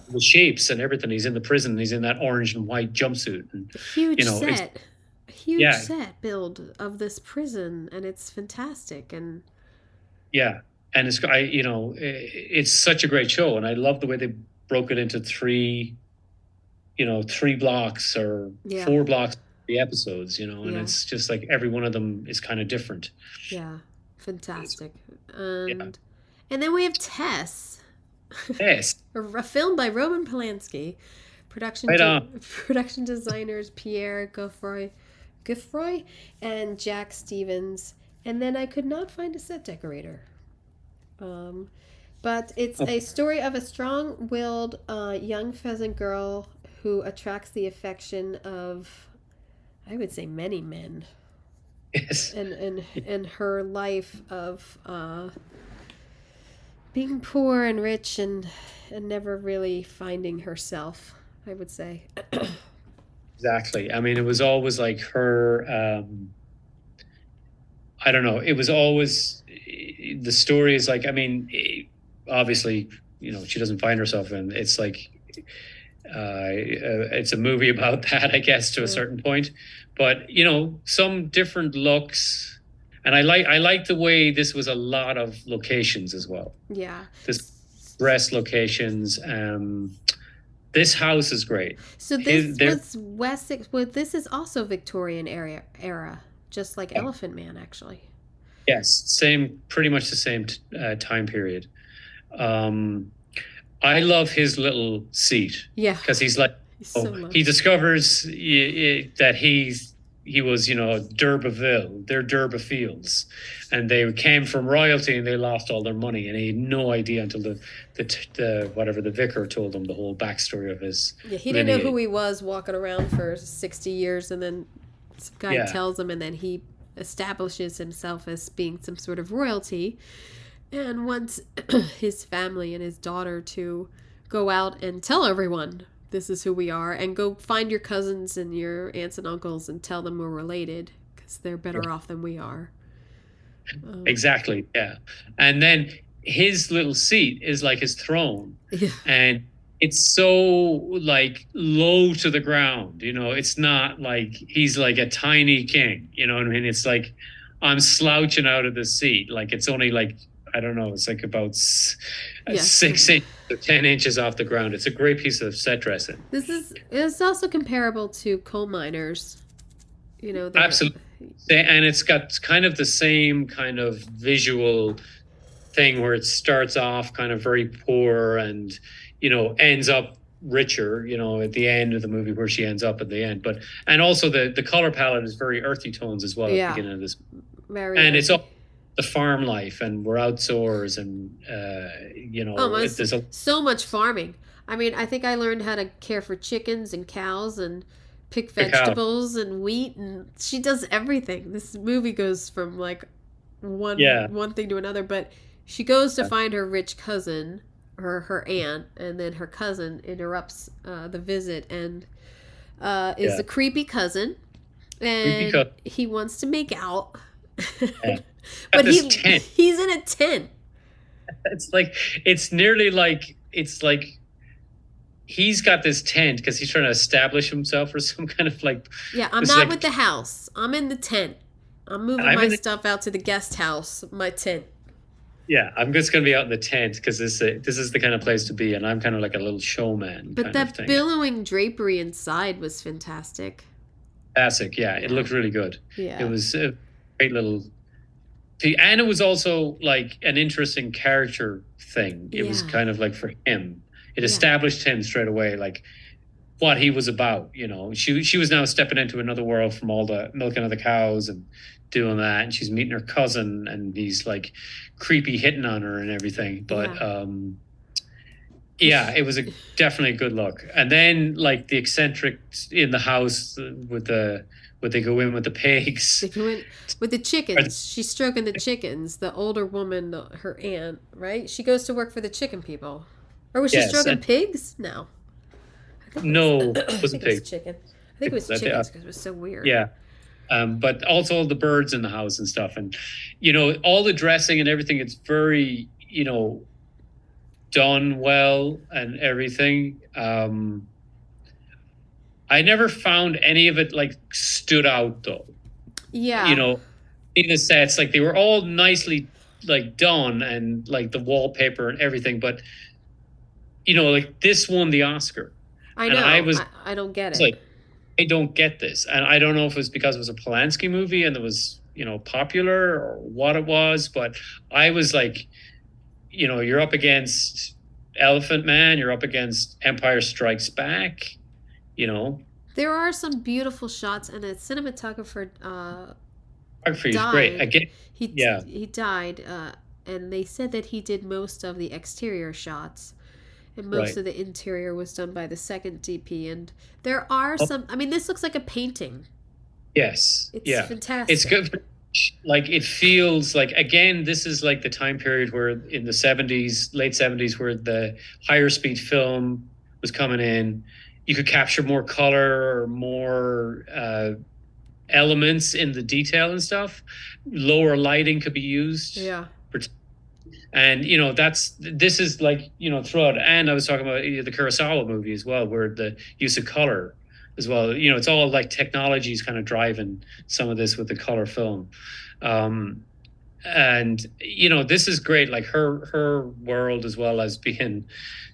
the shapes and everything. He's in the prison. He's in that orange and white jumpsuit. And, huge set. Huge set build of this prison, and it's fantastic. And yeah, and it's such a great show, and I love the way they broke it into three blocks or Yeah. 4 blocks, the episodes, and Yeah. it's just like every one of them is kind of different. Yeah. Fantastic. Yeah. And then we have Tess, Yes. a film by Roman Polanski. Right on. Production designers Pierre Geoffroy and Jack Stevens. And then I could not find a set decorator. But it's a story of a strong-willed young pheasant girl who attracts the affection of, I would say, many men. Yes. And her life of being poor and rich and never really finding herself, I would say. Exactly. I mean, it was always like her. I don't know. It was always the story is like. I mean, obviously, she doesn't find herself, and it's like it's a movie about that, I guess, to a certain point. But some different looks, and I like the way this was a lot of locations as well. Yeah. This dress locations. This house is great. So this was Wessex. Well, this is also Victorian era, just like Elephant Man, actually. Yes, pretty much the same time period. I love his little seat. Yeah, because he's like, he discovers that he was, d'Urberville, they're D'Urberfields, and they came from royalty and they lost all their money, and he had no idea until the vicar told him the whole backstory of his. Yeah, he didn't know who he was walking around for 60 years, and then some guy tells him, and then he establishes himself as being some sort of royalty, and wants his family and his daughter to go out and tell everyone this is who we are, and go find your cousins and your aunts and uncles and tell them we're related because they're better off than we are. Exactly, yeah. And then his little seat is like his throne, and it's so like low to the ground. It's not like he's like a tiny king. You know what I mean? It's like I'm slouching out of the seat. Like it's only like, I don't know, it's like about 6 inches or 10 inches off the ground. It's a great piece of set dressing. It's also comparable to Coal Miners. Absolutely. And it's got kind of the same kind of visual thing where it starts off kind of very poor and, ends up richer, at the end of the movie where she ends up at the end. And also the color palette is very earthy tones as well at the beginning of this. It's all the farm life, and we're outdoors, and there's so much farming. I mean, I think I learned how to care for chickens and cows and pick vegetables and wheat, and she does everything. This movie goes from like one thing to another, but she goes to find her rich cousin, her aunt, and then her cousin interrupts the visit and is the creepy cousin, and he wants to make out. But he's in a tent. It's nearly like he's got this tent because he's trying to establish himself or some kind of like. Yeah, I'm not with the house. I'm in the tent. I'm moving my stuff out to the guest house, my tent. Yeah, I'm just going to be out in the tent because this is the kind of place to be, and I'm kind of like a little showman. But that billowing drapery inside was fantastic. Fantastic, yeah. It looked really good. Yeah. It was a great little. And it was also like an interesting character thing. It was kind of like for him. It established him straight away, like what he was about. She was now stepping into another world from all the milking of the cows and doing that, and she's meeting her cousin, and he's like creepy hitting on her and everything. But it was definitely a good look. And then like the eccentrics in the house they go in with the pigs. They go in with the chickens. She's stroking the chickens. The older woman, her aunt, right? She goes to work for the chicken people. Or was she stroking pigs? No. No, it wasn't pigs. It was chicken. I think it was chickens because it was so weird. Yeah. But also the birds in the house and stuff. And, all the dressing and everything, it's very, done well and everything. I never found any of it like stood out though. Yeah. In the sets, like they were all nicely like done, and like the wallpaper and everything, but like this won the Oscar. I And know. I don't get it. Like, I don't get this. And I don't know if it was because it was a Polanski movie and it was, popular or what it was, but I was like, you're up against Elephant Man, you're up against Empire Strikes Back, There are some beautiful shots, and the cinematographer Photography is died. great. Again, He died, and they said that he did most of the exterior shots, and most Right. of the interior was done by the second DP. And there are some. I mean, this looks like a painting. Yes. It's Yeah. fantastic. It's good. Like it feels like, again, this is like the time period where in the 70s, late 70s, where the higher speed film was coming in. You could capture more color or more elements in the detail and stuff. Lower lighting could be used. Yeah. And this is like throughout. And I was talking about the Kurosawa movie as well, where the use of color as well. It's all like technology is kind of driving some of this with the color film. And this is great. Like her world, as well as being,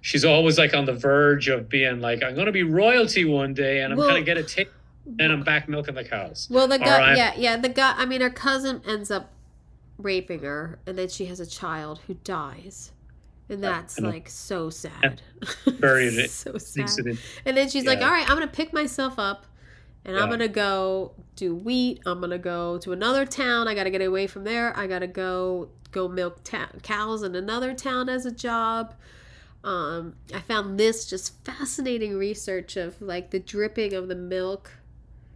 she's always like on the verge of being like, I'm going to be royalty one day, and I'm going to get a tape, and I'm back milking the cows. Well, the guy, the guy. I mean, her cousin ends up raping her, and then she has a child who dies, and that's like so sad. Very so sad. And then she's like, all right, I'm gonna pick myself up, and I'm gonna go do wheat. I'm gonna go to another town. I gotta get away from there. I gotta go milk cows in another town as a job. I found this just fascinating research of like the dripping of the milk.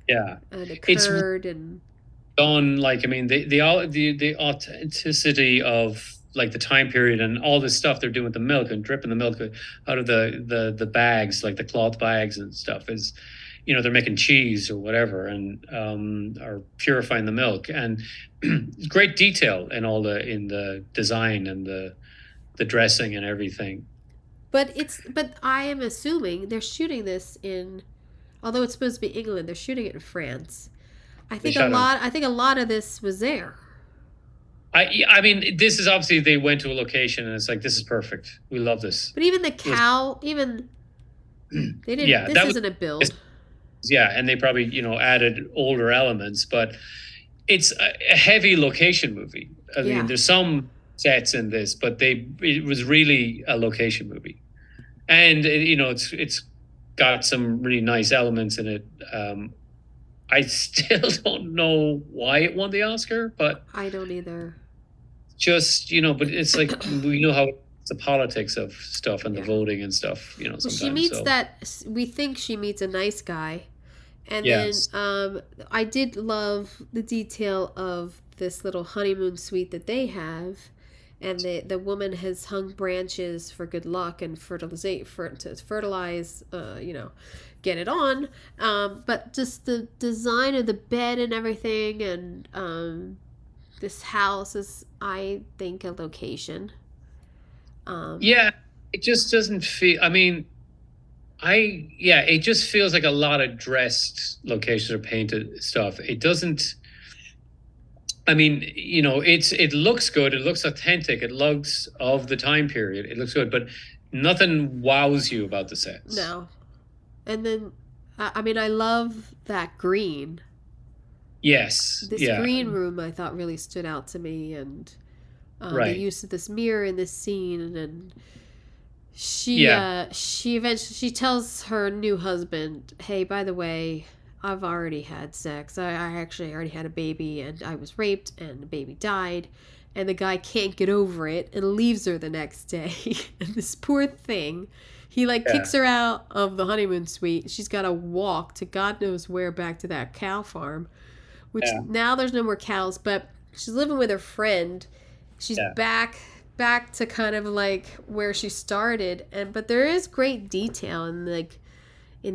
Yeah, and the curd and done, like, I mean, the authenticity of like the time period and all this stuff they're doing with the milk and dripping the milk out of the bags, like the cloth bags and stuff, is they're making cheese or whatever, and are purifying the milk, and great detail in the design and the dressing and everything. But I am assuming they're shooting this in, although it's supposed to be England, they're shooting it in France. I think a lot of this was there. I mean, this is obviously, they went to a location and it's like, this is perfect. We love this. But even the cow, they didn't. Yeah, this isn't a build. Yeah, and they probably added older elements, but it's a heavy location movie. I mean, there's some sets in this, but it was really a location movie, and it's got some really nice elements in it. I still don't know why it won the Oscar, but I don't either. Just but it's like, we know how it's the politics of stuff and the voting and stuff. Sometimes she meets we think she meets a nice guy, and then I did love the detail of this little honeymoon suite that they have. And the woman has hung branches for good luck and to fertilize, get it on. But just the design of the bed and everything, and this house is, I think, a location. It just doesn't feel. I mean, it just feels like a lot of dressed locations or painted stuff. It doesn't. I mean, it looks good. It looks authentic. It looks of the time period. It looks good, but nothing wows you about the sets. No. And then, I mean, I love that green. Yes. This green room, I thought, really stood out to me, and the use of this mirror in this scene, and she eventually tells her new husband, "Hey, by the way, I've already had sex. I actually already had a baby, and I was raped, and the baby died." And the guy can't get over it and leaves her the next day. And this poor thing, he kicks her out of the honeymoon suite. She's got to walk to God knows where back to that cow farm, which now there's no more cows, but she's living with her friend. She's back to kind of like where she started, but there is great detail in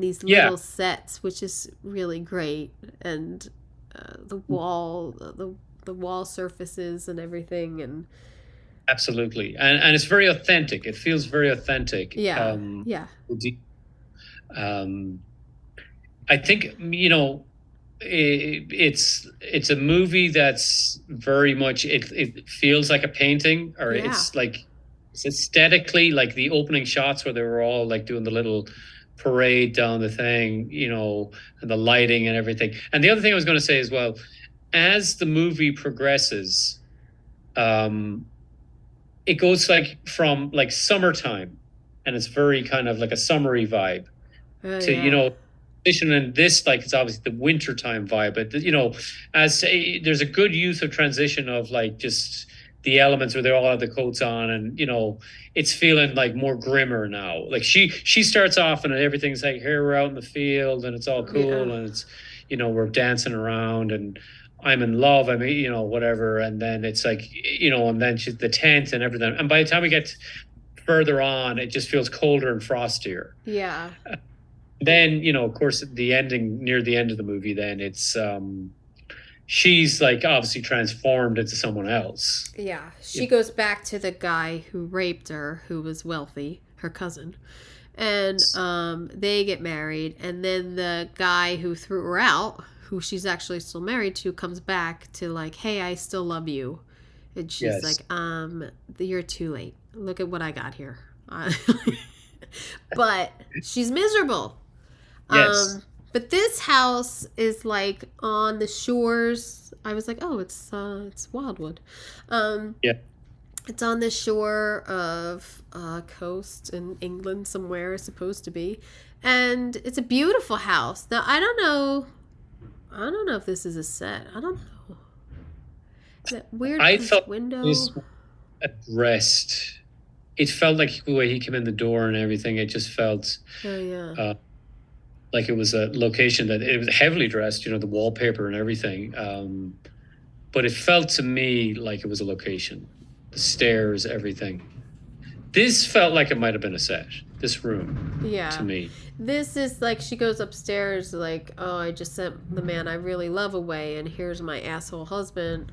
these little sets, which is really great, and the wall surfaces and everything, and absolutely, and it's very authentic. It feels very authentic. I think it's a movie that's very much it feels like a painting, or Yeah. it's like it's aesthetically like the opening shots where they were all like doing the little parade down the thing, and the lighting and everything. And the other thing I was going to say as well, as the movie progresses, um it goes like from like summertime, and it's very kind of like a summery vibe, Oh to yeah. in this, like it's obviously the wintertime vibe, but there's a good use of transition of like just the elements where they all have the coats on, and it's feeling like more grimmer now. Like she starts off and everything's like, here we're out in the field and it's all Yeah. cool, and it's we're dancing around and I'm in love, I mean, whatever. And then it's like, and then she's the tent and everything, and by the time we get further on, it just feels colder and frostier. Yeah. Then of course, near the end of the movie, then it's she's like obviously transformed into someone else. Yeah. She goes back to the guy who raped her, who was wealthy, her cousin. And they get married, and then the guy who threw her out, who she's actually still married to, comes back to like, hey, I still love you. And she's Yes. like, you're too late. Look at what I got here. But she's miserable. Yes. But this house is like on the shores. I was like, oh, it's Wildwood. Yeah. It's on the shore of a coast in England somewhere, it's supposed to be. And it's a beautiful house. Now, I don't know if this is a set. I don't know. That weird I felt window. this addressed. It felt like the way he came in the door and everything. It just felt Oh yeah. like it was a location that it was heavily dressed. The wallpaper and everything. But it felt to me like it was a location. The stairs, everything. This felt like it might have been a set. This room, Yeah. to me. This is like she goes upstairs like, oh, I just sent the man I really love away, and here's my asshole husband.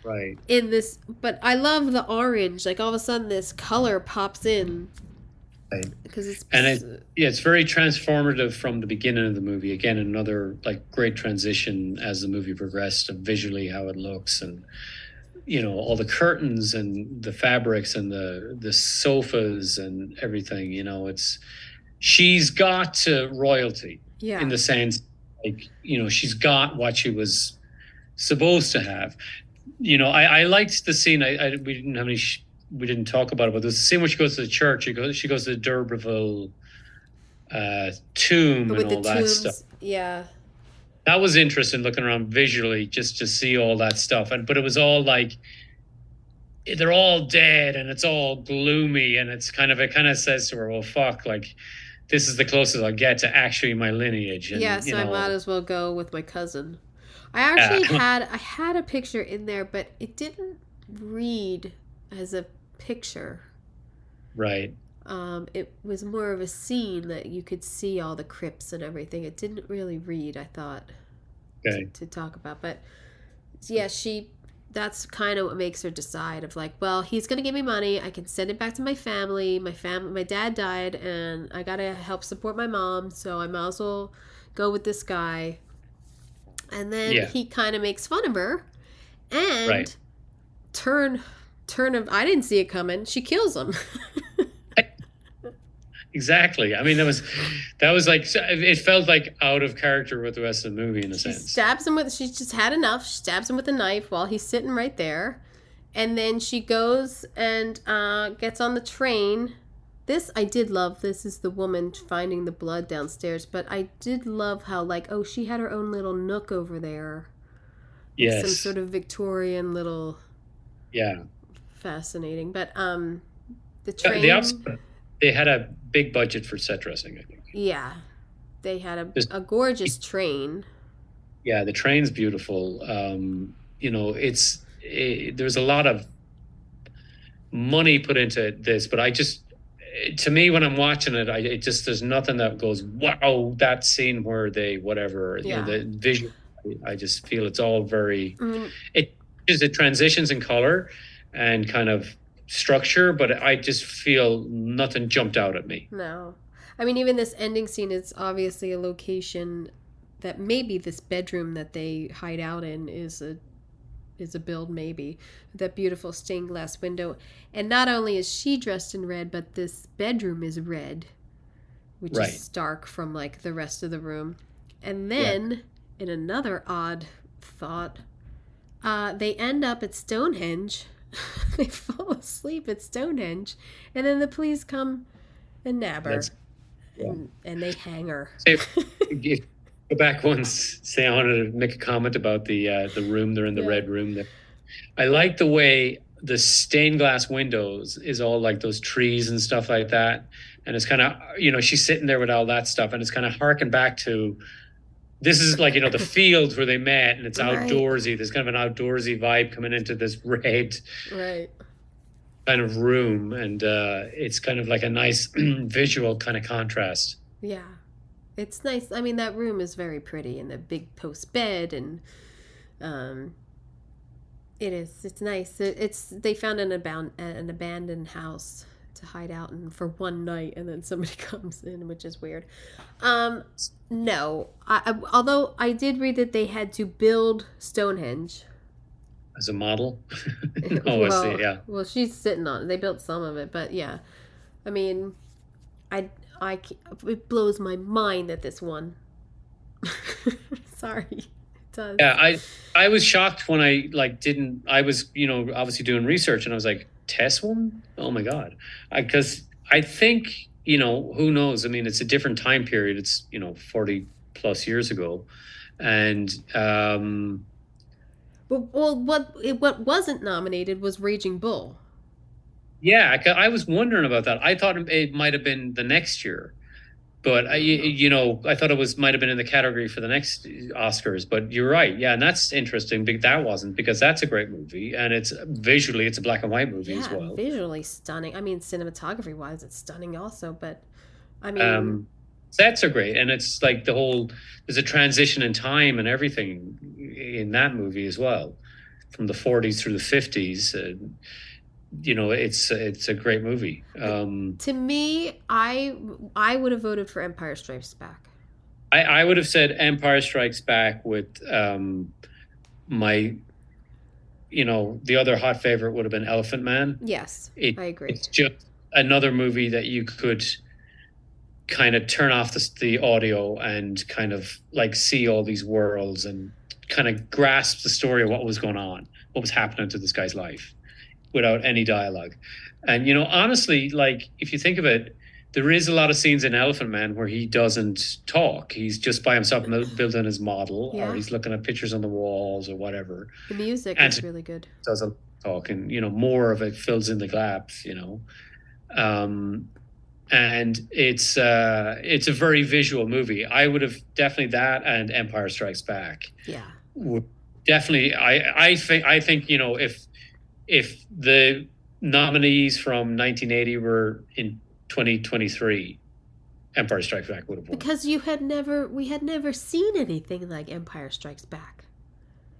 Right. In this, but I love the orange. Like all of a sudden, this color pops in. Right. Because it's very transformative from the beginning of the movie. Again, another like great transition as the movie progressed, of visually how it looks, and all the curtains and the fabrics and the sofas and everything. She's got to royalty. Yeah. In the sense, like she's got what she was supposed to have. I liked the scene. We didn't have any. We didn't talk about it, but there's a scene where she goes to the church. She goes to the D'Urberville tomb with and all the that tombs, stuff. yeah. That was interesting, looking around visually just to see all that stuff. But it was all like they're all dead and it's all gloomy, and it kind of says to her, well, fuck, like this is the closest I'll get to actually my lineage. And, yeah, so I might as well go with my cousin. I actually had a picture in there, but it didn't read as a picture. Right. It was more of a scene that you could see all the crypts and everything. It didn't really read, I thought, to talk about. But yeah, that's kind of what makes her decide of like, well, he's going to give me money. I can send it back to my family. My dad died and I got to help support my mom. So I might as well go with this guy. And then he kind of makes fun of her and turn of, I didn't see it coming. She kills him. Exactly. I mean, that was like, it felt like out of character with the rest of the movie in a sense. She's just had enough. She stabs him with a knife while he's sitting right there. And then she goes and gets on the train. This, I did love. This is the woman finding the blood downstairs. But I did love how, like, oh, she had her own little nook over there. Yes. Some sort of Victorian little... Yeah. Fascinating. But the train... They had a big budget for set dressing, I think. Yeah. They had a gorgeous train. Yeah, the train's beautiful. There's a lot of money put into this, but to me, when I'm watching it, there's nothing that goes, wow, that scene where they, whatever, the visual, I just feel it's all very, it transitions in color and kind of structure, but I just feel nothing jumped out at me. No. I mean, even this ending scene is obviously a location that maybe this bedroom that they hide out in is a build, maybe. That beautiful stained glass window. And not only is she dressed in red, but this bedroom is red, which Right. is stark from like the rest of the room. And then, in another odd thought, they end up at Stonehenge. They fall asleep at Stonehenge, and then the police come and nab her, and they hang her. Go back once. Say I wanted to make a comment about the room. They're in the red room. I like the way the stained glass windows is all like those trees and stuff like that, and it's kind of, you know, she's sitting there with all that stuff, and it's kind of harking back to, this is like, you know, the fields where they met, and it's outdoorsy. There's kind of an outdoorsy vibe coming into this red kind of room, and it's kind of like a nice visual kind of contrast. Yeah, it's nice. I mean, that room is very pretty, and the big post bed, and it's nice. They found an abandoned house to hide out in for one night, and then somebody comes in, which is weird. No, although I did read that they had to build Stonehenge as a model. I see. Yeah. Well, she's sitting on it. They built some of it, but yeah, I mean, it blows my mind that this one. Sorry, it does. Yeah, I was shocked when I was, you know, obviously doing research, and I was like, Tess won? Oh my God. Because I think, you know, who knows? I mean, it's a different time period. It's, you know, 40 plus years ago. And, what wasn't nominated was Raging Bull. Yeah, I was wondering about that. I thought it might have been the next year. But I thought it might have been in the category for the next Oscars. But you're right, yeah, and that's interesting. That wasn't, because that's a great movie, and it's visually a black and white movie as well. Visually stunning. I mean, cinematography wise, it's stunning also. But I mean, sets are great, and it's like there's a transition in time and everything in that movie as well, from the 40s through the 50s. You know, it's a great movie. To me, I would have voted for Empire Strikes Back. I would have said Empire Strikes Back with my, you know, the other hot favorite would have been Elephant Man. Yes, I agree. It's just another movie that you could kind of turn off the audio and kind of like see all these worlds and kind of grasp the story of what was going on, what was happening to this guy's life, without any dialogue. And, you know, honestly, like, if you think of it, there is a lot of scenes in Elephant Man where he doesn't talk. He's just by himself building his model, or he's looking at pictures on the walls or whatever. The music is really good. Doesn't talk, and, you know, more of it fills in the gaps, you know. And it's a very visual movie. I would have definitely that and Empire Strikes Back. Yeah. Definitely. I think, you know, if the nominees from 1980 were in 2023, Empire Strikes Back would have won. Because we had never seen anything like Empire Strikes Back.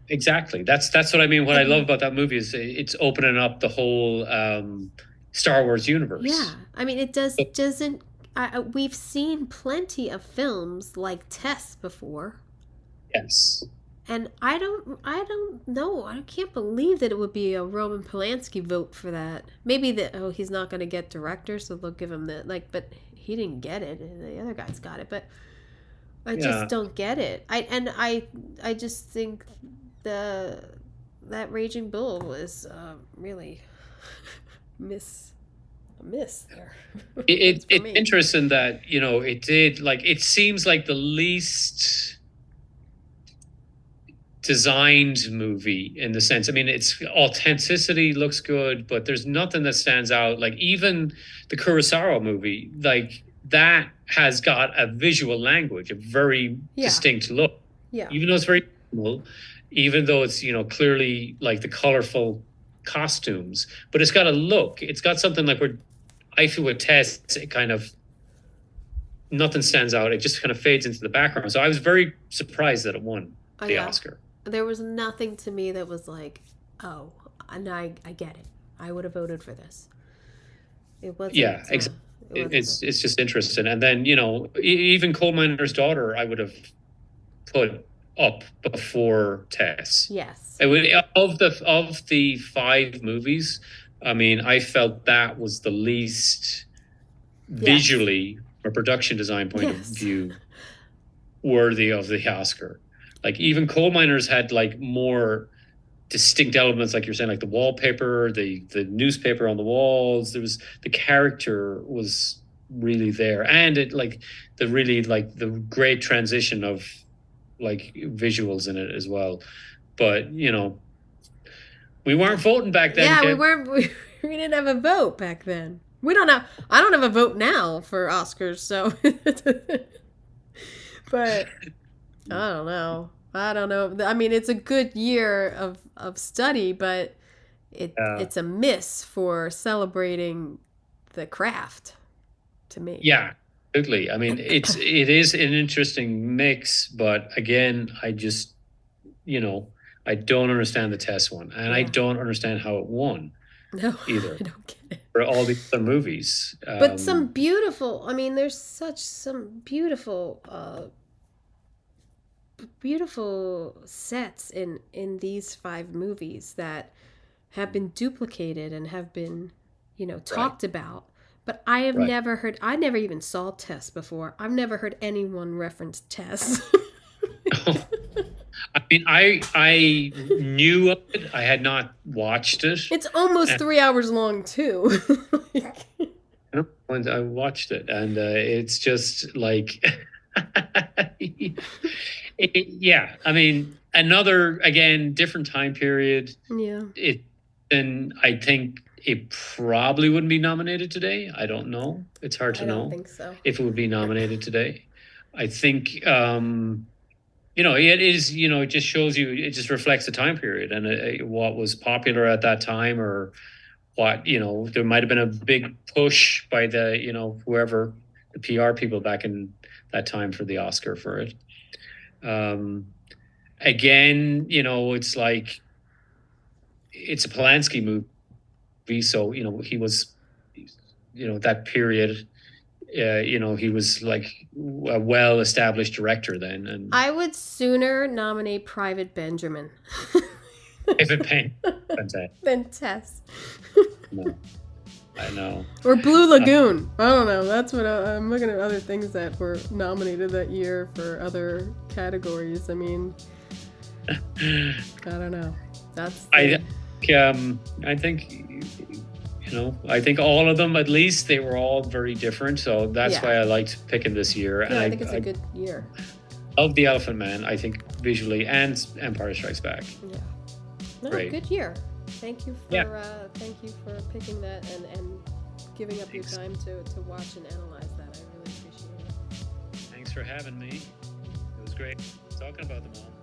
Exactly. That's what I mean. What I love about that movie is it's opening up the whole Star Wars universe. Yeah, I mean, it doesn't. We've seen plenty of films like Tess before. Yes. And I don't know. I can't believe that it would be a Roman Polanski vote for that. Maybe he's not going to get director, so they'll give him but he didn't get it. The other guys got it, but I just don't get it. I just think that Raging Bull was really miss there. It's interesting that, you know, it seems like the least designed movie, in the sense, I mean, its authenticity looks good, but there's nothing that stands out. Like, even the Kurosawa movie, like, that has got a visual language, a very distinct look. Yeah. Even though it's very cool, even though it's, you know, clearly like the colorful costumes, but it's got a look. It's got something like where I feel with Tess, it kind of, nothing stands out. It just kind of fades into the background. So I was very surprised that it won the Oscar. There was nothing to me that was like, oh, and I get it. I would have voted for this. It wasn't. Yeah, exactly. It's just interesting. And then, you know, even Coal Miner's Daughter, I would have put up before Tess. Yes. It would, of the 5 movies, I mean, I felt that was the least visually, from a production design point of view, worthy of the Oscar. Like even Coal Miners had like more distinct elements, like you're saying, like the wallpaper, the newspaper on the walls. There was, the character was really there, and it like the great transition of like visuals in it as well. But you know, we weren't voting back then. Yeah, Kim. we weren't. We didn't have a vote back then. We don't have. I don't have a vote now for Oscars, so. But I don't know. I mean, it's a good year of study, but it's a miss for celebrating the craft, to me. Yeah, absolutely. I mean, it is an interesting mix, but again, I just, you know, I don't understand the Tess one, and I don't understand how it won. No, either. I don't get it. For all these other movies, but some beautiful. I mean, there's some beautiful sets in these 5 movies that have been duplicated and have been, you know, talked about. But I have never heard. I never even saw Tess before. I've never heard anyone reference Tess. I mean, I knew of it. I had not watched it. It's almost 3 hours long too. I watched it, and it's just like, yeah. I mean, another again different time period. Yeah. And I think it probably wouldn't be nominated today. I don't know. It's hard to know. I don't think so. If it would be nominated today. I think, you know, it is, you know, it just shows you, it just reflects the time period and what was popular at that time, or what, you know, there might have been a big push by the, you know, whoever, the PR people back in that time for the Oscar for it. Again, you know, it's like, it's a Polanski movie, so you know he was, you know, that period, you know, he was like a well-established director then. And I would sooner nominate Private Benjamin. David Payne than Tess. No, I know. Or Blue Lagoon. I don't know. That's what I'm looking at. Other things that were nominated that year for other categories. I mean, I don't know. I think, you know, I think all of them, at least, they were all very different. So that's why I liked picking this year. Yeah, and I think it's a good year. Of The Elephant Man, I think visually, and Empire Strikes Back. Yeah. No, great. Good year. Thank you for picking that and giving up your time to watch and analyze that. I really appreciate it. Thanks for having me. It was great talking about them all.